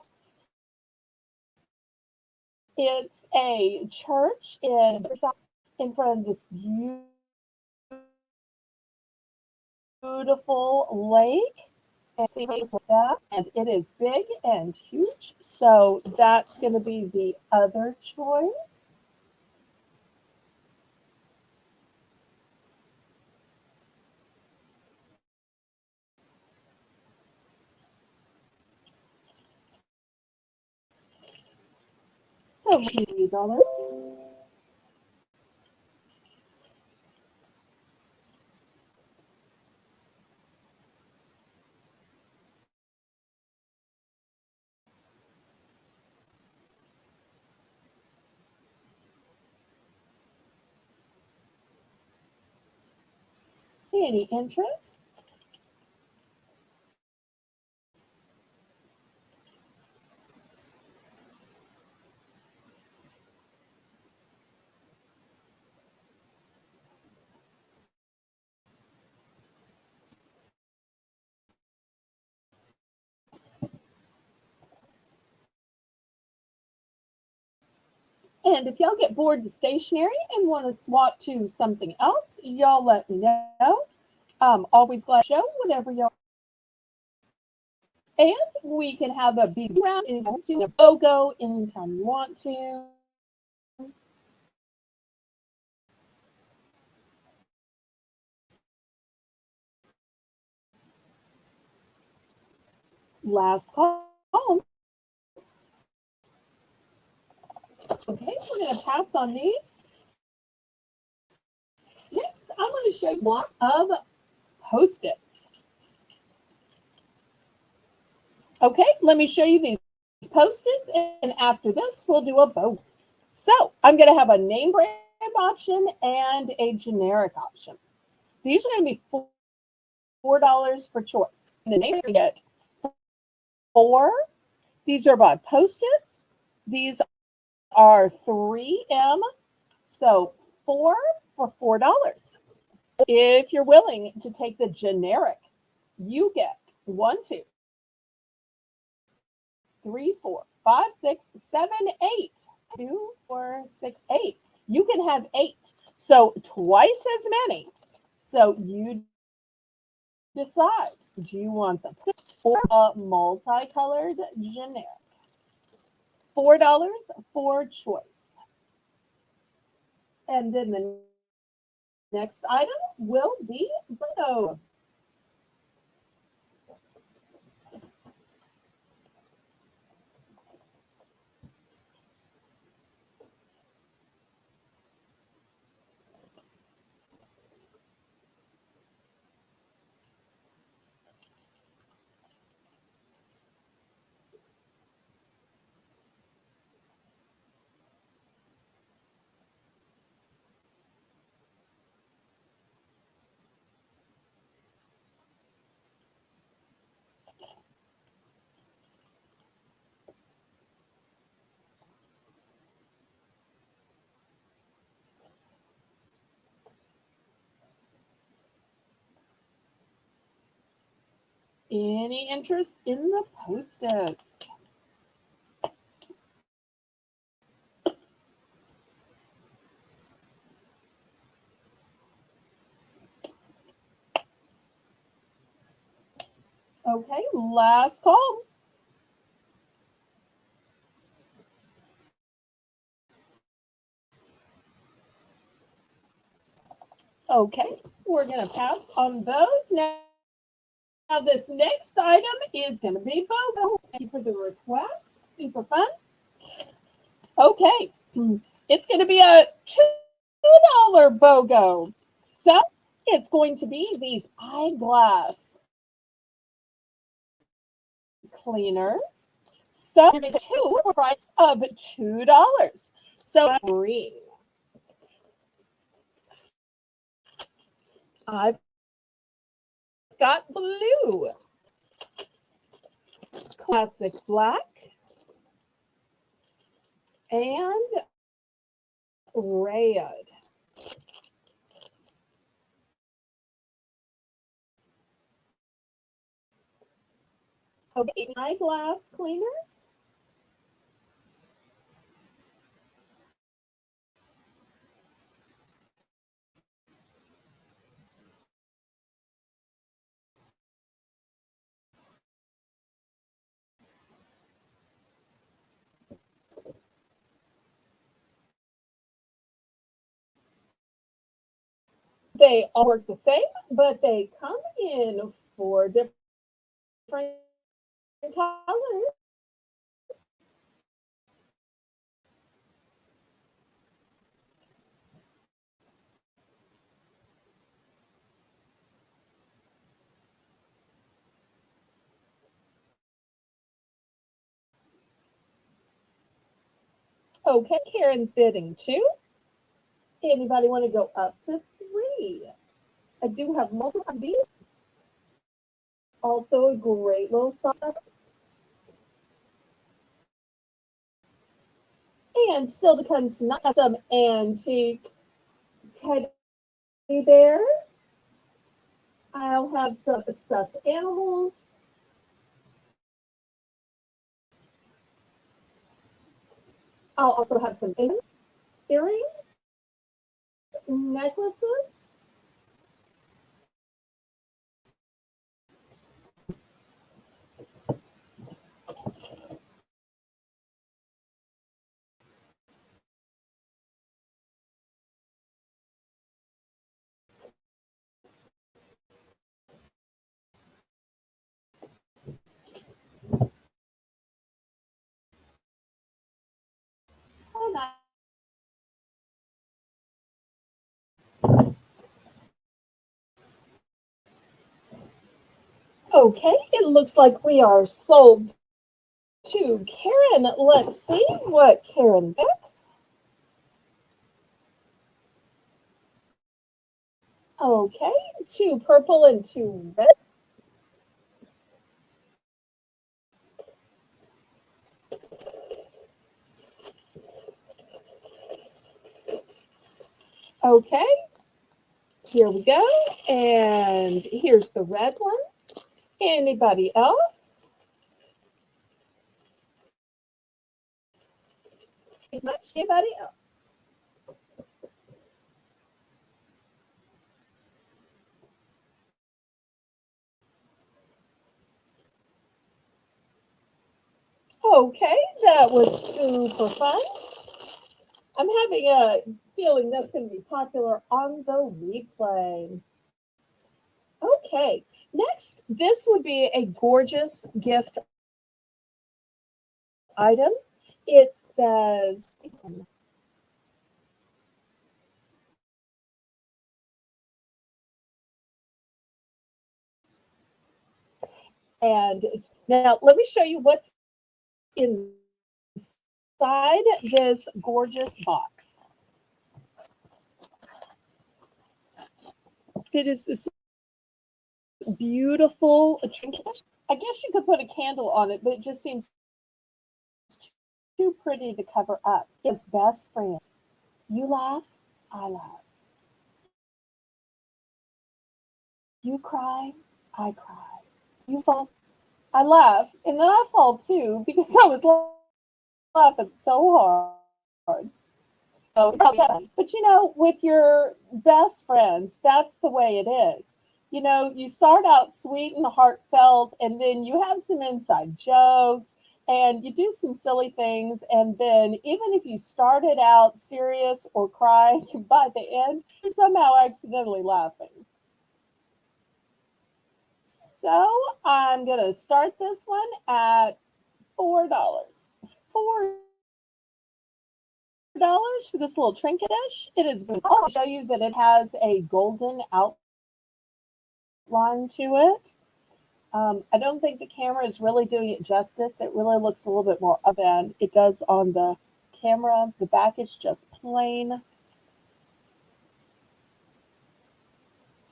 it's a church in front of this beautiful lake. And see that, and it is big and huge. So that's going to be the other choice. So $80. Any interest? And if y'all get bored to stationery and want to swap to something else, y'all let me know. Always glad to show whatever y'all. And we can have a BB round into a BOGO anytime you want to. Last call. Okay, we're going to pass on these. Next, I'm going to show you a block of Post-its. Okay, let me show you these Post-its, and after this, we'll do a BOGO. So I'm going to have a name brand option and a generic option. These are going to be $4 for choice. And the name you get 4. These are by Post-its. These are 3M. So 4 for $4. If you're willing to take the generic, you get 1, 2, 3, 4, 5, 6, 7, 8. 2, 4, 6, 8. You can have 8. So twice as many. So you decide. Do you want them or a multicolored generic? $4 for choice. And then the next item will be BOGO. Any interest in the Post-its? Okay, last call. Okay, we're going to pass on those. Now, this next item is going to be BOGO. Thank you for the request. Super fun. Okay, it's going to be a $2 BOGO. So it's going to be these eyeglass cleaners. So two for a price of $2. So green. I've got blue, classic black, and red. Okay, eyeglass cleaners. They all work the same, but they come in four different colors. Okay, Karen's bidding two. Anybody want to go up to three? I do have multiple of these. Also a great little size. And still to come tonight, some antique teddy bears. I'll have some stuffed animals. I'll also have some earrings, necklaces. And okay, it looks like we are sold to Karen. Let's see what Karen picks. Okay, two purple and two red. Okay, here we go. And here's the red one. Anybody else? Anybody else? Okay, that was super fun. I'm having a feeling that's going to be popular on the replay. Okay, next, this would be a gorgeous gift item. It says, and now let me show you what's inside this gorgeous box. It is this beautiful trinket. I guess you could put a candle on it, but it just seems too pretty to cover up. It's best friends. You laugh, I laugh. You cry, I cry. You fall, I laugh, and then I fall too because I was laughing so hard. So, but you know, with your best friends, that's the way it is. You know, you start out sweet and heartfelt, and then you have some inside jokes, and you do some silly things, and then even if you started out serious or crying, by the end, you're somehow accidentally laughing. So I'm gonna start this one at $4. $4 for this little trinket dish. It is good. I'll show you that it has a golden outline to it. I don't think the camera is really doing it justice. It really looks a little bit more up than it does on the camera. The back is just plain.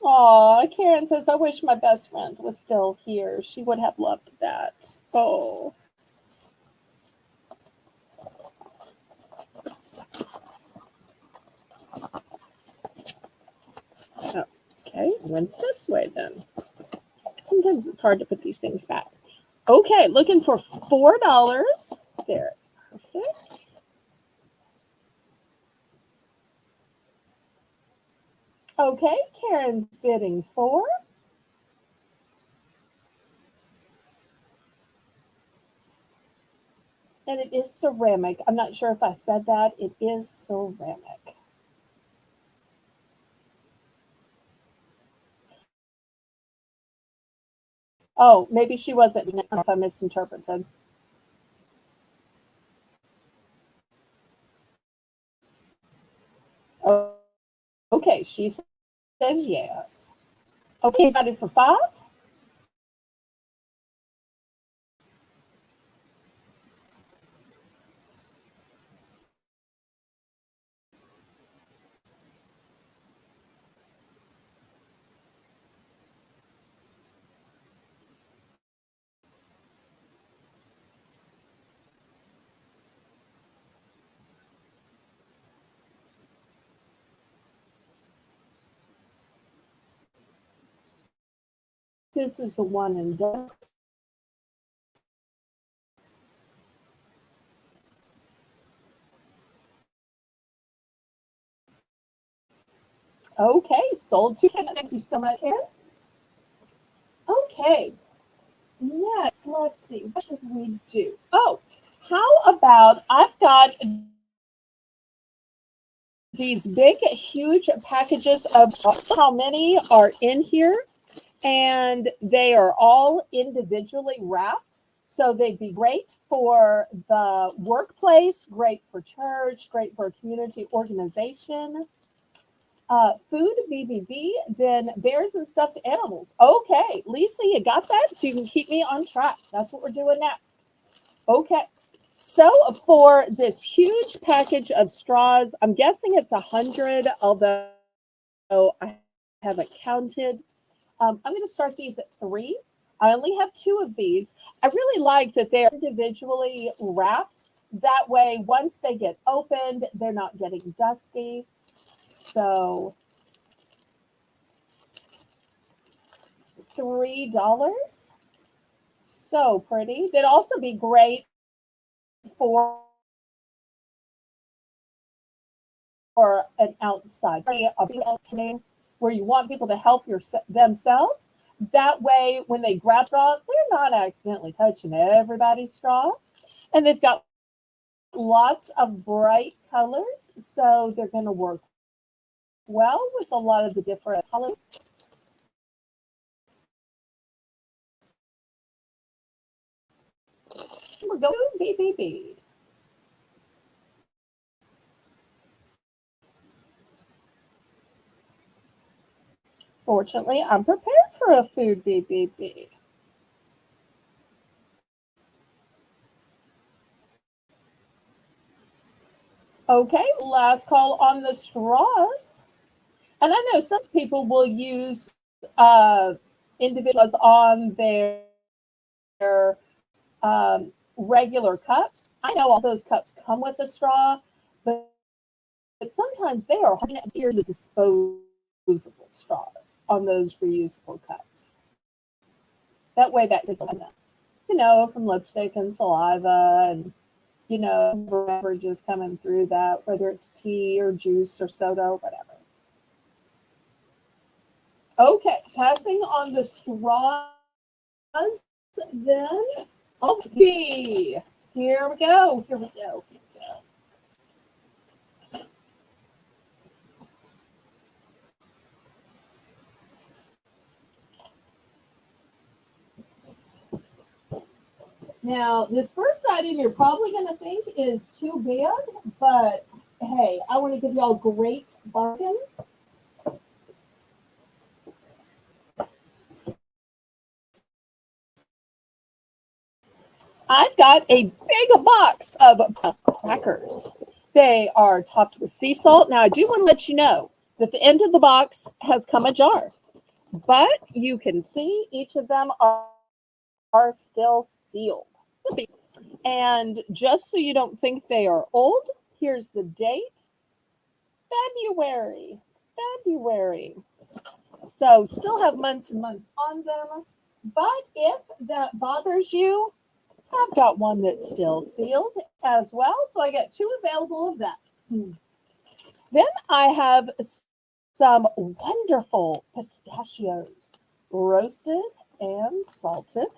Aw, Karen says, I wish my best friend was still here. She would have loved that. Oh. Okay, went this way then. Sometimes it's hard to put these things back. Okay, looking for $4. There, it's perfect. Okay, Karen's bidding 4. And it is ceramic. I'm not sure if I said that. It is ceramic. Oh, maybe she wasn't. I don't know if I misinterpreted. Oh, okay, she says yes. Okay, got it for 5. This is the one and done. Okay, sold to Kevin. Thank you so much, Karen. Okay, next, let's see. What should we do? Oh, how about I've got these big, huge packages of how many are in here, and they are all individually wrapped. So they'd be great for the workplace, great for church, great for a community organization. Food, BBB, then bears and stuffed animals. Okay, Lisa, you got that? So you can keep me on track. That's what we're doing next. Okay. So for this huge package of straws, I'm guessing it's 100, although I haven't counted. I'm going to start these at 3. I only have 2 of these. I really like that they're individually wrapped. That way, once they get opened, they're not getting dusty. So $3. So pretty. They'd also be great for an outside where you want people to help themselves. That way, when they grab straw, they're not accidentally touching everybody's straw. And they've got lots of bright colors, so they're going to work well with a lot of the different colors. We're going BBB. Fortunately, I'm prepared for a food BBB. Okay, last call on the straws. And I know some people will use uh, individuals on their regular cups. I know all those cups come with a straw, but sometimes they are hard to hear the disposable straws on those reusable cups. That way, that is, from lipstick and saliva and beverages coming through that, whether it's tea or juice or soda or whatever. Okay, passing on the straws then. Okay, here we go. Here we go. Now, this first item you're probably going to think is too big, but hey, I want to give y'all great bargains. I've got a big box of crackers. They are topped with sea salt. Now, I do want to let you know that the end of the box has come a jar, but you can see each of them are still sealed. And just so you don't think they are old, here's the date, February. February. So still have months and months on them, But if that bothers you, I've got one that's still sealed as well. So I got two available of that. Then I have some wonderful pistachios, roasted and salted.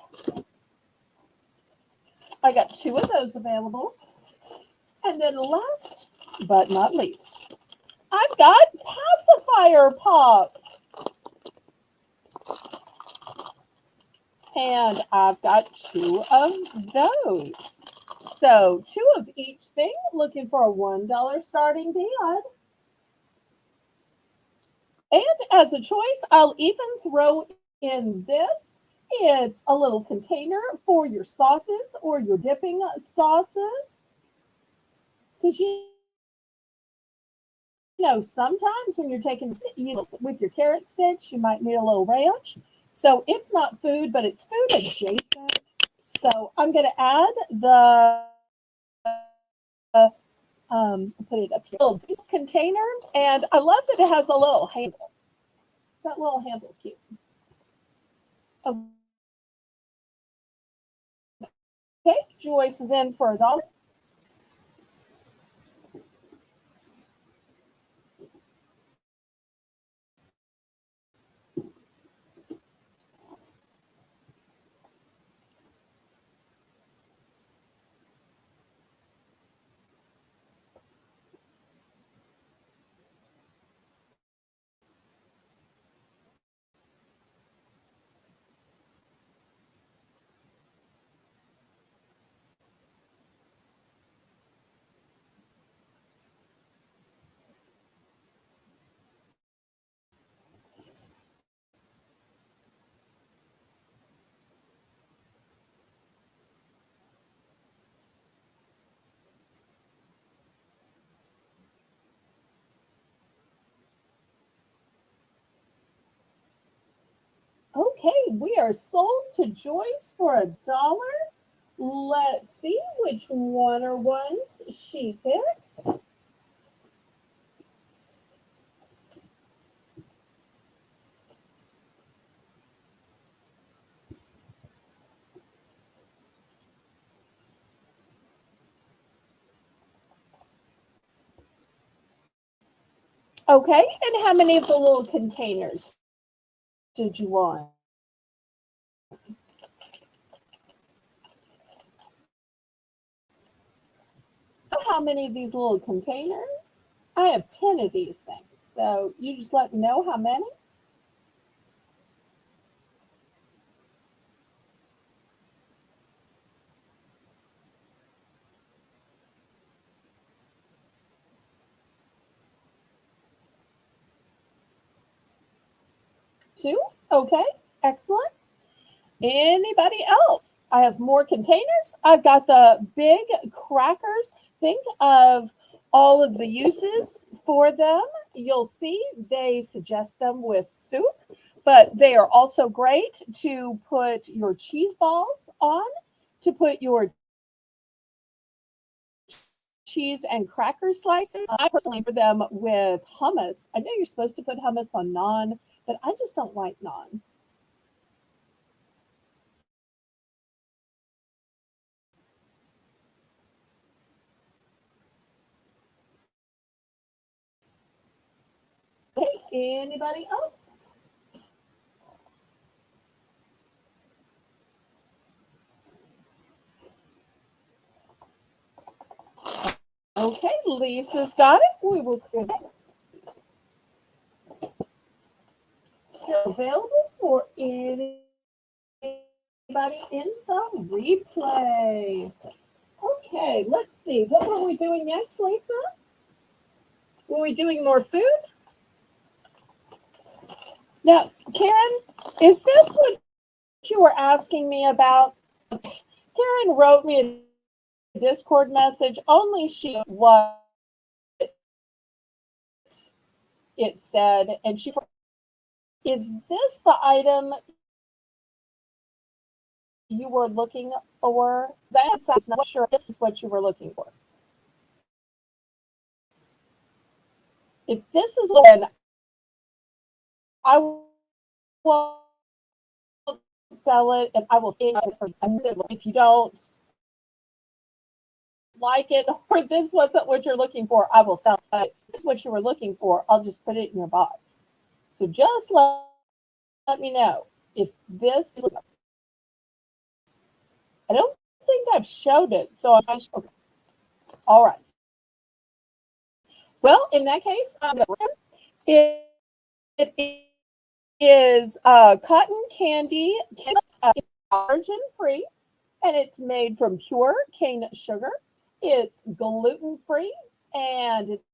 I got two of those available. And then last but not least, I've got pacifier pops. And I've got two of those. So two of each thing, looking for a $1 starting bid. And as a choice, I'll even throw in this. It's a little container for your sauces or your dipping sauces. Because sometimes when you're taking with your carrot sticks, you might need a little ranch. So it's not food, but it's food adjacent. So I'm going to add the put it up here, little juice container, and I love that it has a little handle. That little handle's cute. Okay, Joyce is in for $1. Okay, we are sold to Joyce for $1. Let's see which one or ones she picks. Okay, and how many of the little containers did you want? How many of these little containers? I have 10 of these things. So you just let me know how many. Two? Okay, excellent. Anybody else? I have more containers. I've got the big crackers. Think of all of the uses for them. You'll see they suggest them with soup, but they are also great to put your cheese balls on, to put your cheese and cracker slices. I personally put them with hummus. I know you're supposed to put hummus on naan, but I just don't like naan. Okay, anybody else? Okay, Lisa's got it. We will create it available for anybody in the replay. Okay, let's see. What were we doing next, Lisa? Were we doing more food? Now, Karen, is this what you were asking me about? Karen wrote me a Discord message. Only she what it said, and she is this the item you were looking for? I'm not sure if this is what you were looking for. If this is what I will sell it, and I will if you don't like it or this wasn't what you're looking for, I will sell it. If this is what you were looking for, I'll just put it in your box. So just let me know if this is. I don't think I've showed it, so okay. All right. Well, in that case, it is cotton candy. It's allergen free, and it's made from pure cane sugar. It's gluten free, and it's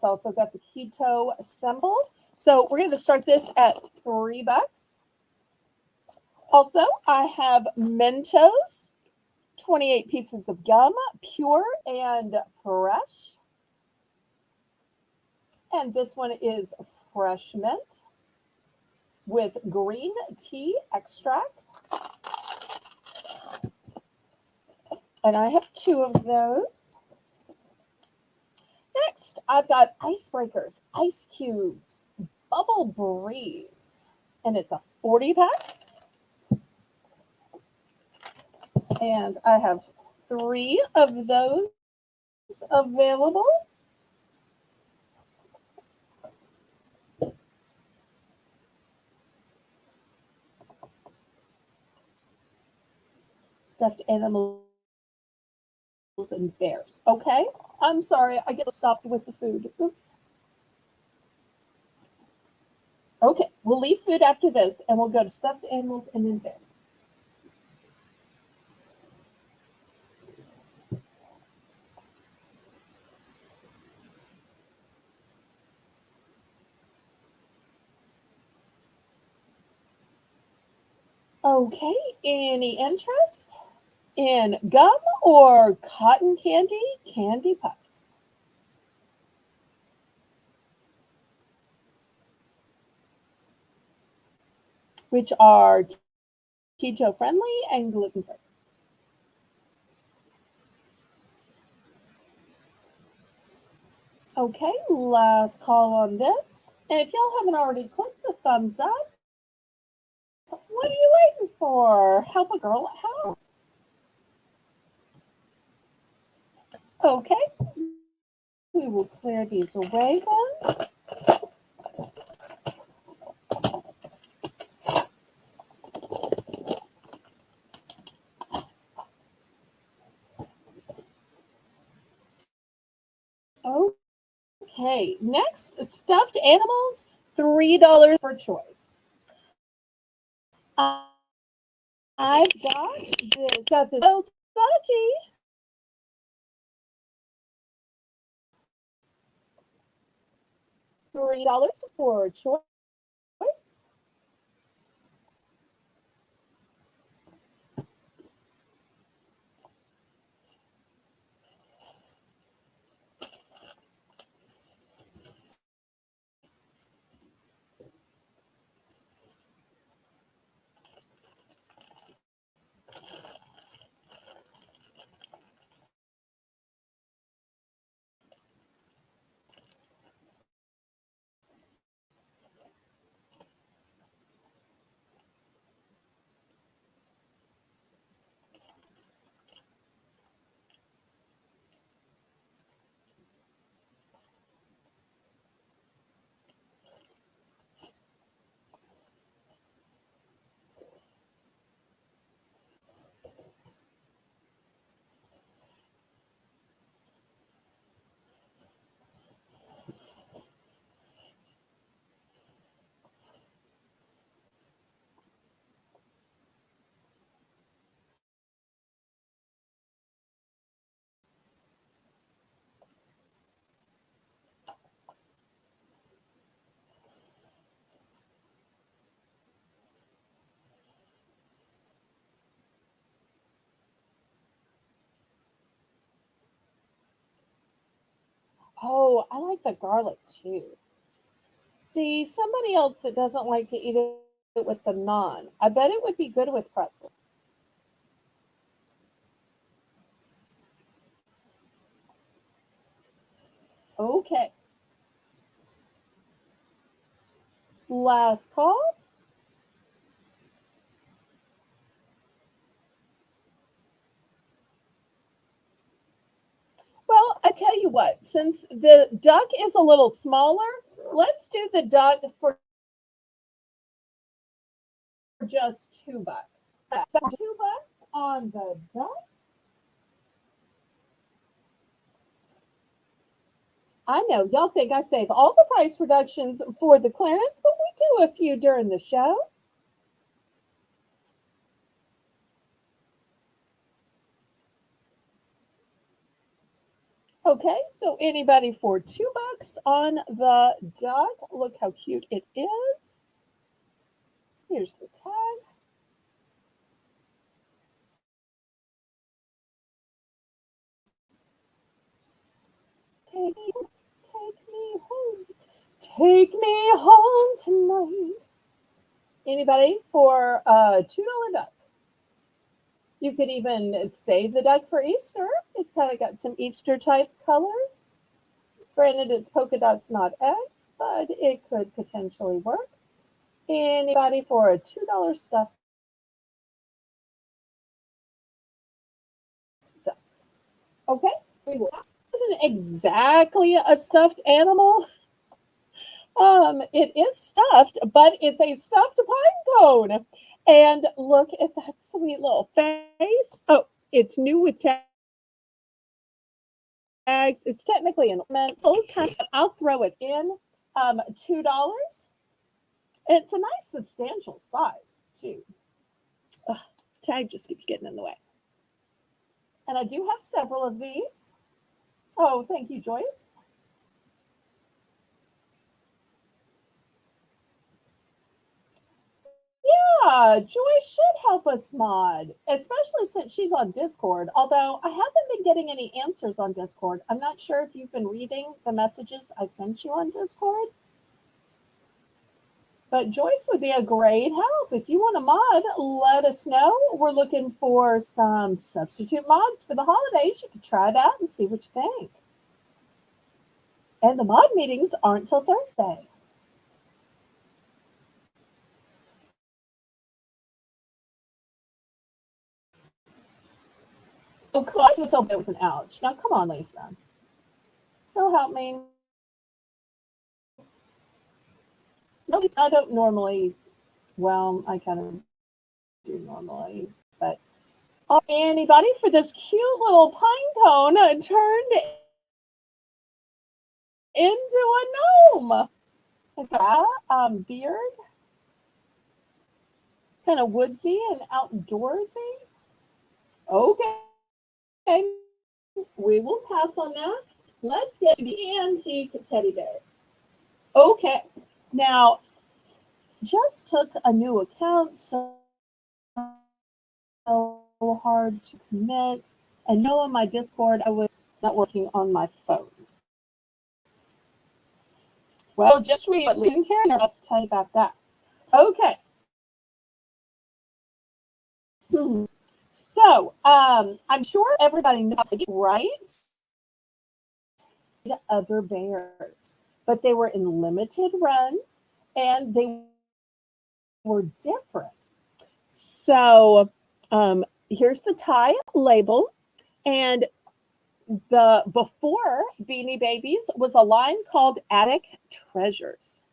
also got the keto symbol. So we're going to start this at $3. Also, I have Mentos, 28 pieces of gum, pure and fresh. And this one is fresh mint with green tea extract. And I have 2 of those. Next, I've got icebreakers, ice cubes, bubble breeze. And it's a 40-pack. And I have 3 of those available. Stuffed animals and bears. Okay, I'm sorry. I guess I stopped with the food. Oops. Okay, we'll leave food after this, and we'll go to stuffed animals and then bears. Okay, any interest in gum or cotton candy? Candy puffs, which are keto friendly and gluten free. Okay, last call on this. And if y'all haven't already clicked the thumbs up, what are you waiting for? Help a girl out. Okay, we will clear these away then. Okay, next, stuffed animals, $3 per choice. I've got this little ducky. $3 for a choice. Oh, I like the garlic too. See, somebody else that doesn't like to eat it with the naan. I bet it would be good with pretzels. Okay, last call. what? Since the duck is a little smaller, let's do the duck for just $2. $2 on the duck. I know y'all think I save all the price reductions for the clearance, but we do a few during the show. Okay, so anybody for $2 on the duck? Look how cute it is. Here's the tag. Take me, take me home. Take me home tonight. Anybody for a $2 duck? You could even save the duck for Easter. It's kind of got some Easter type colors. Granted, it's polka dots, not eggs, but it could potentially work. Anybody for a $2 stuffed duck? Okay, we will. This isn't exactly a stuffed animal. It is stuffed, but it's a stuffed pine cone. And look at that sweet little face. Oh, it's new with tags. It's technically an ornament. I'll throw it in. $2. It's a nice substantial size too. Ugh, tag just keeps getting in the way. And I do have several of these. Oh, thank you, Joyce. Yeah, Joyce should help us mod, especially since she's on Discord. Although I haven't been getting any answers on Discord. I'm not sure if you've been reading the messages I sent you on Discord. But Joyce would be a great help. If you want a mod, let us know. We're looking for some substitute mods for the holidays. You could try it out and see what you think. And the mod meetings aren't till Thursday. Oh, come on. I told it was an ouch. Now, come on, Lisa. So help me. No, I don't normally. Well, I kind of do normally, but anybody for this cute little pine cone turned into a gnome. It's got beard, kind of woodsy and outdoorsy. Okay, we will pass on that. Let's get to the antique teddy bears. Okay, now just took a new account, so hard to commit. And no, on my Discord, I was not working on my phone. Well, just read what Lynn Karen has to tell you about that. Okay. So, I'm sure everybody knows, right? Other bears, but they were in limited runs and they were different. So, here's the tie label, and the before Beanie Babies was a line called Attic Treasures.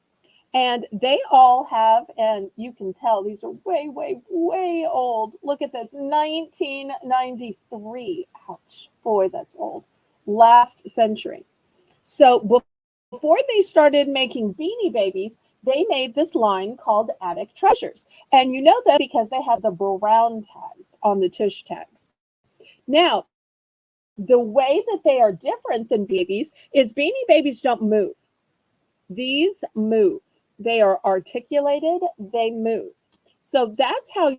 And they all have, and you can tell these are way, way, way old. Look at this, 1993. Ouch, boy, that's old. Last century. So before they started making Beanie Babies, they made this line called Attic Treasures. And you know that because they have the brown tags on the tush tags. Now, the way that they are different than babies is Beanie Babies don't move. These move. They are articulated, they move. So that's how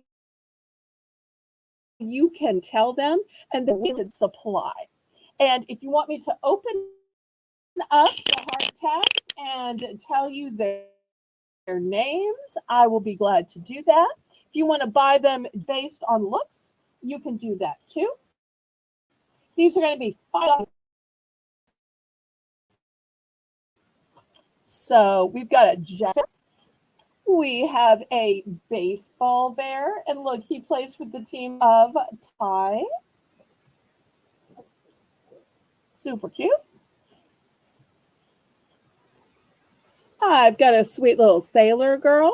you can tell them, and the limited supply. And if you want me to open up the hard tags and tell you their names, I will be glad to do that. If you want to buy them based on looks, you can do that too. These are going to be $5. So we've got a jacket. We have a baseball bear, and look, he plays with the team of Ty. Super cute. I've got a sweet little sailor girl.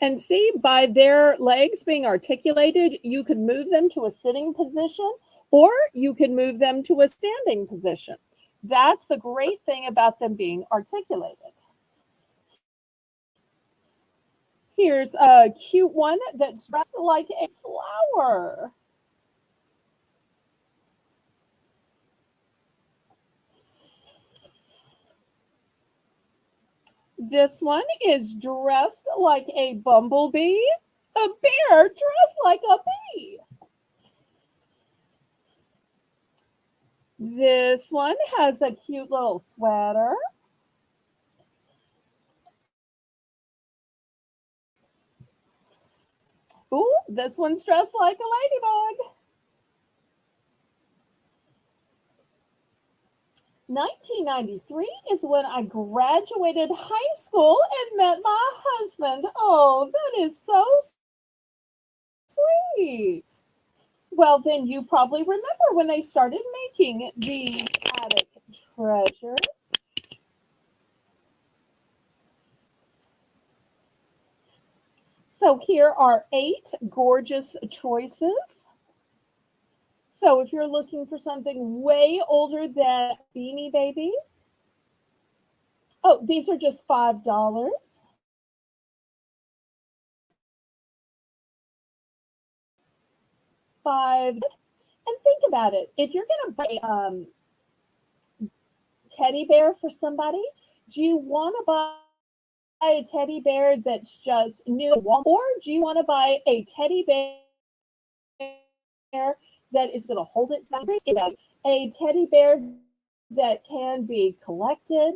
And see, by their legs being articulated, you could move them to a sitting position or you can move them to a standing position. That's the great thing about them being articulated. Here's a cute one that's dressed like a flower. This one is dressed like a bumblebee. A bear dressed like a bee. This one has a cute little sweater. Ooh, this one's dressed like a ladybug. 1993 is when I graduated high school and met my husband. Oh, that is so sweet. Well, then you probably remember when they started making these attic treasures. So here are 8 gorgeous choices. So if you're looking for something way older than Beanie Babies, oh, these are just $5. 5. And think about it. If you're going to buy a teddy bear for somebody, do you want to buy a teddy bear that's just new, or do you want to buy a teddy bear that is going to hold it down? A teddy bear that can be collected.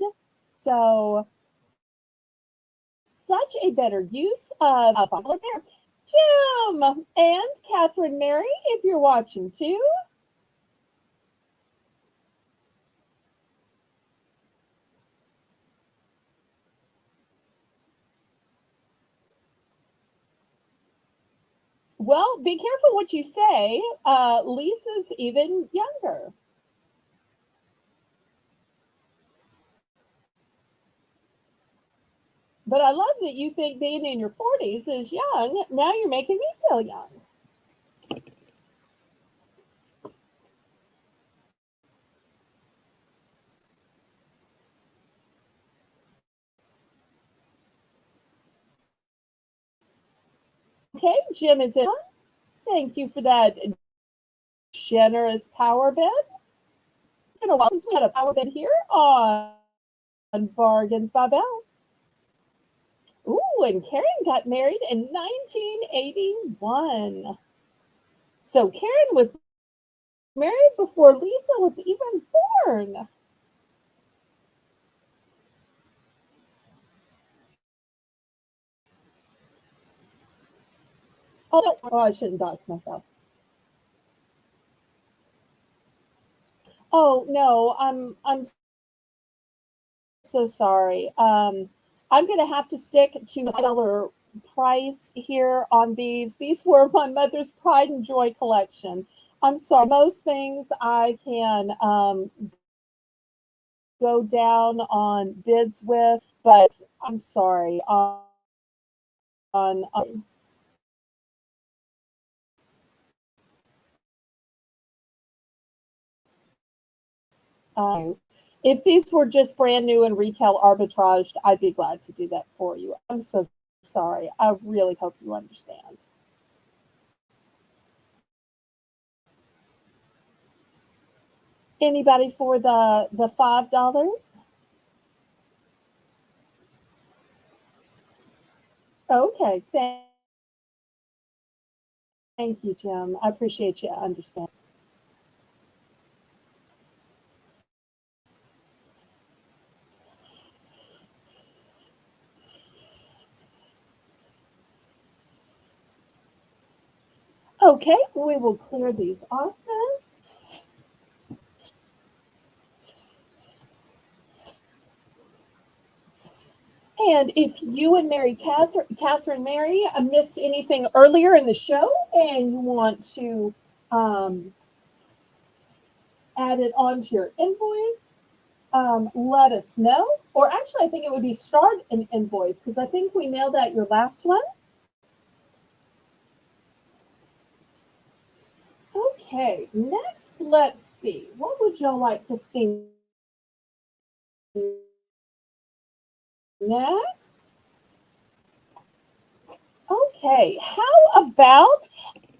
So, such a better use of a bear. Jim and Catherine Mary, if you're watching too. Well, be careful what you say. Lisa's even younger. But I love that you think being in your 40s is young. Now you're making me feel young. Okay, Jim is in. Thank you for that generous power bid. It's been a while since we had a power bid here on Bargains by Belle. Ooh, and Karen got married in 1981. So Karen was married before Lisa was even born. Oh, that's oh, I shouldn't dox myself. Oh no, I'm so sorry. I'm gonna have to stick to $5 price here on these. These were my mother's pride and joy collection. I'm sorry. Most things I can go down on bids with, but I'm sorry on if these were just brand new and retail arbitraged, I'd be glad to do that for you. I'm so sorry. I really hope you understand. Anybody for the $5? Okay, thank you, Jim. I appreciate you understanding. Okay, we will clear these off then. And if you and Catherine Mary missed anything earlier in the show and you want to um, add it onto your invoice, let us know. Or actually, I think it would be start an invoice because I think we mailed out your last one. Okay, next, let's see. What would y'all like to see next? Okay, how about,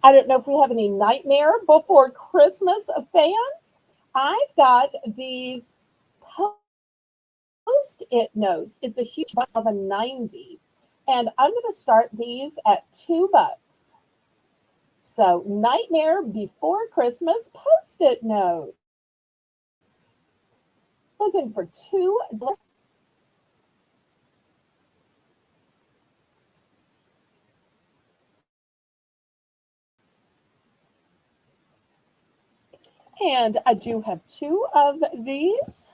I don't know if we have any Nightmare Before Christmas fans. I've got these post-it notes. It's a huge box of a 90. And I'm going to start these at $2. So, Nightmare Before Christmas post-it notes. Looking for $2. And I do have two of these.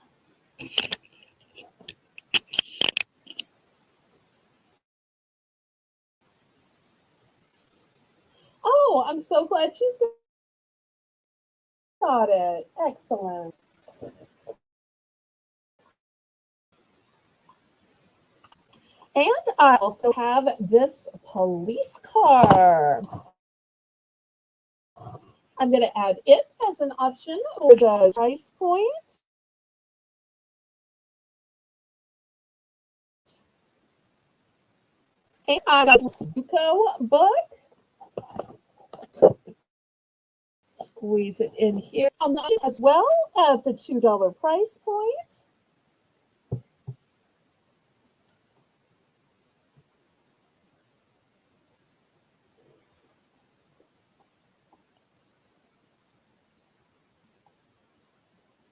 Oh, I'm so glad you got it. Excellent. And I also have this police car. I'm going to add it as an option for the price point. And I got a Sudoku book. Squeeze it in here as well at the $2 price point.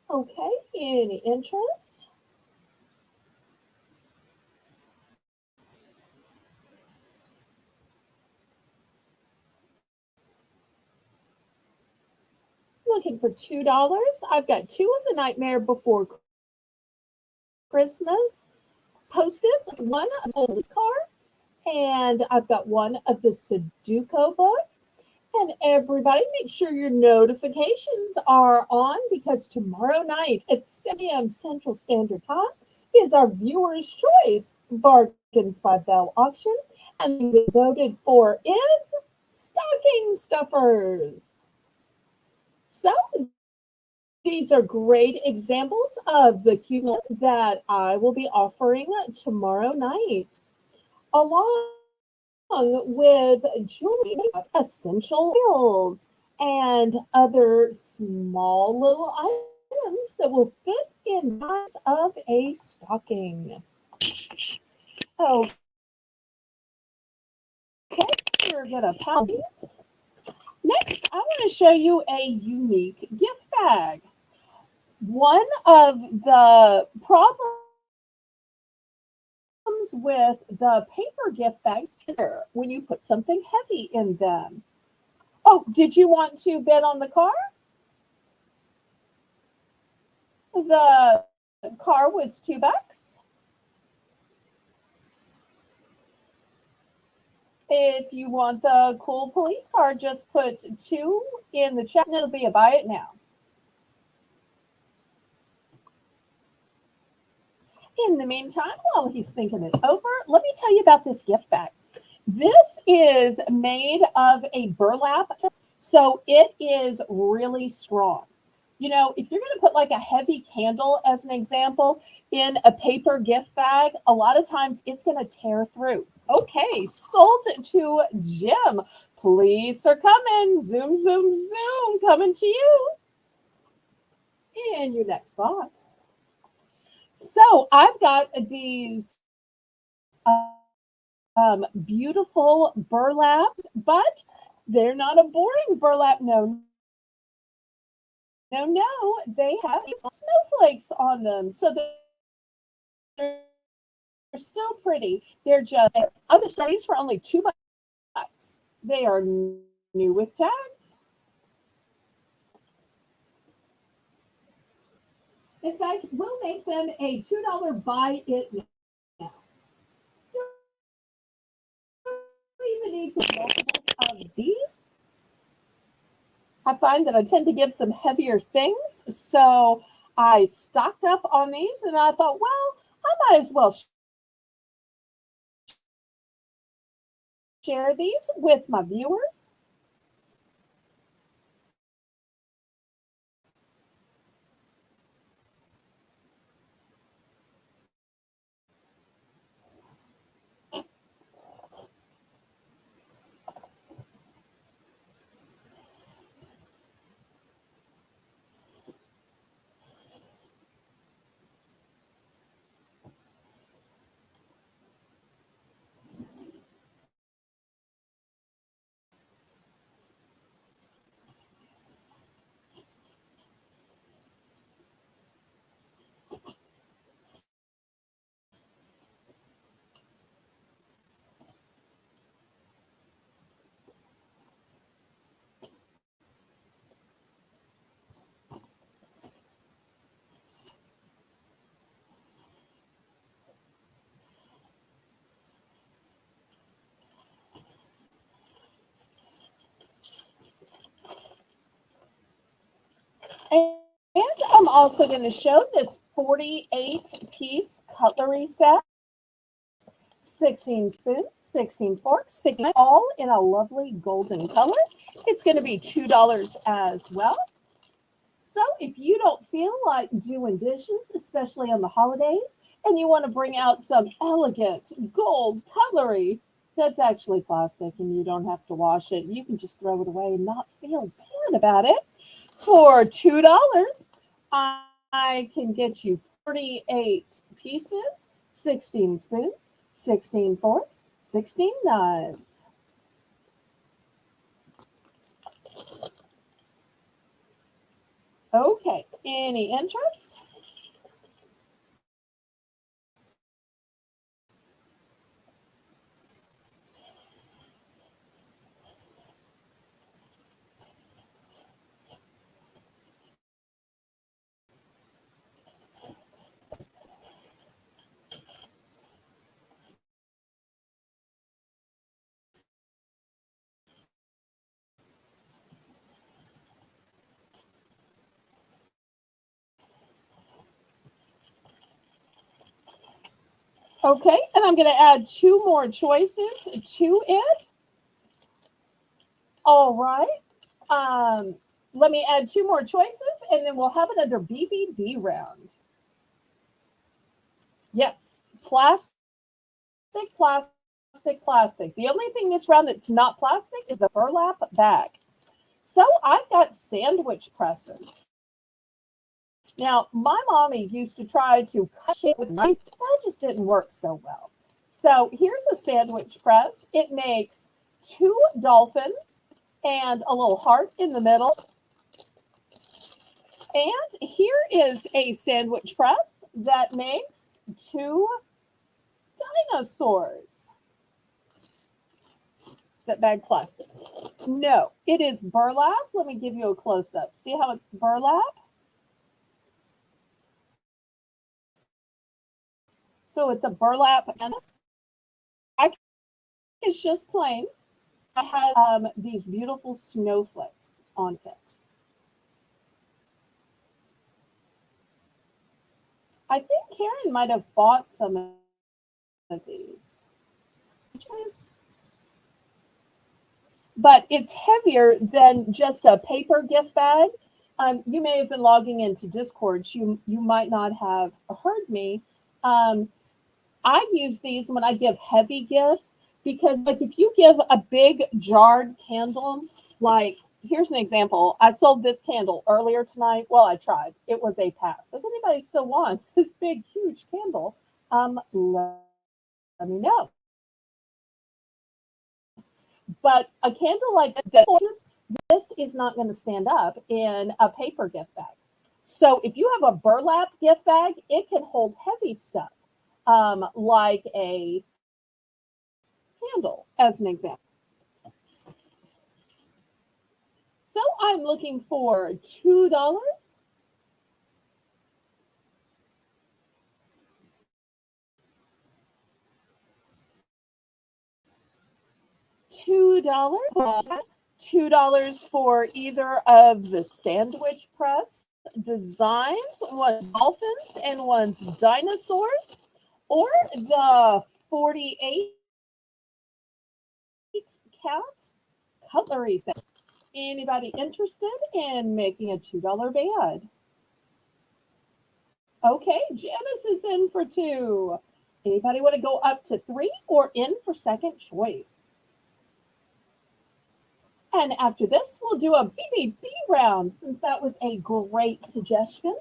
Okay, any interest? Looking for $2. I've got two of the Nightmare Before Christmas post-its, one of this card, and I've got one of the Sudoku book. And everybody, make sure your notifications are on because tomorrow night at 7 a.m. Central Standard Time is our Viewer's Choice Bargains by Belle auction. And the voted for is stocking stuffers. So these are great examples of the cute that I will be offering tomorrow night, along with jewelry, essential oils, and other small little items that will fit in size of a stocking. Okay, we're gonna pound. Next, I want to show you a unique gift bag. One of the problems with the paper gift bags is when you put something heavy in them. Oh, did you want to bet on the car? The car was $2. If you want the cool police car, just put 2 in the chat and it'll be a buy it now. In the meantime, while he's thinking it over, let me tell you about this gift bag. This is made of a burlap, so it is really strong. You know, if you're going to put like a heavy candle, as an example, in a paper gift bag, a lot of times it's going to tear through. Okay, sold to Jim. Police are coming. Zoom, zoom, zoom. Coming to you in your next box. So I've got these beautiful burlaps, but they're not a boring burlap. No, no, no. They have snowflakes on them. So they're still pretty. They're just other studies for only $2. They are new with tags. In fact, we'll make them a $2 buy it now. You even need some multiples of these. I find that I tend to give some heavier things, so I stocked up on these and I thought, well, I might as well share these with my viewers. And I'm also going to show this 48-piece cutlery set. 16 spoons, 16 forks, 16, all in a lovely golden color. It's going to be $2 as well. So if you don't feel like doing dishes, especially on the holidays, and you want to bring out some elegant gold cutlery that's actually plastic and you don't have to wash it, you can just throw it away and not feel bad about it. For $2, I can get you 48 pieces, 16 spoons, 16 forks, 16 knives. Okay, any interest? Okay, and I'm going to add two more choices to it. All right. Um, Let me add two more choices, and then we'll have it under BBB round. Yes, plastic, plastic, plastic. The only thing this round that's not plastic is the burlap bag. So I've got sandwich presses. Now, my mommy used to try to cut it with a knife. That just didn't work so well. So here's a sandwich press. It makes two dolphins and a little heart in the middle. And here is a sandwich press that makes two dinosaurs. Is that bag plastic? No, it is burlap. Let me give you a close up. See how it's burlap? So it's a burlap and it's just plain. I have these beautiful snowflakes on it. I think Karen might have bought some of these. But it's heavier than just a paper gift bag. You may have been logging into Discord. You might not have heard me. Um, I use these when I give heavy gifts because, like, if you give a big jarred candle, like, here's an example. I sold this candle earlier tonight. Well, I tried. It was a pass. If anybody still wants this big, huge candle, let me know. But a candle like this is not going to stand up in a paper gift bag. So if you have a burlap gift bag, it can hold heavy stuff, like a candle, as an example. So I'm looking for $2. $2. $2 for either of the sandwich press designs, one's dolphins, and one's dinosaurs, or the 48 count cutlery set. Anybody interested in making a $2 bid? Okay, Janice is in for two. Anybody want to go up to three or in for second choice? And after this, we'll do a BBB round since that was a great suggestion.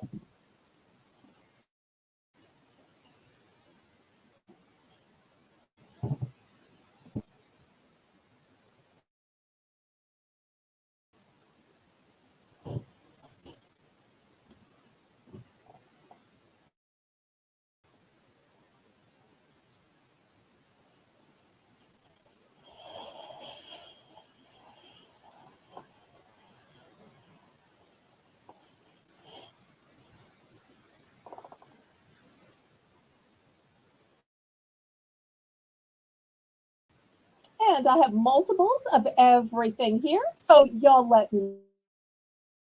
And I have multiples of everything here. So y'all let me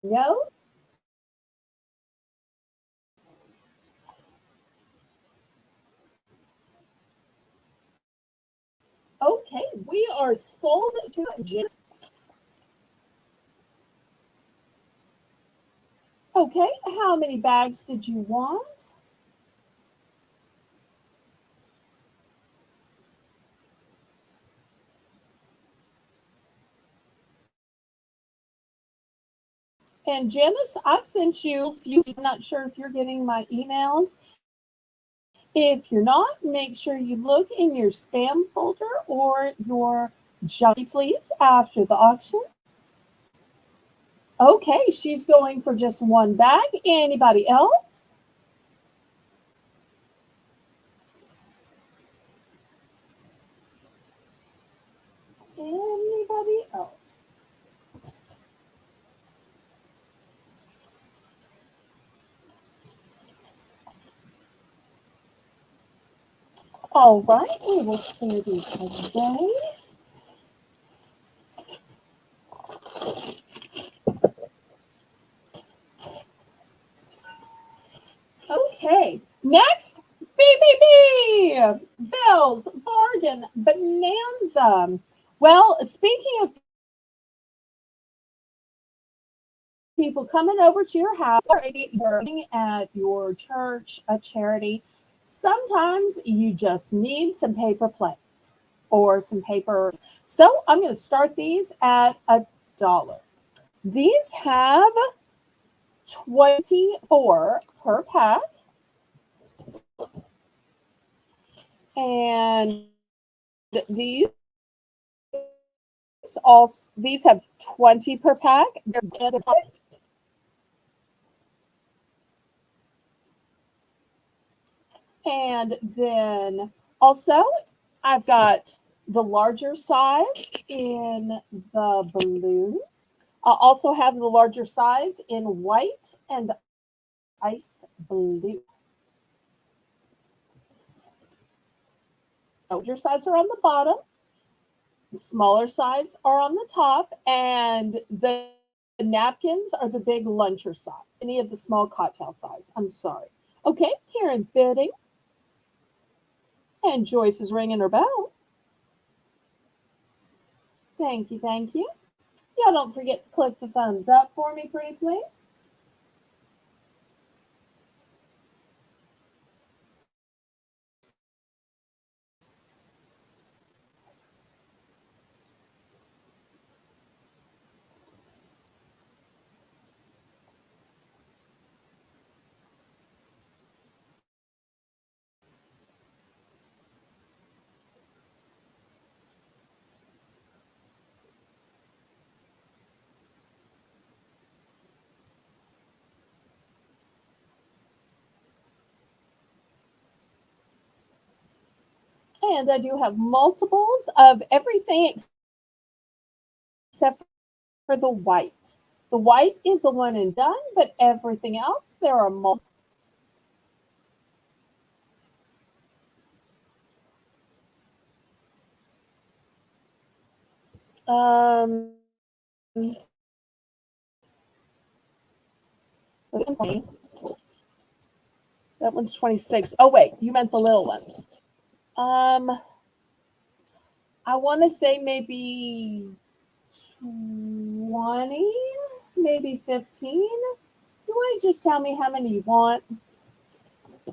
know. Okay, we are sold to Janice. Okay, how many bags did you want? And Janice, I sent you a few. I'm not sure if you're getting my emails. If you're not, make sure you look in your spam folder or your junk, please, after the auction. Okay, she's going for just one bag. Anybody else? Anybody else? All right, we will clear these today. Okay, next, BBB, Belle's Bargain Bonanza. Well, speaking of people coming over to your house or you're at your church, a charity, sometimes you just need some paper plates or some paper. So I'm going to start these at $1. These have 24 per pack, and these these have 20 per pack. And then also, I've got the larger size in the balloons. I'll also have the larger size in white and ice blue. Larger size are on the bottom, the smaller size are on the top, and the napkins are the big luncher size. Any of the small cocktail size. I'm sorry. Okay, Karen's bidding, and Joyce is ringing her bell. Thank you, thank you. Y'all don't forget to click the thumbs up for me, pretty please. And I do have multiples of everything except for the white. The white is a one and done, but everything else, there are multiples. Um, That one's 26. Oh, wait, you meant the little ones. I want to say maybe 20, maybe 15. You want to just tell me how many you want?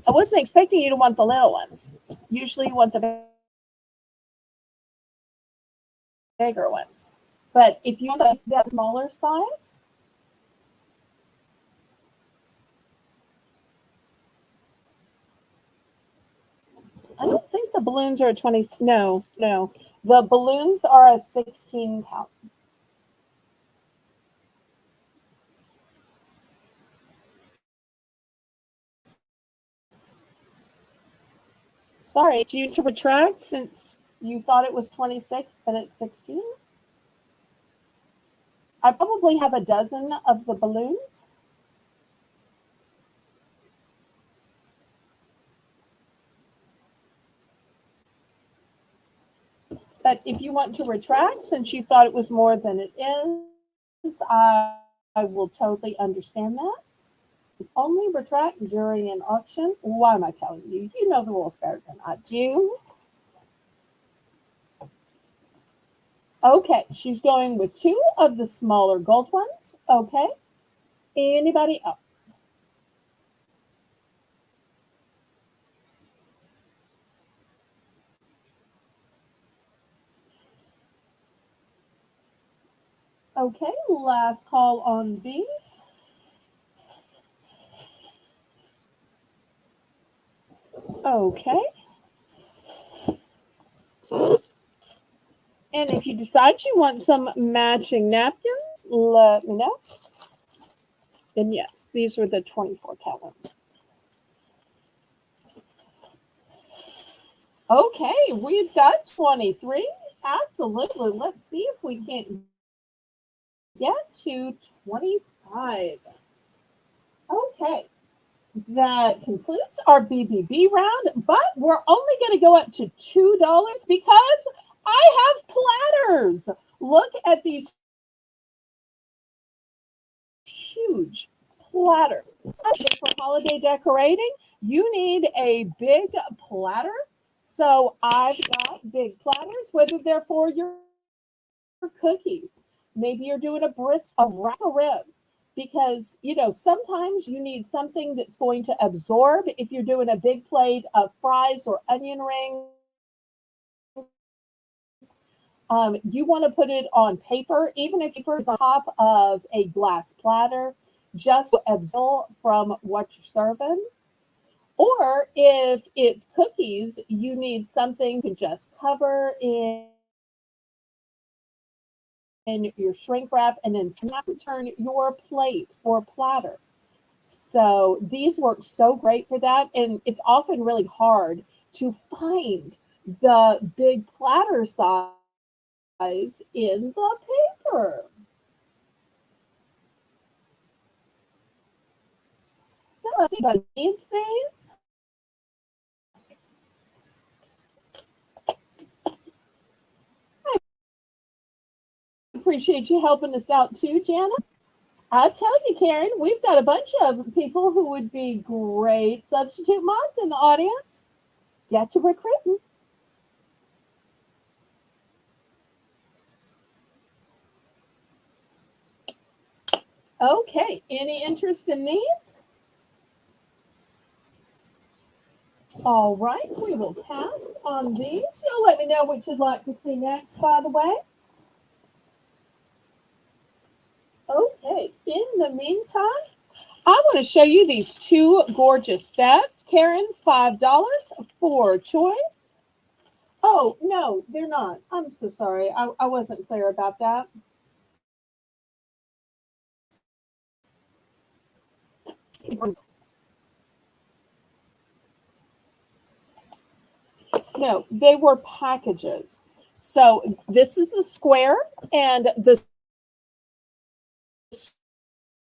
I wasn't expecting you to want the little ones. Usually you want the bigger ones. But if you want that smaller size, I don't think the balloons are a 20. No. The balloons are a 16 count. Sorry, do you need to retract since you thought it was 26, but it's 16? I probably have a dozen of the balloons. But if you want to retract, since you thought it was more than it is, I will totally understand that. Only retract during an auction. Why am I telling you? You know the rules better than I do. Okay, she's going with 2 of the smaller gold ones. Okay. Anybody else? Okay, last call on these. Okay. And if you decide you want some matching napkins, let me know. And yes, these were the 24 count ones. Okay, we've got 23. Absolutely. Let's see if we can get to 25. Okay. That concludes our BBB round, but we're only going to go up to $2 because I have platters. Look at these huge platters. For holiday decorating, you need a big platter. So I've got big platters, whether they're for your cookies. Maybe you're doing a rack of ribs because, sometimes you need something that's going to absorb. If you're doing a big plate of fries or onion rings, you want to put it on paper, even if it's on top of a glass platter, just to absorb from what you're serving. Or if it's cookies, you need something to just cover in your shrink wrap and then snap return your plate or platter. So these work so great for that. And it's often really hard to find the big platter size in the paper. So let's see who needs these. I appreciate you helping us out too, Jana. I tell you, Karen, we've got a bunch of people who would be great substitute mods in the audience. Get to recruiting. Okay, any interest in these? All right, we will pass on these. You'll let me know what you'd like to see next, by the way. Okay, in the meantime, I want to show you these 2 gorgeous sets. Karen, $5 for choice. Oh, no, they're not. I'm so sorry. I wasn't clear about that. No, they were packages. So this is the square, and the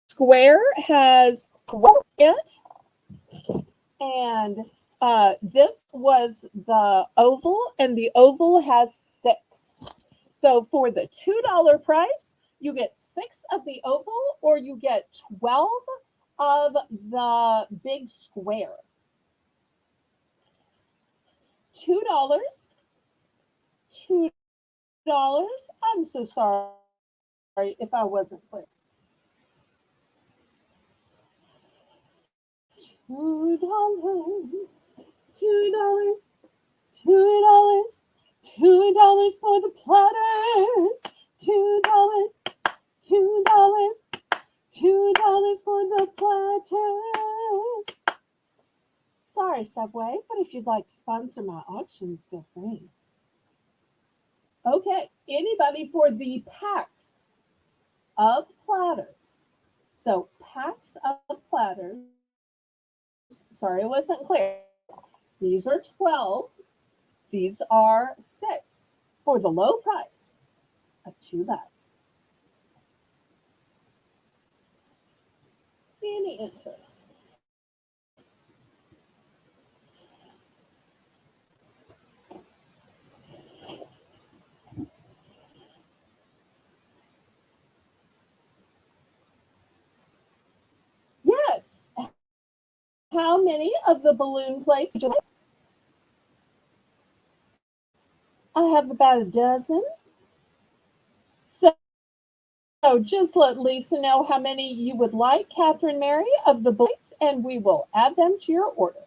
square has it, and this was the oval, and the oval has 6. So for the $2 price, you get 6 of the oval, or you get 12 of the big square. $2, $2. I'm so sorry if I wasn't clear. $2, $2, $2 for the platters. $2, $2, $2 for the platters. Sorry, Subway, but if you'd like to sponsor my auctions, feel free. Okay, anybody for the packs of platters? So packs of platters. Sorry, it wasn't clear. These are 12. These are 6 for the low price of $2. Any interest? Yes. How many of the balloon plates would you like? I have about a dozen. So just let Lisa know how many you would like, Catherine Mary, of the plates, and we will add them to your order.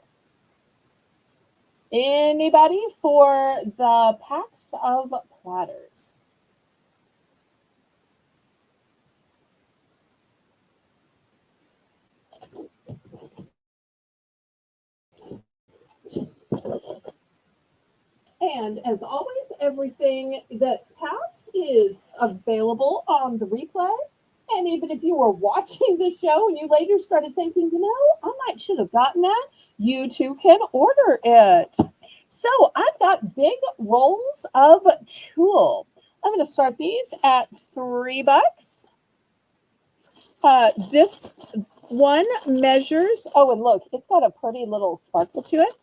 Anybody for the packs of platters? And as always, everything that's passed is available on the replay. And even if you were watching the show and you later started thinking, I might should have gotten that, you too can order it. So I've got big rolls of tulle. I'm going to start these at $3. This one measures, oh, and look, it's got a pretty little sparkle to it.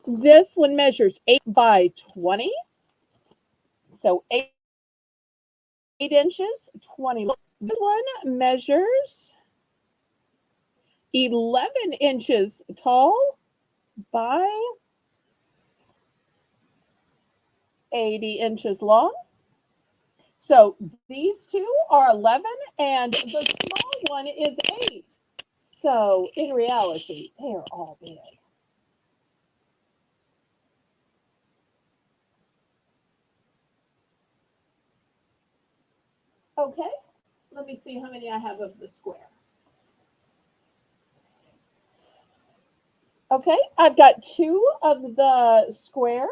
This one measures 8 by 20. So 8 inches, 20. This one measures 11 inches tall by 80 inches long. So these two are 11 and the small one is 8. So in reality, they are all big. Okay, let me see how many I have of the square. Okay, I've got 2 of the square.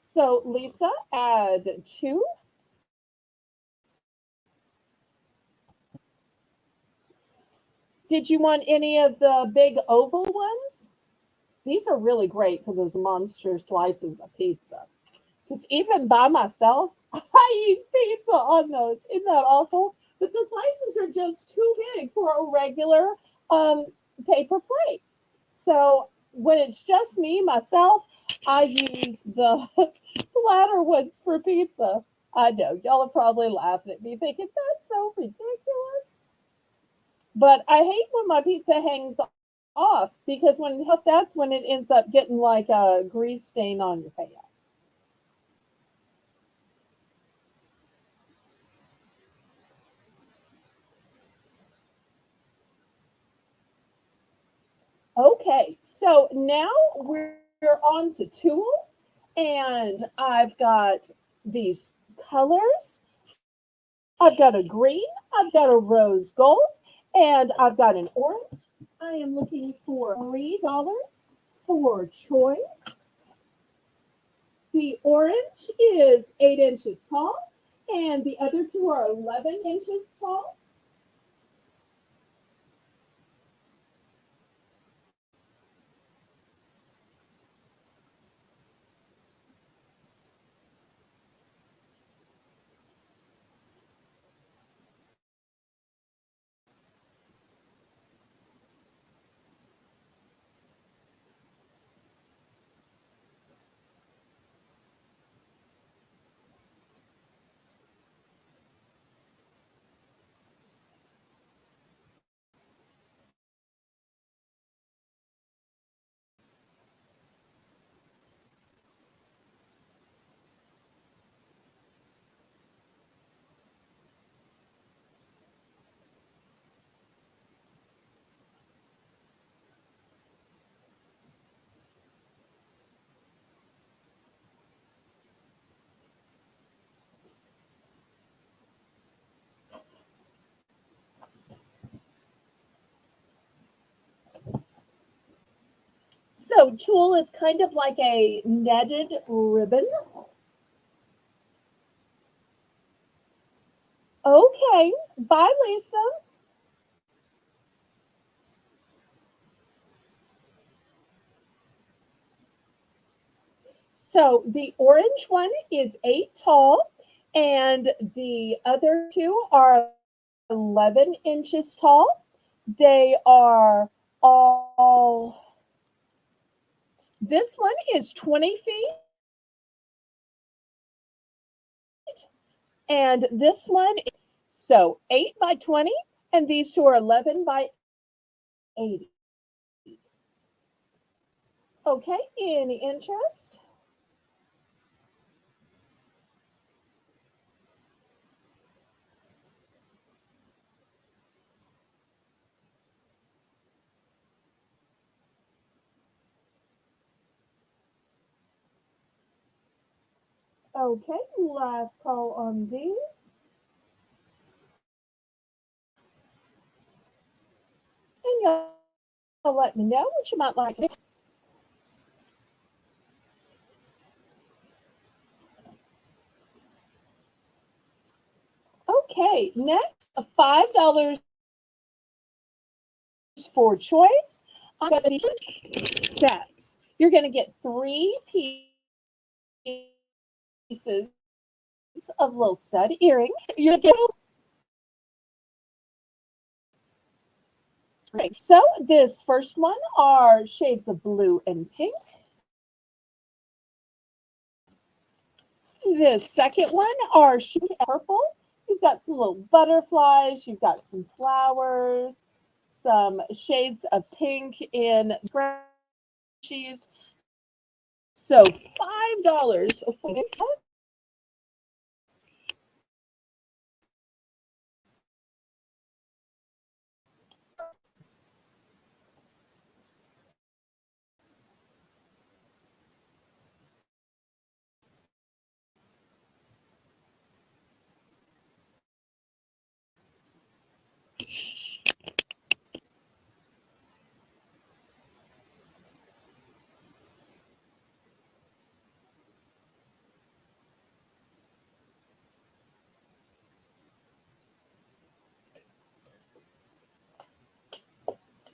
So Lisa, add 2. Did you want any of the big oval ones? These are really great for those monster slices of pizza. Because even by myself, I eat pizza on those. Isn't that awful? But the slices are just too big for a regular um, paper plate. So when it's just me, myself, I use the flatter ones for pizza. I know, y'all are probably laughing at me thinking, that's so ridiculous. But I hate when my pizza hangs off because that's when it ends up getting like a grease stain on your pants. Okay, so now we're on to tulle, and I've got these colors. I've got a green, I've got a rose gold, and I've got an orange. I am looking for $3 for choice. The orange is 8 inches tall, and the other two are 11 inches tall. So tulle is kind of like a netted ribbon. Okay. Bye, Lisa. So the orange one is 8 tall, and the other two are 11 inches tall. They are all, this one is 20 feet, and this one is, so 8 by 20, and these two are 11 by 80. Okay, any interest? Okay, last call on these. And you'll let me know what you might like. Okay, next, $5 for choice. I'm going to be sets. You're going to get 3 pieces of little stud earring. You're going to get, so this first one are shades of blue and pink. This second one are shades of purple. You've got some little butterflies. You've got some flowers, some shades of pink in cheese. So $5 for this.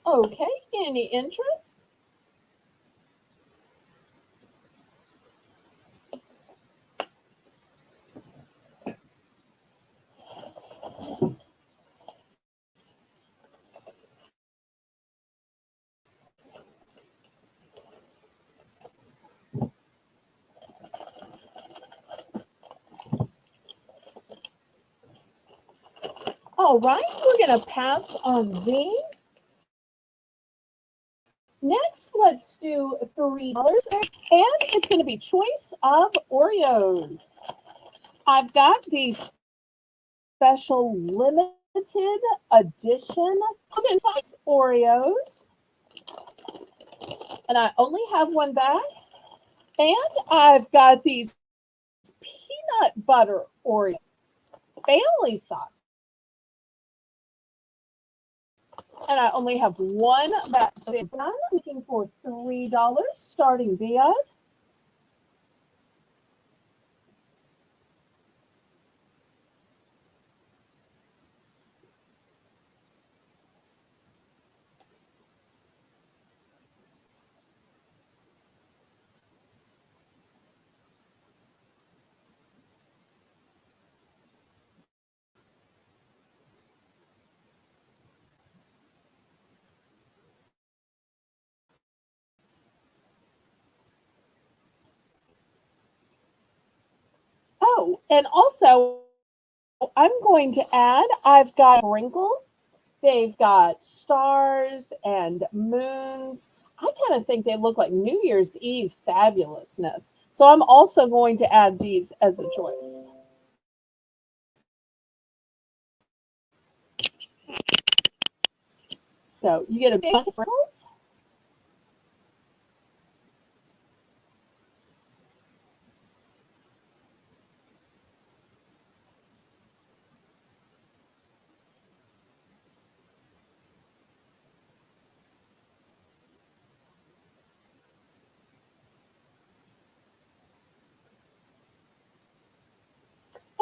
Okay, any interest? All right, we're going to pass on these. Next, let's do $3, and it's going to be choice of Oreos. I've got these special limited edition Oreos, and I only have one bag. And I've got these peanut butter Oreo family size, and I only have one bag. I'm looking for $3 starting bid. Oh, and also I'm going to add, I've got wrinkles. They've got stars and moons. I kind of think they look like New Year's Eve fabulousness. So I'm also going to add these as a choice. So you get a big wrinkles.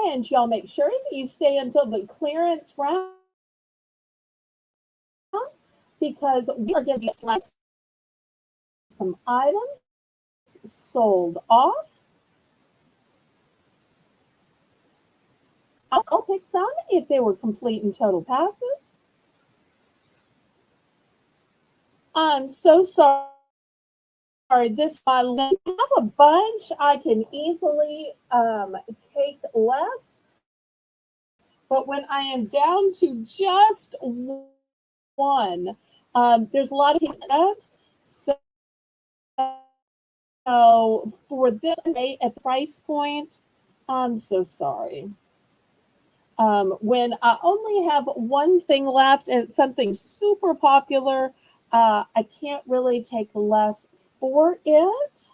And y'all make sure that you stay until the clearance round because we are going to be some items sold off. I'll pick some if they were complete and total passes. I'm so sorry. This I have a bunch. I can easily take less, but when I am down to just one, there's a lot of people that. So for this rate at the price point, I'm so sorry. When I only have one thing left and it's something super popular, I can't really take less for it,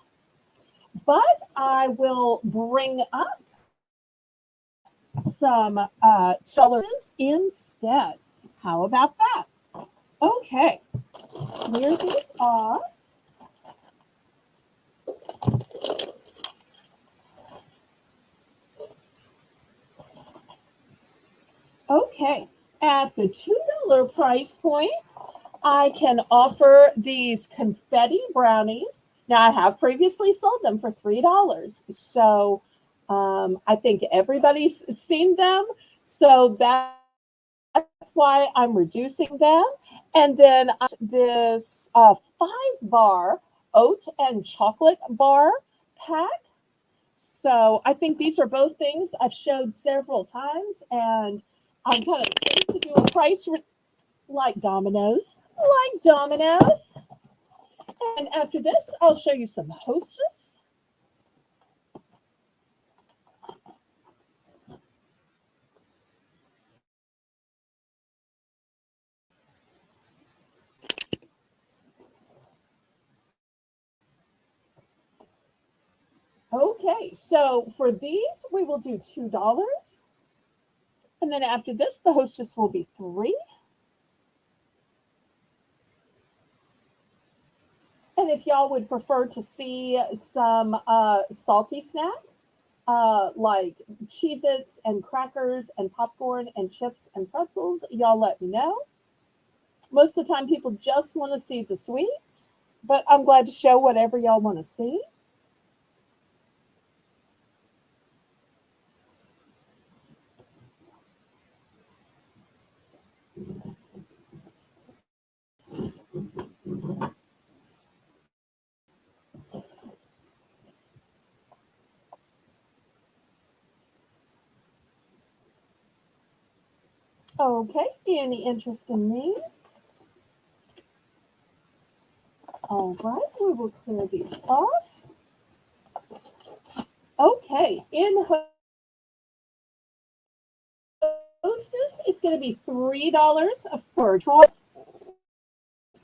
but I will bring up some dollars instead. How about that? Okay, clear these off. Okay, at the $2 price point, I can offer these confetti brownies. Now, I have previously sold them for $3. So I think everybody's seen them. So that's why I'm reducing them. And then this 5 bar oat and chocolate bar pack. So I think these are both things I've showed several times. And I'm kind of safe to do a price like Domino's. Like Domino's. And after this, I'll show you some Hostess. Okay, so for these, we will do $2. And then after this, the Hostess will be 3. And if y'all would prefer to see some salty snacks, like Cheez-Its and crackers and popcorn and chips and pretzels, y'all let me know. Most of the time, people just want to see the sweets, but I'm glad to show whatever y'all want to see. Okay, any interest in these? All right, we will clear these off. Okay, in Hostess, it's going to be $3 for choice.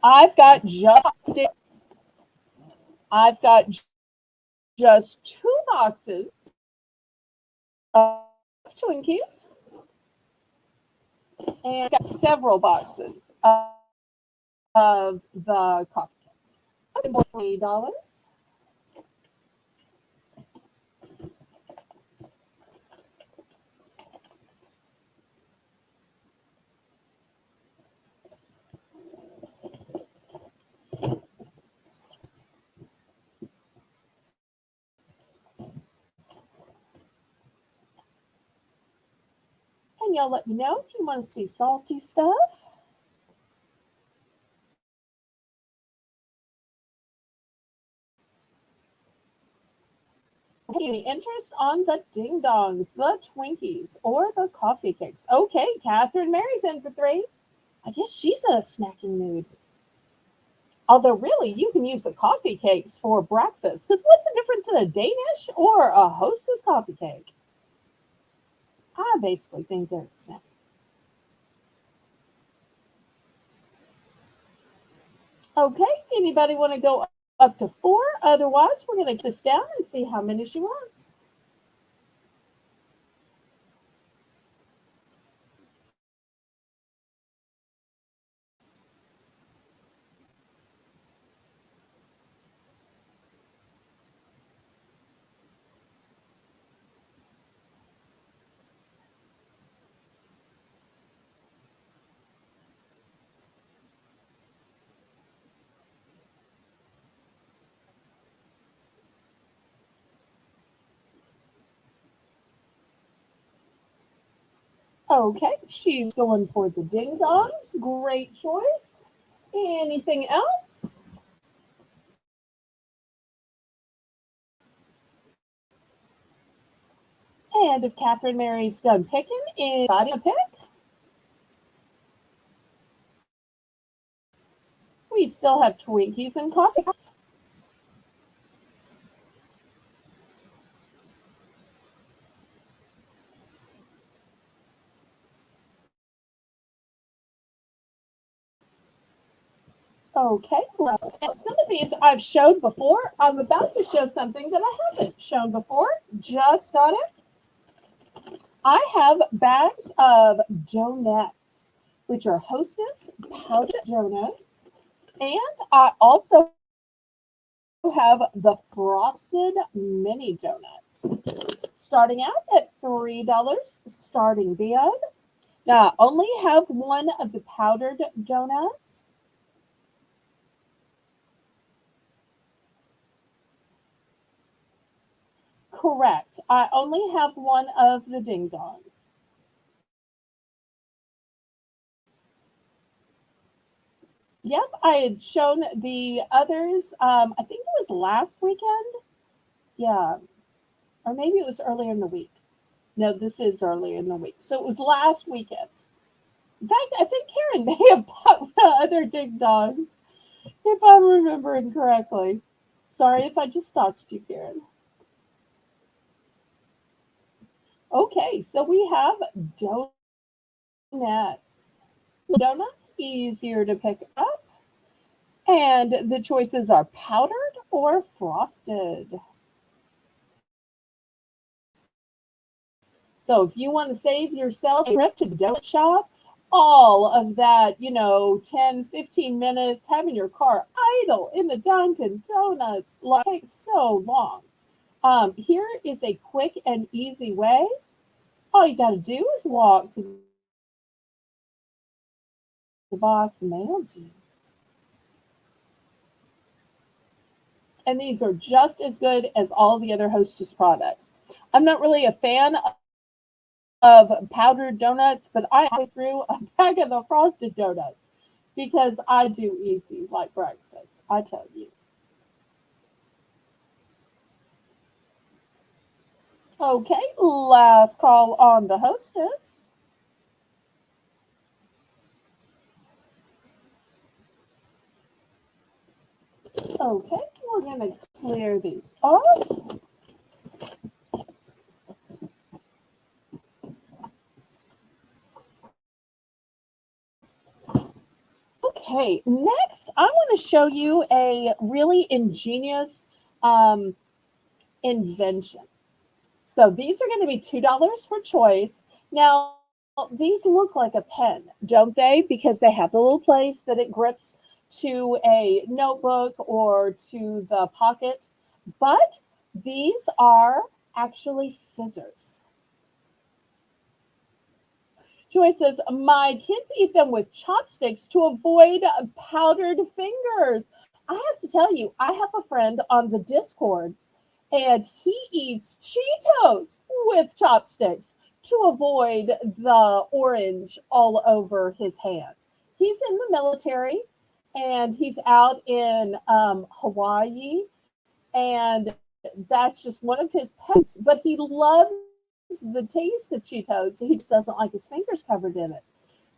I've got just I've got just 2 boxes of Twinkies and got several boxes of the coffee cakes. $3. And y'all let me know if you want to see salty stuff. Any interest on the ding dongs, the Twinkies, or the coffee cakes? Okay, Catherine Mary's in for 3. I guess she's in a snacking mood. Although, really, you can use the coffee cakes for breakfast. Because what's the difference in a Danish or a Hostess coffee cake? I basically think they're the same. Okay, anybody want to go up to 4? Otherwise, we're going to get this down and see how many she wants. Okay, she's going for the ding dongs. Great choice. Anything else? And if Catherine Mary's done picking, anybody a pick? We still have Twinkies and coffee. Okay, well, some of these I've showed before. I'm about to show something that I haven't shown before. Just got it. I have bags of donuts, which are Hostess powdered donuts. And I also have the frosted mini donuts, starting out at $3 starting bid. Now, I only have one of the powdered donuts. Correct. I only have one of the ding dongs. Yep, I had shown the others. I think it was last weekend. Yeah, or maybe it was earlier in the week. No, this is earlier in the week. So it was last weekend. In fact, I think Karen may have bought the other ding dongs, if I'm remembering correctly. Sorry if I just stalked you, Karen. Okay, so we have donuts. Donuts, easier to pick up. And the choices are powdered or frosted. So if you want to save yourself a trip to the donut shop, all of that, 10, 15 minutes having your car idle in the Dunkin' Donuts line takes so long. Here is a quick and easy way. All you got to do is walk to the box mailed you. And these are just as good as all the other Hostess products. I'm not really a fan of powdered donuts, but I threw a bag of the frosted donuts because I do eat these like breakfast. I tell you. Okay, last call on the Hostess. Okay, we're gonna clear these off. Okay, next I want to show you a really ingenious um, invention. So these are going to be $2 for choice. Now, these look like a pen, don't they? Because they have the little place that it grips to a notebook or to the pocket. But these are actually scissors. Joy says, my kids eat them with chopsticks to avoid powdered fingers. I have to tell you, I have a friend on the Discord and he eats Cheetos with chopsticks to avoid the orange all over his hands. He's in the military and he's out in Hawaii, and that's just one of his pets. But he loves the taste of Cheetos. He just doesn't like his fingers covered in it.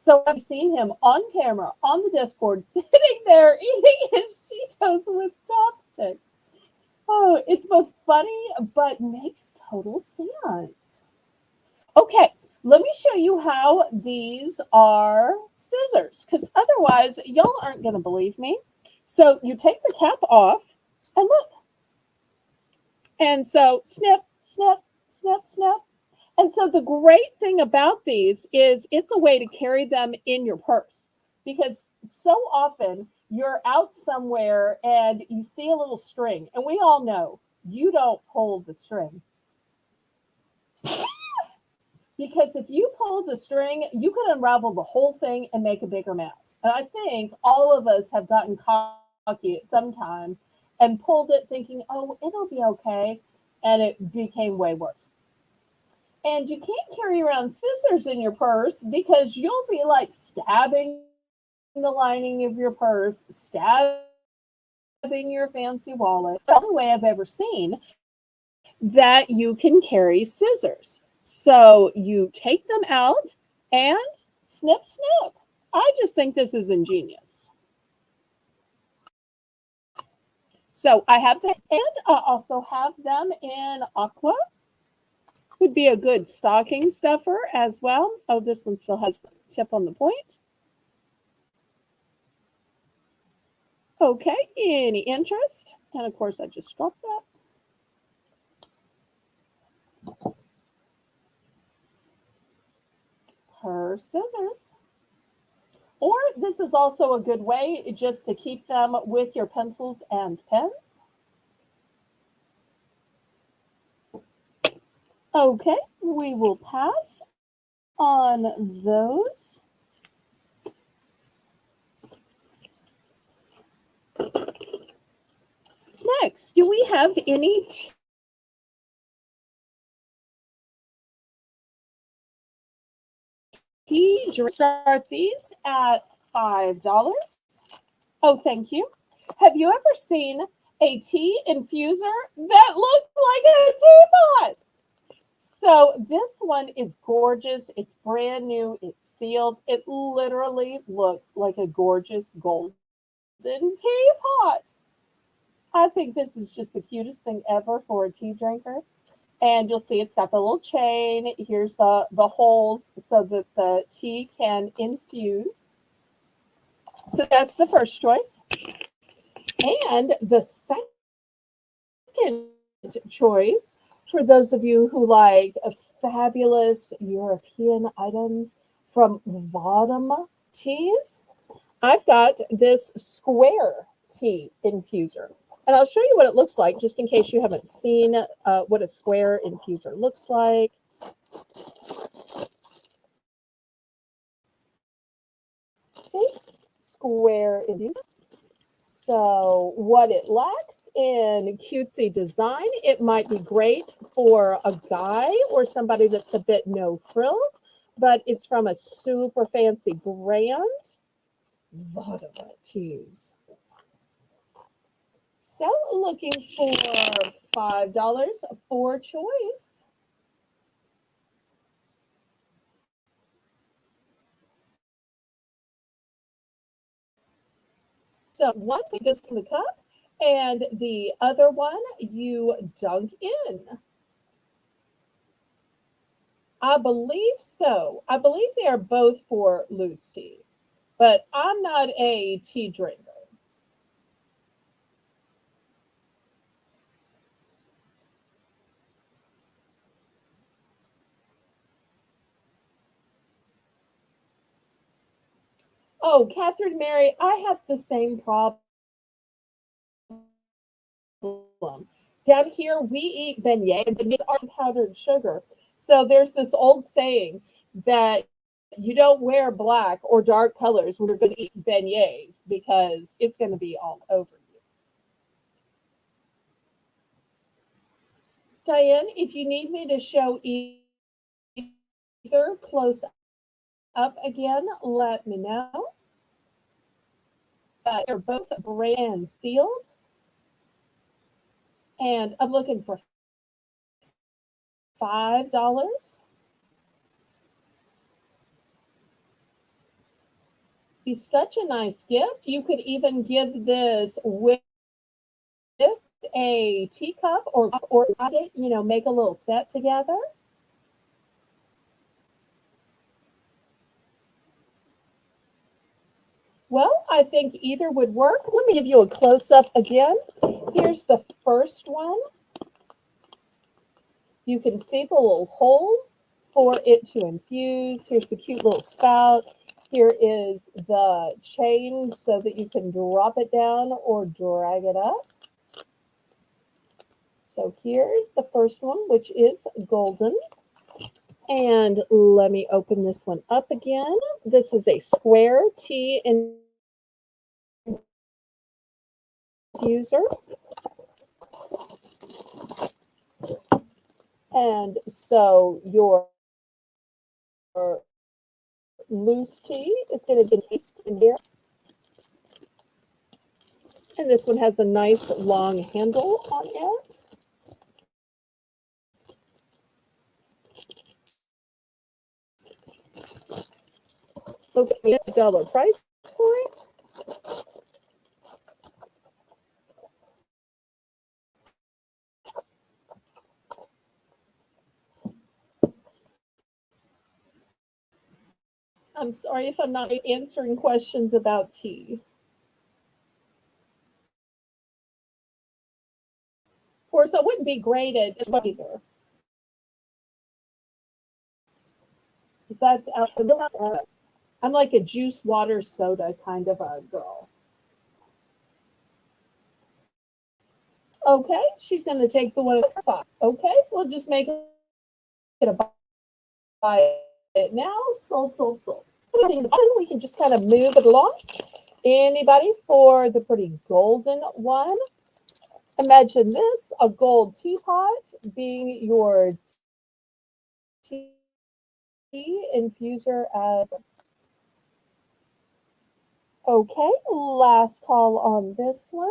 So I've seen him on camera on the Discord sitting there eating his Cheetos with chopsticks. Oh, it's both funny but makes total sense. Okay, let me show you how these are scissors, because otherwise y'all aren't going to believe me. So you take the cap off and look. And so snip, snip, snip, snip. And so the great thing about these is it's a way to carry them in your purse, because so often you're out somewhere and you see a little string, and we all know you don't pull the string, because if you pull the string, you could unravel the whole thing and make a bigger mess. And I think all of us have gotten cocky at some time and pulled it thinking, oh, it'll be okay. And it became way worse. And you can't carry around scissors in your purse because you'll be like stabbing the lining of your purse, stabbing your fancy wallet. It's the only way I've ever seen that you can carry scissors. So you take them out and snip, snip. I just think this is ingenious. So I have them, and I also have them in aqua. Would be a good stocking stuffer as well. Oh, this one still has the tip on the point. Okay, any interest? And of course, I just dropped that. Her scissors. Or this is also a good way just to keep them with your pencils and pens. Okay, we will pass on those. Next, do we have any tea drinks? Start these at $5. Oh, thank you. Have you ever seen a tea infuser that looks like a teapot? So this one is gorgeous. It's brand new. It's sealed. It literally looks like a gorgeous golden teapot. I think this is just the cutest thing ever for a tea drinker. And you'll see it's got the little chain. Here's the holes so that the tea can infuse. So that's the first choice. And the second choice, for those of you who like fabulous European items from Vodam Teas, I've got this square tea infuser. And I'll show you what it looks like just in case you haven't seen what a square infuser looks like. See? Square infuser. So what it lacks in cutesy design, it might be great for a guy or somebody that's a bit no frills, but it's from a super fancy brand, Vodka Teas. So looking for $5 for choice. So one goes in the cup, and the other one you dunk in. I believe so. I believe they are both for loose tea, but I'm not a tea drinker. Oh, Catherine Mary, I have the same problem. Down here, we eat beignets, and beignets are powdered sugar. So there's this old saying that you don't wear black or dark colors when you're going to eat beignets because it's going to be all over you. Diane, if you need me to show either close up again, let me know. They're both brand sealed. And I'm looking for $5. Be such a nice gift. You could even give this with a teacup or make a little set together. Well, I think either would work. Let me give you a close up again. Here's the first one. You can see the little holes for it to infuse. Here's the cute little spout. Here is the chain so that you can drop it down or drag it up. So here's the first one, which is golden. And let me open this one up again. This is a square tea infuser. And so your loose tea is going to be encased in here. And this one has a nice long handle on it. Okay, it's $1 price point. I'm sorry if I'm not answering questions about tea. Of course, I wouldn't be great at either. Because that's absolutely. I'm like a juice, water, soda kind of a girl. Okay, she's going to take the one at the top. Okay, we'll just make it a buy it now. Sold, sold, sold. We can just kind of move it along. Anybody for the pretty golden one? Imagine this, a gold teapot being your tea infuser as okay. Last call on this one.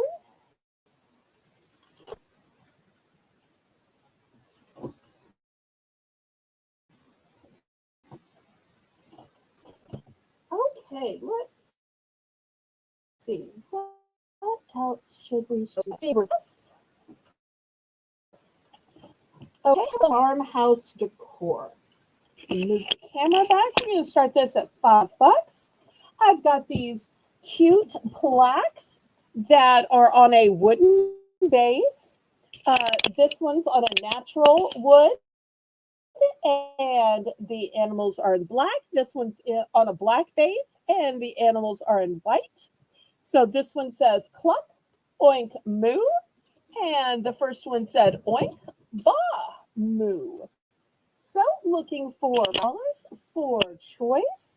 Okay, let's see. What else should we show? Favorites. Okay, farmhouse decor. Move the camera back. We're going to start this at $5. I've got these cute plaques that are on a wooden base. This one's on a natural wood, and the animals are in black. This one's on a black base, and the animals are in white. So this one says cluck, oink, moo, and the first one said oink, ba, moo. So looking for dollars for choice.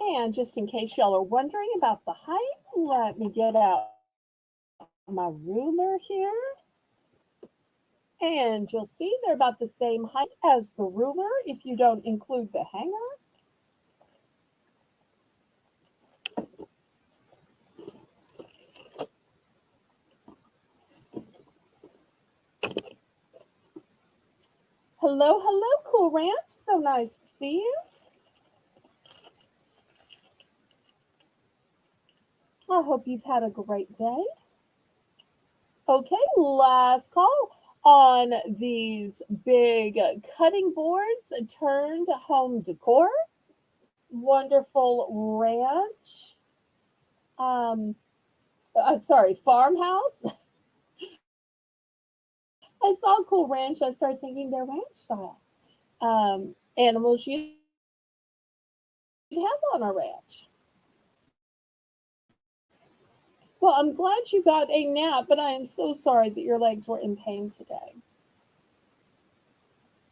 And just in case y'all are wondering about the height, let me get out my ruler here. And you'll see they're about the same height as the ruler if you don't include the hanger. Hello, hello, Cool Ranch. So nice to see you. I hope you've had a great day. Okay, last call on these big cutting boards turned home decor. Wonderful ranch. Sorry, farmhouse. I saw Cool Ranch. I started thinking they're ranch style. Animals you'd have on a ranch. Well, I'm glad you got a nap, but I am so sorry that your legs were in pain today.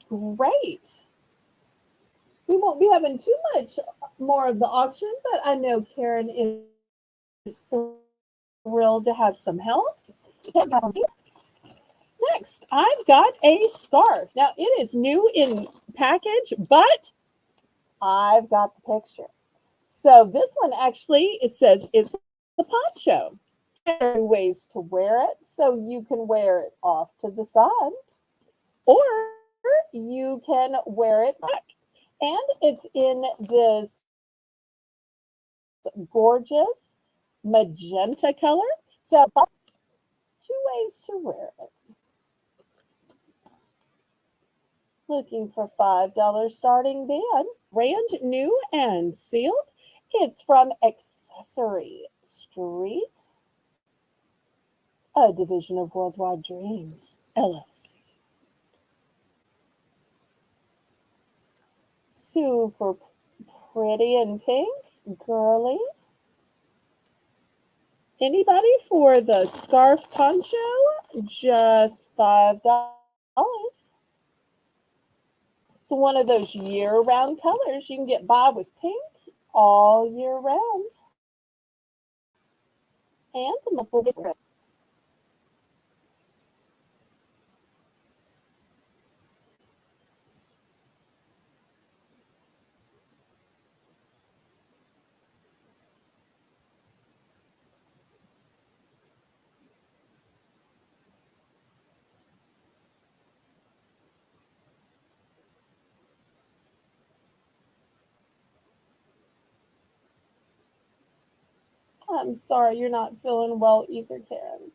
Great. We won't be having too much more of the auction, but I know Karen is thrilled to have some help. Next, I've got a scarf. Now, it is new in package, but I've got the picture. So this one actually, it says it's a poncho. There are ways to wear it. So you can wear it off to the side, or you can wear it back. And it's in this gorgeous magenta color. So two ways to wear it. Looking for $5 starting bid. brand new and sealed. It's from Accessory Street, a division of Worldwide Dreams, LLC. Super pretty and pink, girly. Anybody for the scarf poncho? Just $5. It's one of those year-round colors. You can get by with pink all year round. And multiple different. I'm sorry you're not feeling well either, Karen.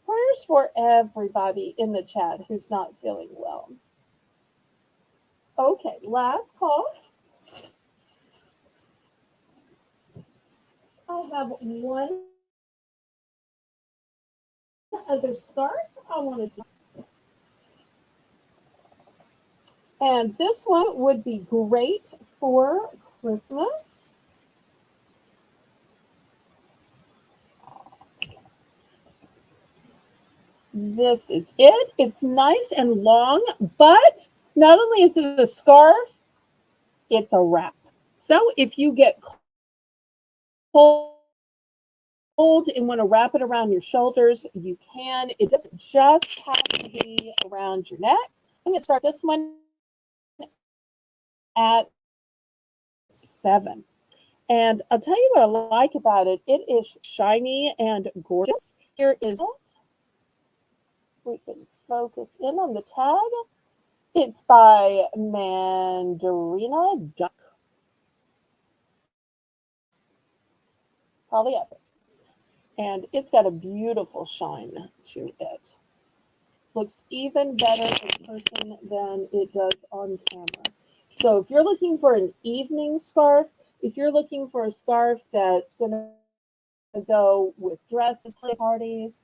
Prayers for everybody in the chat who's not feeling well. Okay, last call. I have one other scarf I wanted to. And this one would be great for Christmas. This is it. It's nice and long, but not only is it a scarf, it's a wrap. So if you get cold and want to wrap it around your shoulders, you can. It doesn't just have to be around your neck. I'm going to start this one at 7. And I'll tell you what I like about it. It is shiny and gorgeous. Here is it. We can focus in on the tag. It's by Mandarina Duck. Polyester. And it's got a beautiful shine to it. Looks even better in person than it does on camera. So if you're looking for an evening scarf, if you're looking for a scarf that's going to go with dresses, parties,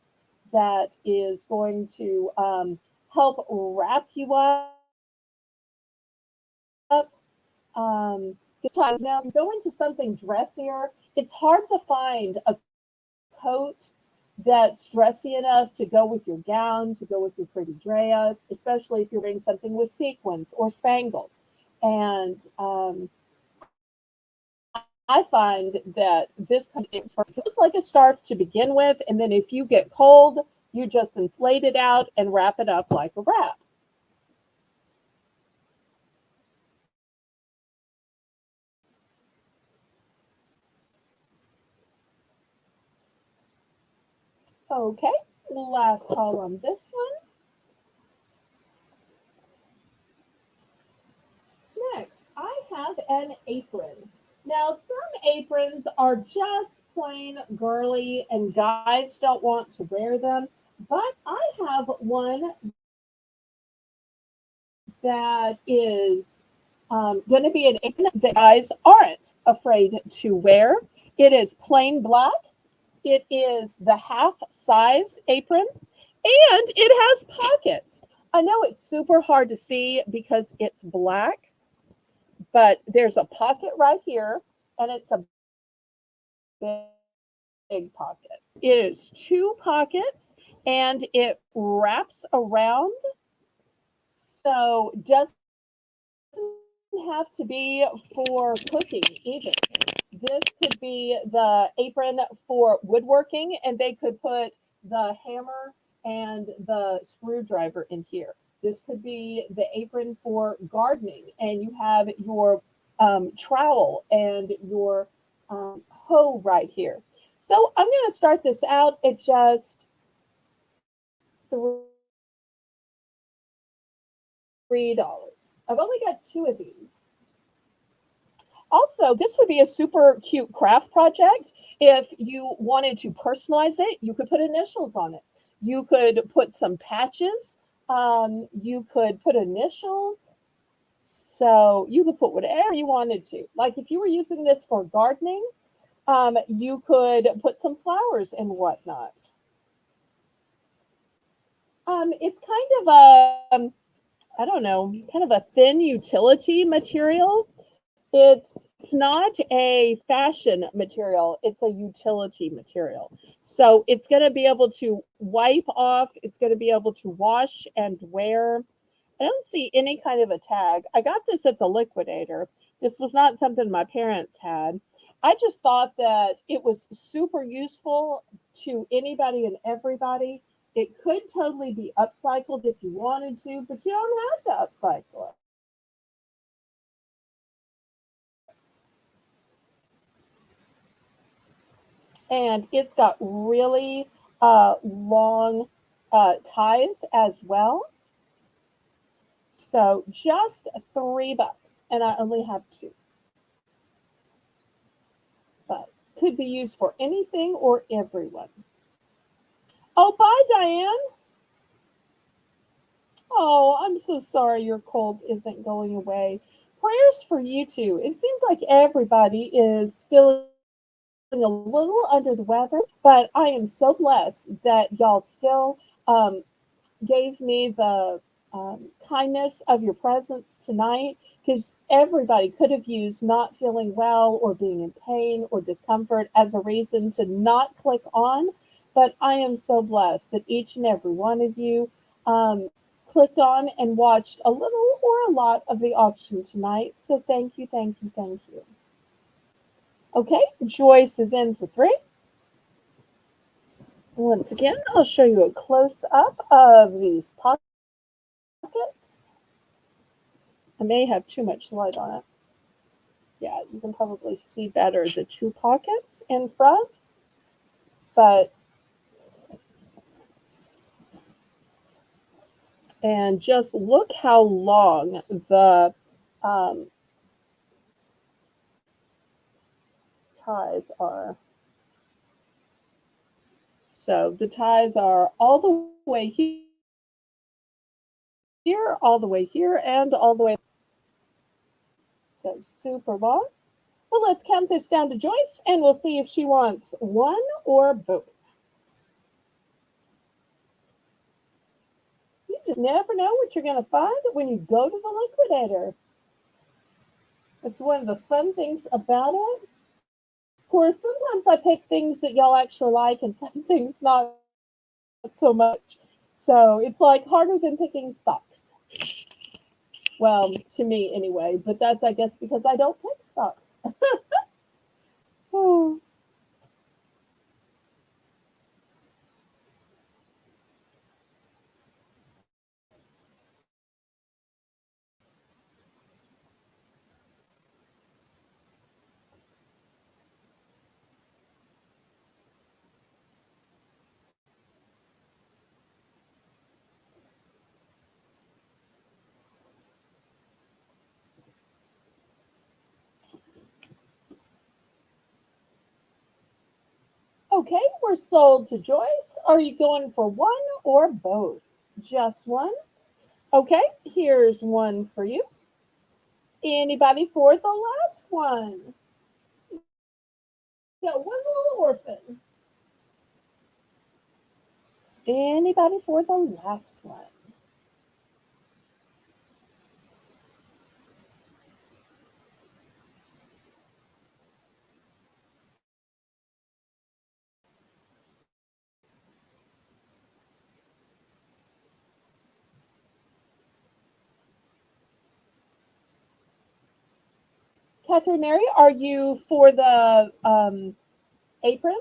that is going to help wrap you up. This time now, go into something dressier. It's hard to find a coat that's dressy enough to go with your gown, to go with your pretty dress, especially if you're wearing something with sequins or spangles. And I find that this kind of looks like a scarf to begin with, and then if you get cold, you just inflate it out and wrap it up like a wrap. Okay, last call on this one. Next, I have an apron. Now, some aprons are just plain girly and guys don't want to wear them, but I have one that is going to be an apron that guys aren't afraid to wear. It is plain black. It is the half size apron and it has pockets. I know it's super hard to see because it's black, but there's a pocket right here and it's a big pocket. It is 2 pockets and it wraps around. So doesn't have to be for cooking either. This could be the apron for woodworking, and they could put the hammer and the screwdriver in here. This could be the apron for gardening, and you have your trowel and your hoe right here. So I'm going to start this out at just $3. I've only got 2 of these. Also, this would be a super cute craft project. If you wanted to personalize it, you could put initials on it. You could put some patches. You could put initials. So you could put whatever you wanted to. Like if you were using this for gardening, you could put some flowers and whatnot. It's kind of I don't know, kind of a thin utility material. It's not a fashion material, it's a utility material. So it's going to be able to wipe off, it's going to be able to wash and wear. I don't see any kind of a tag. I got this at the liquidator. This was not something my parents had. I just thought that it was super useful to anybody and everybody. It could totally be upcycled if you wanted to, but you don't have to upcycle it. And it's got really long ties as well. So just $3, and I only have two. But could be used for anything or everyone. Oh, bye, Diane. Oh, I'm so sorry your cold isn't going away. Prayers for you too. It seems like everybody is feeling a little under the weather, but I am so blessed that y'all still um, gave me the kindness of your presence tonight, because everybody could have used not feeling well or being in pain or discomfort as a reason to not click on. But I am so blessed that each and every one of you um, clicked on and watched a little or a lot of the auction tonight. So thank you, thank you, thank you. Okay, Joyce is in for three. Once again, I'll show you a close up of these pockets. I may have too much light on it. Yeah, you can probably see better the two pockets in front, but and just look how long the um, ties are. So the ties are all the way here, all the way here, and all the way. So super long. Well, let's count this down to Joyce, and we'll see if she wants one or both. You just never know what you're going to find when you go to the liquidator. It's one of the fun things about it. Of course, sometimes I pick things that y'all actually like, and some things not so much. So it's like harder than picking stocks. Well, to me anyway, but that's, I guess, because I don't pick stocks. Oh. Okay, we're sold to Joyce. Are you going for one or both? Just one? Okay, here's one for you. Anybody for the last one? Got one little orphan. Anybody for the last one? Catherine Mary, are you for the apron?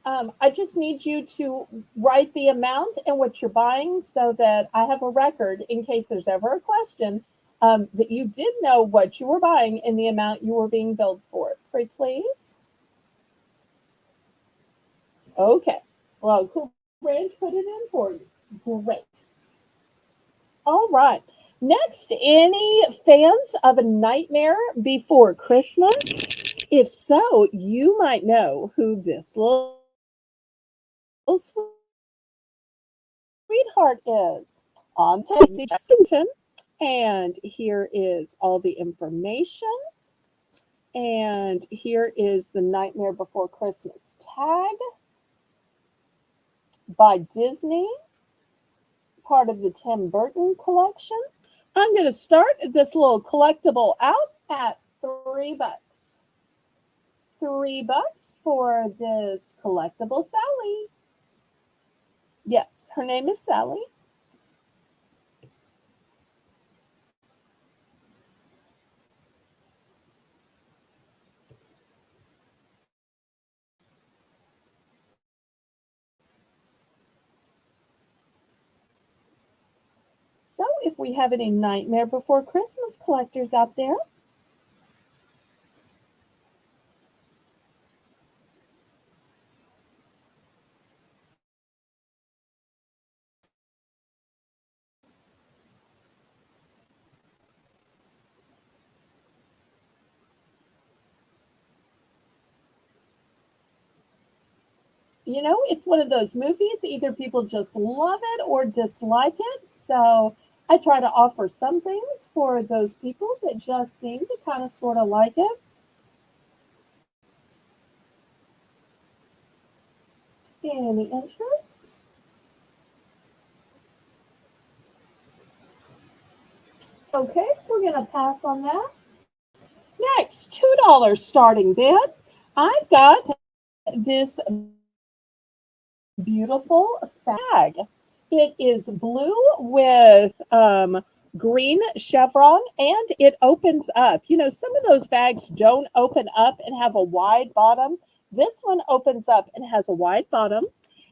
I just need you to write the amount and what you're buying so that I have a record in case there's ever a question that you did know what you were buying and the amount you were being billed for. Pretty please. Okay. Well, Cool Ranch put it in for you. Great. All right. Next, any fans of A Nightmare Before Christmas? If so, you might know who this little sweetheart is. On to Justin. And here is all the information. And here is the Nightmare Before Christmas tag by Disney, part of the Tim Burton collection. I'm going to start this little collectible out at $3. $3 for this collectible Sally. Yes, her name is Sally. So if we have any Nightmare Before Christmas collectors out there, it's one of those movies, either people just love it or dislike it. So I try to offer some things for those people that just seem to kind of sort of like it. Any interest? Okay, we're going to pass on that. Next, $2 starting bid. I've got this beautiful bag. It is blue with green chevron and it opens up. Some of those bags don't open up and have a wide bottom. This one opens up and has a wide bottom.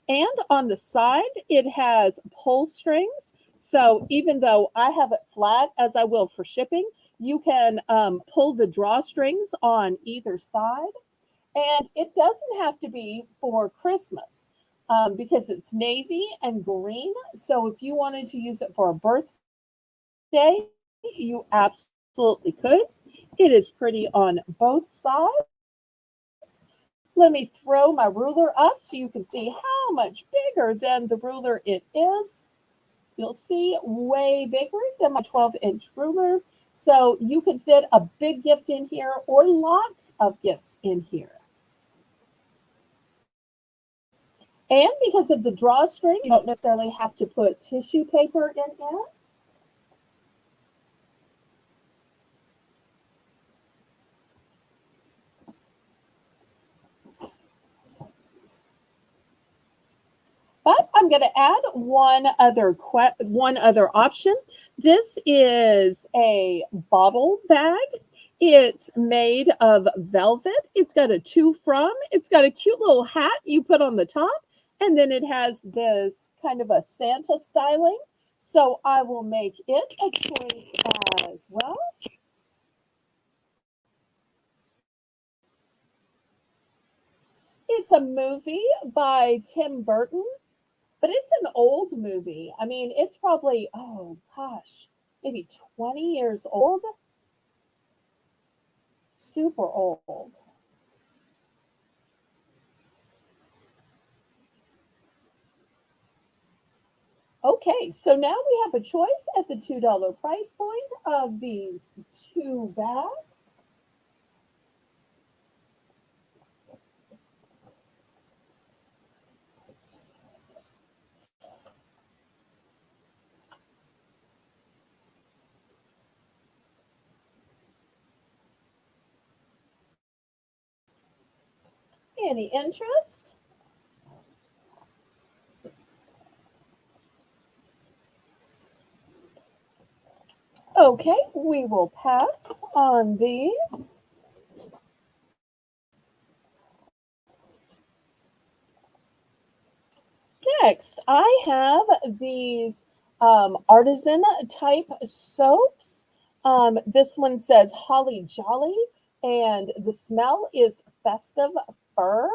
And on the side, it has pull strings. So even though I have it flat, as I will for shipping, you can pull the drawstrings on either side. And it doesn't have to be for Christmas because it's navy and green. So if you wanted to use it for a birthday, you absolutely could. It is pretty on both sides. Let me throw my ruler up so you can see how much bigger than the ruler it is. You'll see way bigger than my 12-inch ruler. So you can fit a big gift in here or lots of gifts in here. And because of the drawstring, you don't necessarily have to put tissue paper in it. But I'm going to add one other option. This is a bottle bag. It's made of velvet. It's got a to from. It's got a cute little hat you put on the top, and then it has this kind of a Santa styling. So I will make it a choice as well. It's a movie by Tim Burton. But it's an old movie. I mean, it's probably, oh gosh, maybe 20 years old. Super old. Okay, so now we have a choice at the $2 price point of these two bags. Any interest? Okay, we will pass on these. Next, I have these artisan type soaps. This one says Holly Jolly, and the smell is festive fir.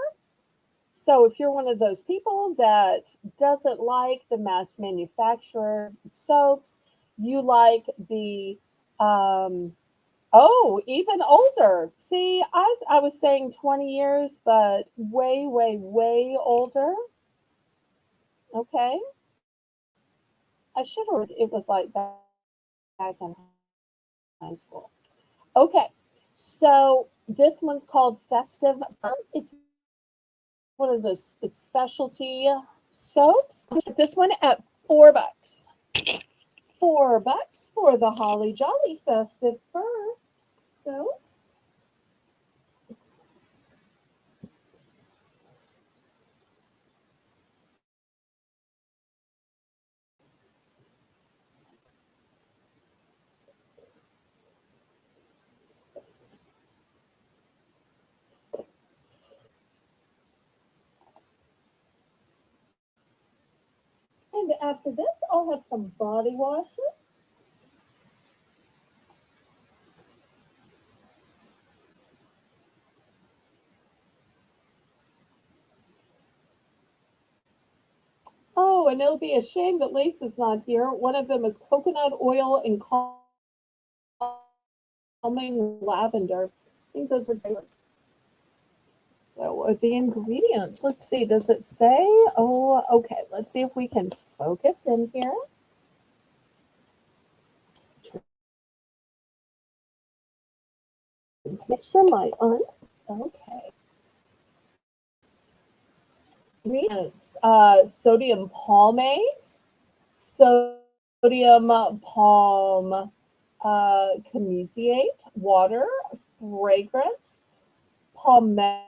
So if you're one of those people that doesn't like the mass manufacturer soaps, you like the oh, even older. See, I was saying 20 years, but way, way, way older. Okay. I should have it was like that. back in high school. Okay, so this one's called Festive Fun. It's one of those specialty soaps. This one at $4. $4 for the Holly Jolly Festive Fur soap. And after this, I'll have some body washes. Oh, and it'll be a shame that Lisa's not here. One of them is coconut oil and calming lavender. I think those are favorites. So the ingredients, let's see, does it say? Oh, okay. Let's see if we can focus in here. Switch your light on. Okay. Ingredients, sodium palmate, sodium palm commiseate, water, fragrance, palmatic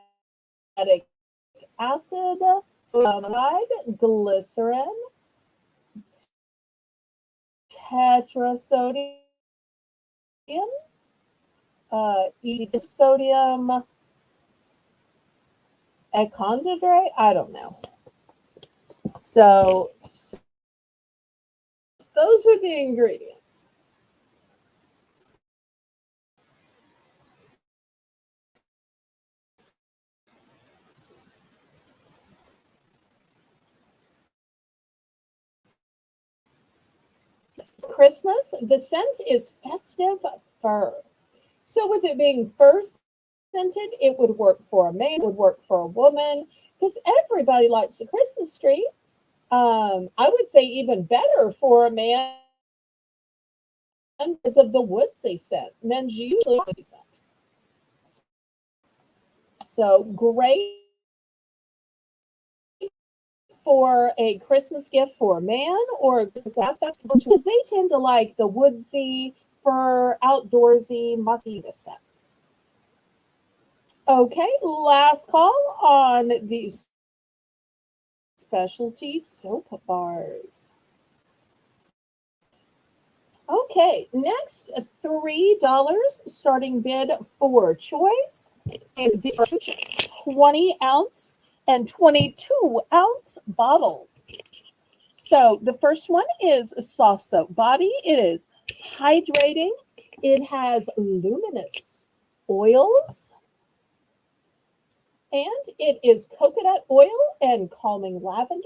acid, cyanide, glycerin, tetrasodium, sodium econdydrate. I don't know. So those are the ingredients. Christmas, the scent is festive fur. So with it being fur scented, it would work for a man, it would work for a woman, because everybody likes a Christmas tree. I would say even better for a man because of the woodsy scent. Men's usually woodsy scent. So great for a Christmas gift for a man or a Christmas festival because they tend to like the woodsy, fur, outdoorsy, musky scents. Okay, last call on these specialty soap bars. Okay, next $3 starting bid for choice. And these are 20-ounce and 22-ounce bottles. So the first one is a soft soap body. It is hydrating. It has luminous oils. And it is coconut oil and calming lavender.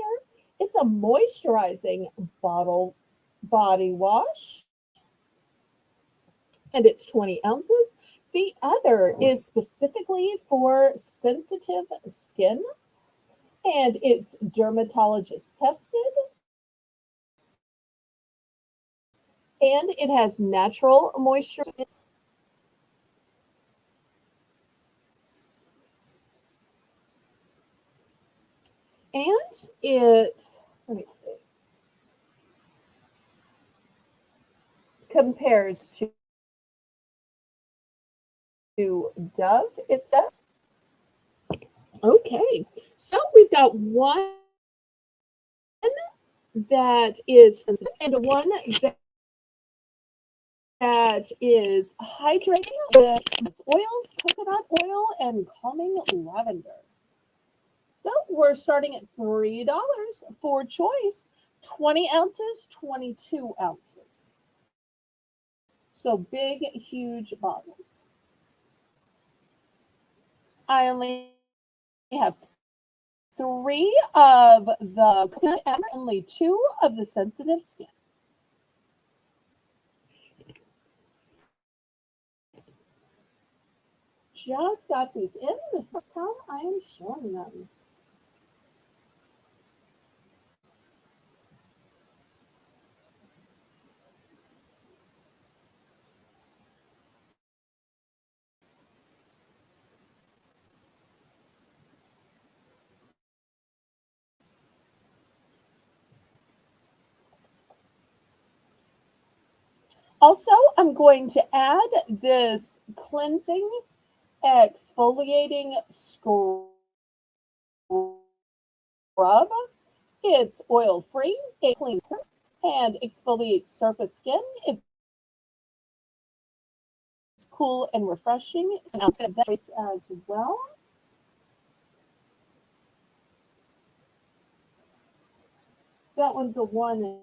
It's a moisturizing bottle body wash. And it's 20 ounces. The other is specifically for sensitive skin. And it's dermatologist tested. And it has natural moisture. And it, let me see, compares to Dove, it says. Okay, so we've got one that is and one that is hydrating with oils, coconut oil, and calming lavender. So we're starting at $3 for choice, 20 ounces, 22 ounces. So big, huge bottles. I only have 3 of the coconut and only 2 of the sensitive skin. Just got these in this first time I am showing them. Also, I'm going to add this cleansing exfoliating scrub. It's oil free, it cleans and exfoliates surface skin. It's cool and refreshing. So now I'm going to that as well. That one's a one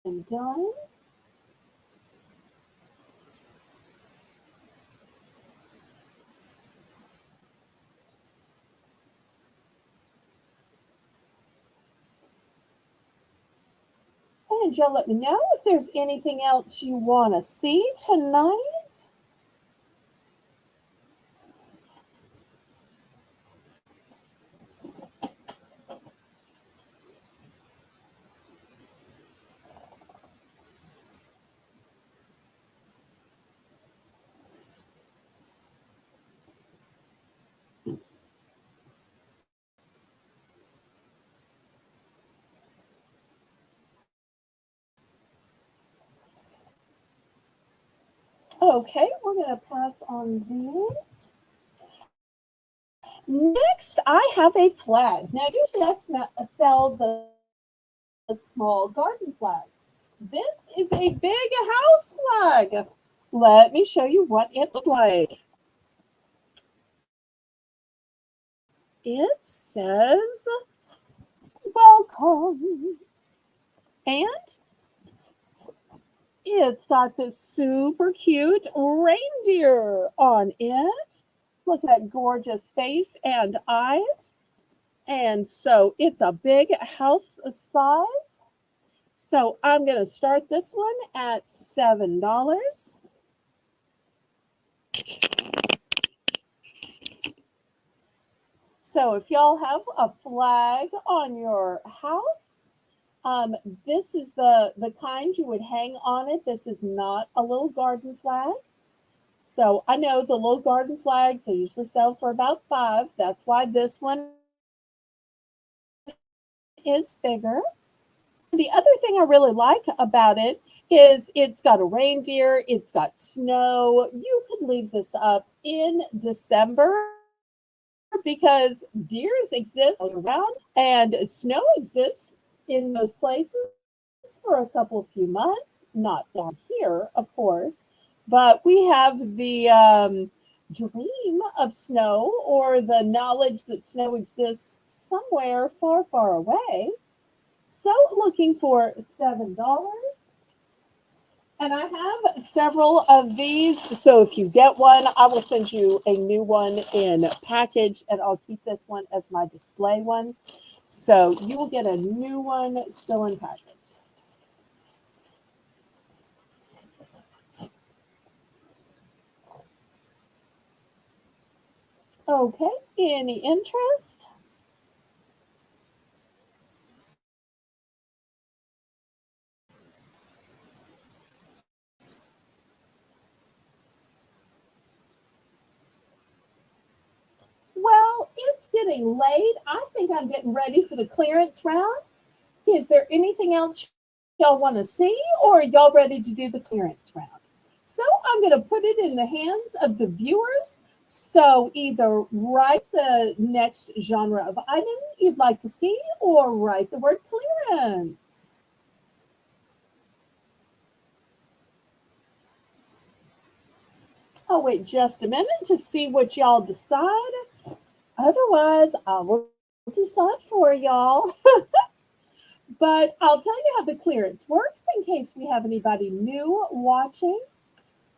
and done. And y'all let me know if there's anything else you want to see tonight. Okay, we're going to pass on these. Next, I have a flag. Now, usually sell the small garden flag. This is a big house flag. Let me show you what it looks like. It says, welcome. And it's got this super cute reindeer on it. Look at that gorgeous face and eyes. And so it's a big house size. So I'm going to start this one at $7. So if y'all have a flag on your house, um, this is the kind you would hang on it. This is not a little garden flag. So I know the little garden flags they usually sell for about 5. That's why this one is bigger. The other thing I really like about it is it's got a reindeer, it's got snow. You could leave this up in December because deers exist all around and snow exists in those places for a couple of few months. Not down here, of course, but we have the dream of snow or the knowledge that snow exists somewhere far, far away. So looking for $7. And I have several of these. So if you get one, I will send you a new one in package and I'll keep this one as my display one. So you will get a new one still in package. Okay, any interest? Well, it's getting late. I think I'm getting ready for the clearance round. Is there anything else y'all want to see, or are y'all ready to do the clearance round? So I'm going to put it in the hands of the viewers. So either write the next genre of item you'd like to see, or write the word clearance. I'll wait just a minute to see what y'all decide. Otherwise, I will decide for y'all. But I'll tell you how the clearance works in case we have anybody new watching.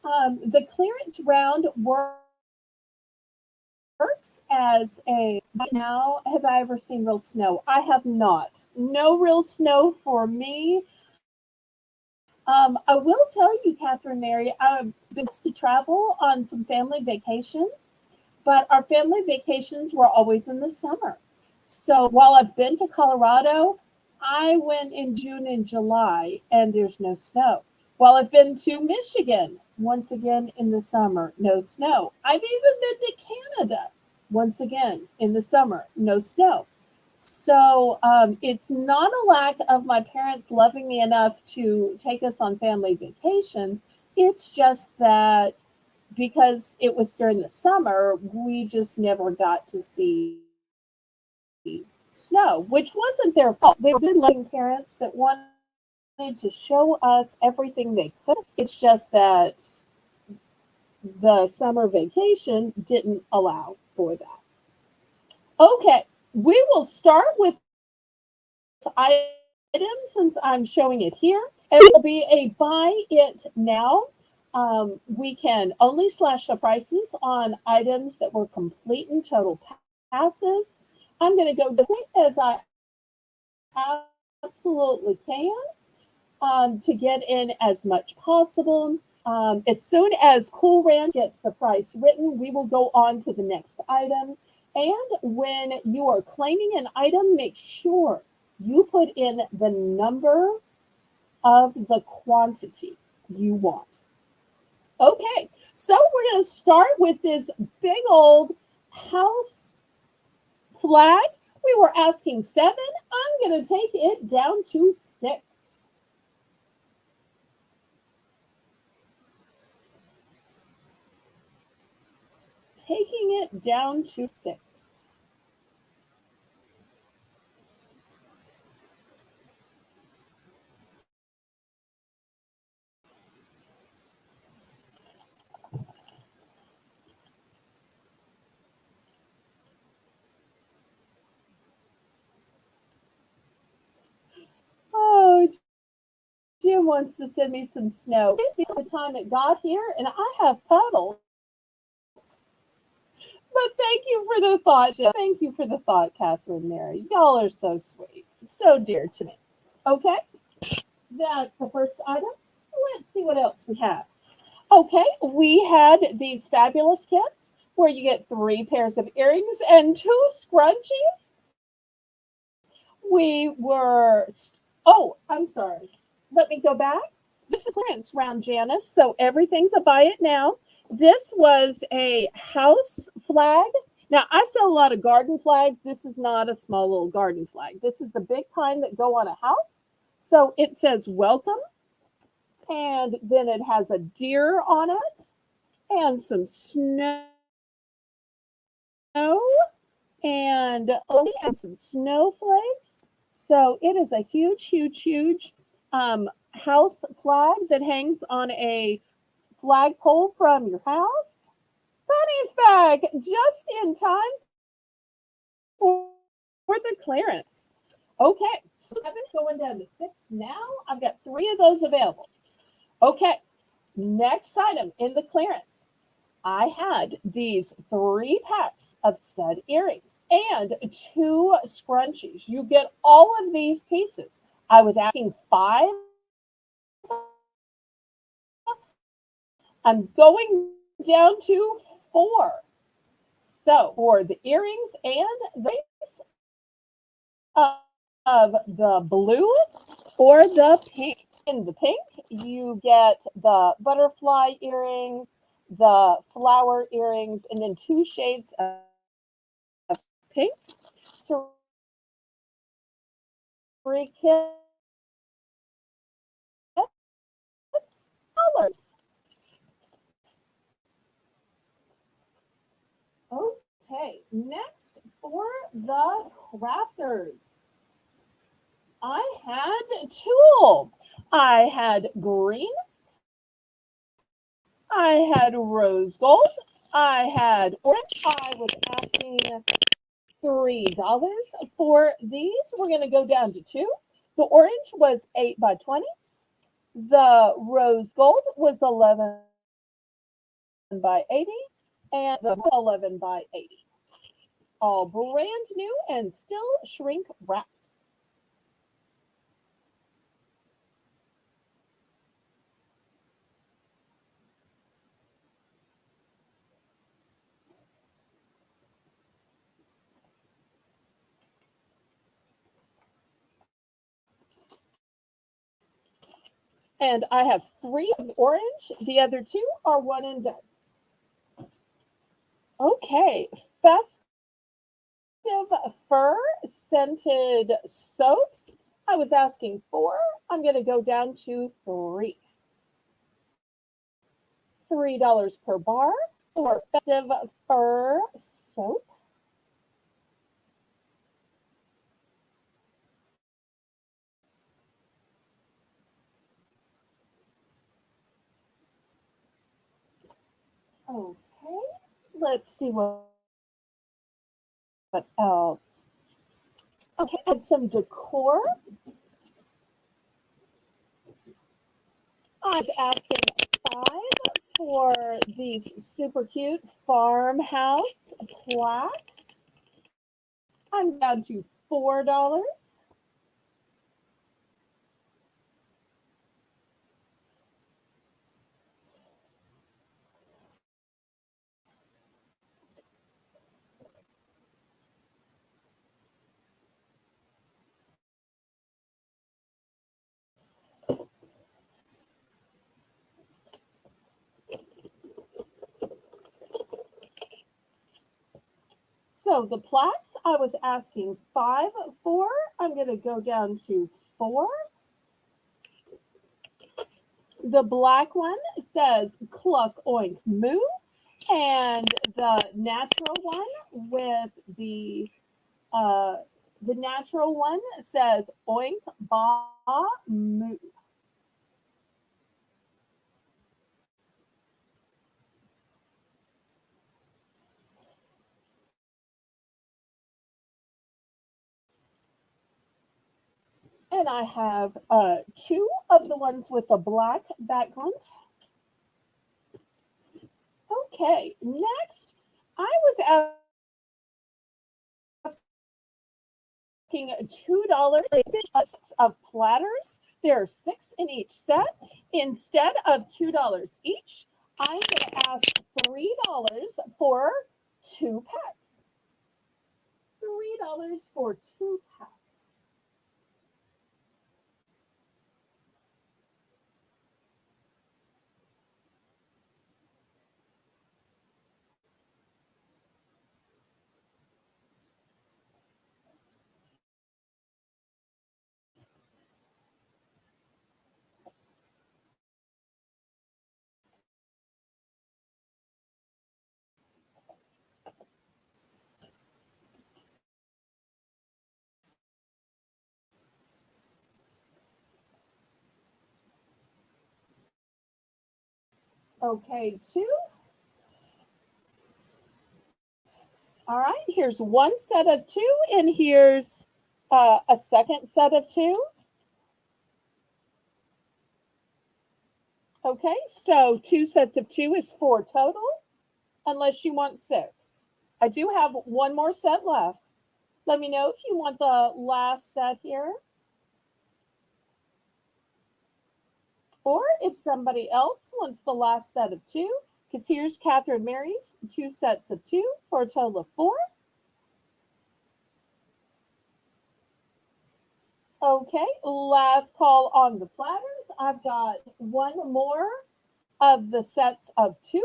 The clearance round works as a right now. Have I ever seen real snow? I have not. No real snow for me. I will tell you, Catherine Mary, I've been to travel on some family vacations, but our family vacations were always in the summer. So while I've been to Colorado, I went in June and July and there's no snow. While I've been to Michigan, once again in the summer, no snow. I've even been to Canada, once again in the summer, no snow. So it's not a lack of my parents loving me enough to take us on family vacations. It's just that because it was during the summer, we just never got to see snow, which wasn't their fault. They were good, loving parents that wanted to show us everything they could. It's just that the summer vacation didn't allow for that. Okay, we will start with this item since I'm showing it here, and it will be a buy it now. We can only slash the prices on items that were complete and total passes. I'm going to go as quick as I absolutely can to get in as much possible. As soon as Cool Ranch gets the price written, we will go on to the next item. And when you are claiming an item, make sure you put in the number of the quantity you want. Okay, so we're going to start with this big old house flag. We were asking 7. I'm going to take it down to 6. Taking it down to 6. Oh, Jim wants to send me some snow. It's the time it got here, and I have puddles. But thank you for the thought, Jim. Thank you for the thought, Catherine Mary. Y'all are so sweet, so dear to me. Okay, that's the first item. Let's see what else we have. Okay, we had these fabulous kits where you get 3 pairs of earrings and 2 scrunchies. We were, oh, I'm sorry. Let me go back. This is clearance round, Janice. So everything's a buy it now. This was a house flag. Now, I sell a lot of garden flags. This is not a small little garden flag. This is the big kind that go on a house. So it says welcome, and then it has a deer on it and some snow and some snowflakes. So it is a huge, huge, huge house flag that hangs on a flagpole from your house. Bunny's back just in time for the clearance. Okay, so 7 going down to 6 now. I've got 3 of those available. Okay, next item in the clearance. I had these 3 packs of stud earrings and 2 scrunchies. You get all of these pieces. I was asking 5. I'm going down to 4. So for the earrings and the base of the blue or the pink. In the pink, you get the butterfly earrings, the flower earrings, and then 2 shades of pink. 3 colors. Okay, next for the crafters. I had tulle. I had green. I had rose gold. I had orange. I was asking $3 for these. We're going to go down to 2. The orange was 8 by 20. The rose gold was 11 by 80. And the 11 by 80. All brand new and still shrink wrapped. And I have 3 of orange. The other 2 are one and done. Okay, festive fur scented soaps. I was asking 4. I'm going to go down to 3. $3 per bar for festive fur soap. Okay, let's see what else. Okay, add some decor. I was asking 5 for these super cute farmhouse plaques. I'm down to $4. So the plaques I was asking 5 for. I'm going to go down to 4. The black one says cluck oink moo, and the natural one with uh, the natural one says oink ba moo. And I have 2 of the ones with the black background. Okay, next I was asking $2 of platters. There are 6 in each set. Instead of $2 each, I'm going to ask $3 for 2 packs. $3 for 2 packs. Okay, 2. All right, here's one set of 2, and here's a second set of 2. Okay, so 2 sets of 2 is 4 total, unless you want 6. I do have one more set left. Let me know if you want the last set here, or if somebody else wants the last set of 2, because here's Catherine Mary's 2 sets of 2 for a total of 4. Okay, last call on the platters. I've got one more of the sets of 2.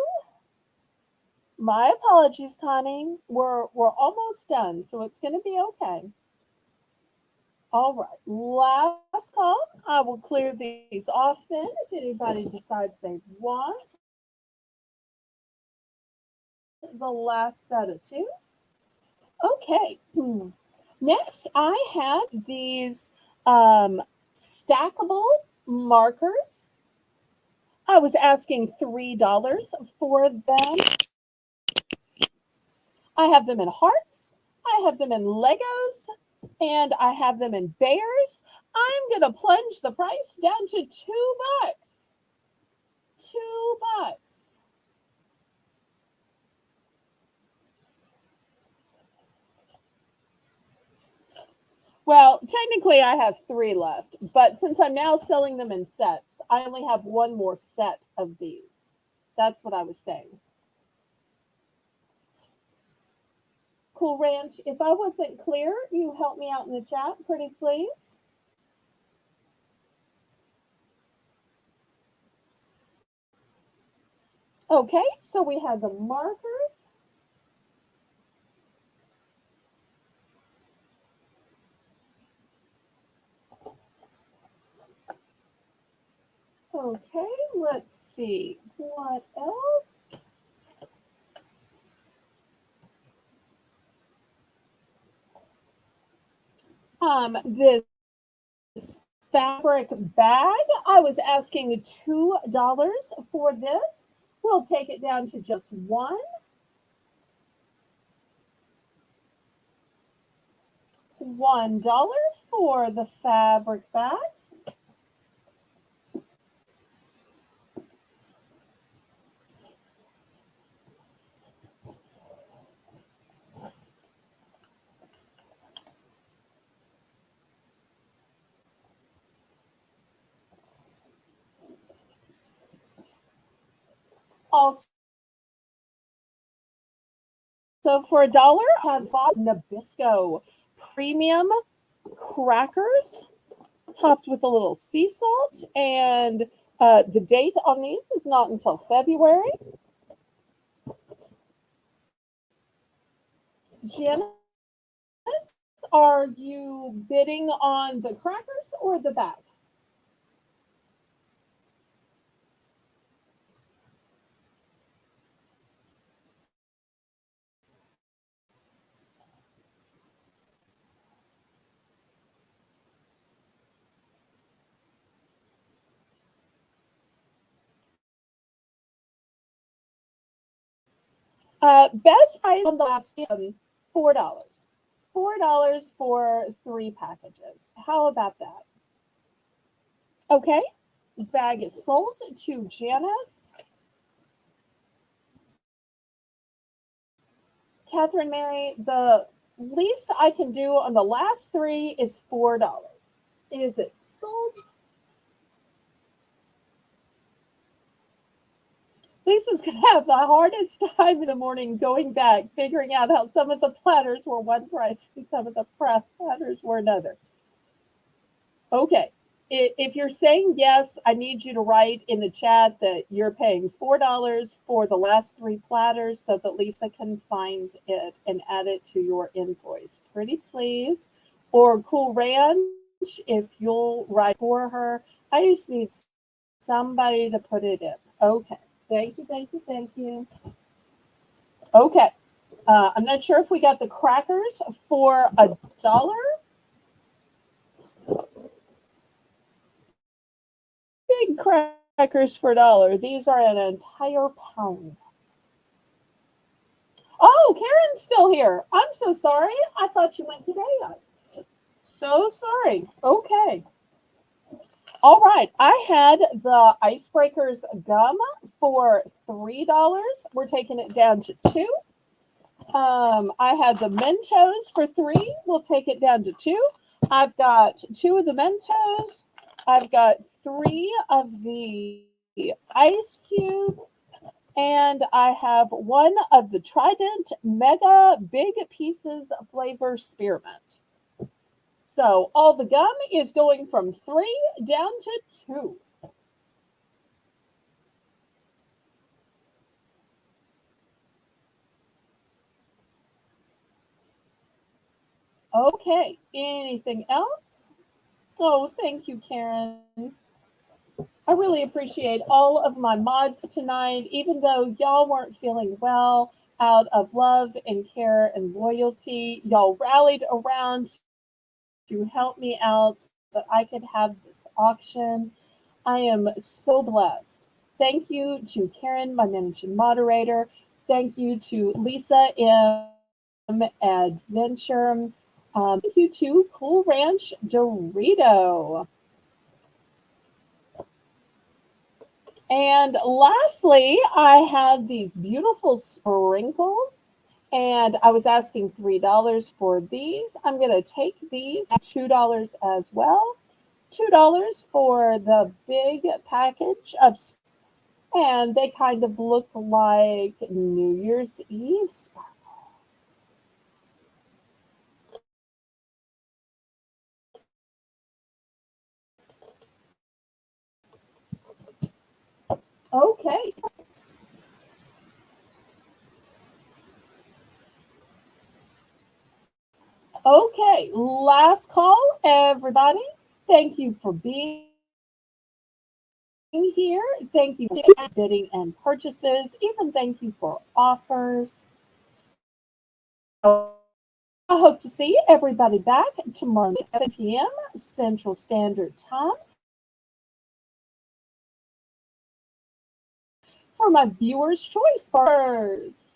My apologies, Connie. We're almost done, so it's going to be okay. All right, last call. I will clear these off then if anybody decides they want the last set of 2. Okay. Next, I have these stackable markers. I was asking $3 for them. I have them in hearts, I have them in Legos, and I have them in bears. I'm going to plunge the price down to $2. $2. Well, technically I have 3 left, but since I'm now selling them in sets, I only have one more set of these. That's what I was saying. Cool Ranch, if I wasn't clear, you help me out in the chat, pretty please. Okay, so we have the markers. Okay, let's see. What else? This fabric bag. I was asking $2 for this. We'll take it down to just $1 for the fabric bag. Also, for $1, I have Nabisco premium crackers topped with a little sea salt, and the date on these is not until February. Janice, are you bidding on the crackers or the bag? Best price on the last $4. $4 for 3 packages. How about that? Okay. Bag is sold to Janice. Catherine Mary, the least I can do on the last 3 is $4. Is it sold? Lisa's going to have the hardest time in the morning going back, figuring out how some of the platters were one price and some of the platters were another. Okay. If you're saying yes, I need you to write in the chat that you're paying $4 for the last 3 platters so that Lisa can find it and add it to your invoice. Pretty please. Or Cool Ranch, if you'll write for her. I just need somebody to put it in. Okay. Thank you, thank you, thank you. Okay. I'm not sure if we got the crackers for $1. Big crackers for $1. These are an entire pound. Oh, Karen's still here. I'm so sorry. I thought you went today. So sorry. Okay. All right. I had the Icebreakers gum for $3. We're taking it down to 2. I had the Mentos for 3. We'll take it down to 2. I've got 2 of the Mentos. I've got 3 of the ice cubes. And I have 1 of the Trident Mega Big Pieces Flavor Spearmint. So all the gum is going from 3 down to 2. Okay, anything else? Oh, thank you, Karen. I really appreciate all of my mods tonight, even though y'all weren't feeling well. Out of love and care and loyalty, y'all rallied around to help me out so that I could have this auction. I am so blessed. Thank you to Karen, my managing moderator. Thank you to Lisa M. Adventure. Thank you to Cool Ranch Dorito. And lastly, I had these beautiful sprinkles, and I was asking $3 for these. I'm going to take these at $2 as well. $2 for the big package of, and they kind of look like New Year's Eve sparkles. Okay. Okay, last call, everybody. Thank you for being here. Thank you for bidding and purchases. Even thank you for offers. I hope to see everybody back tomorrow at 7 p.m. Central Standard Time for my viewers' choice bars.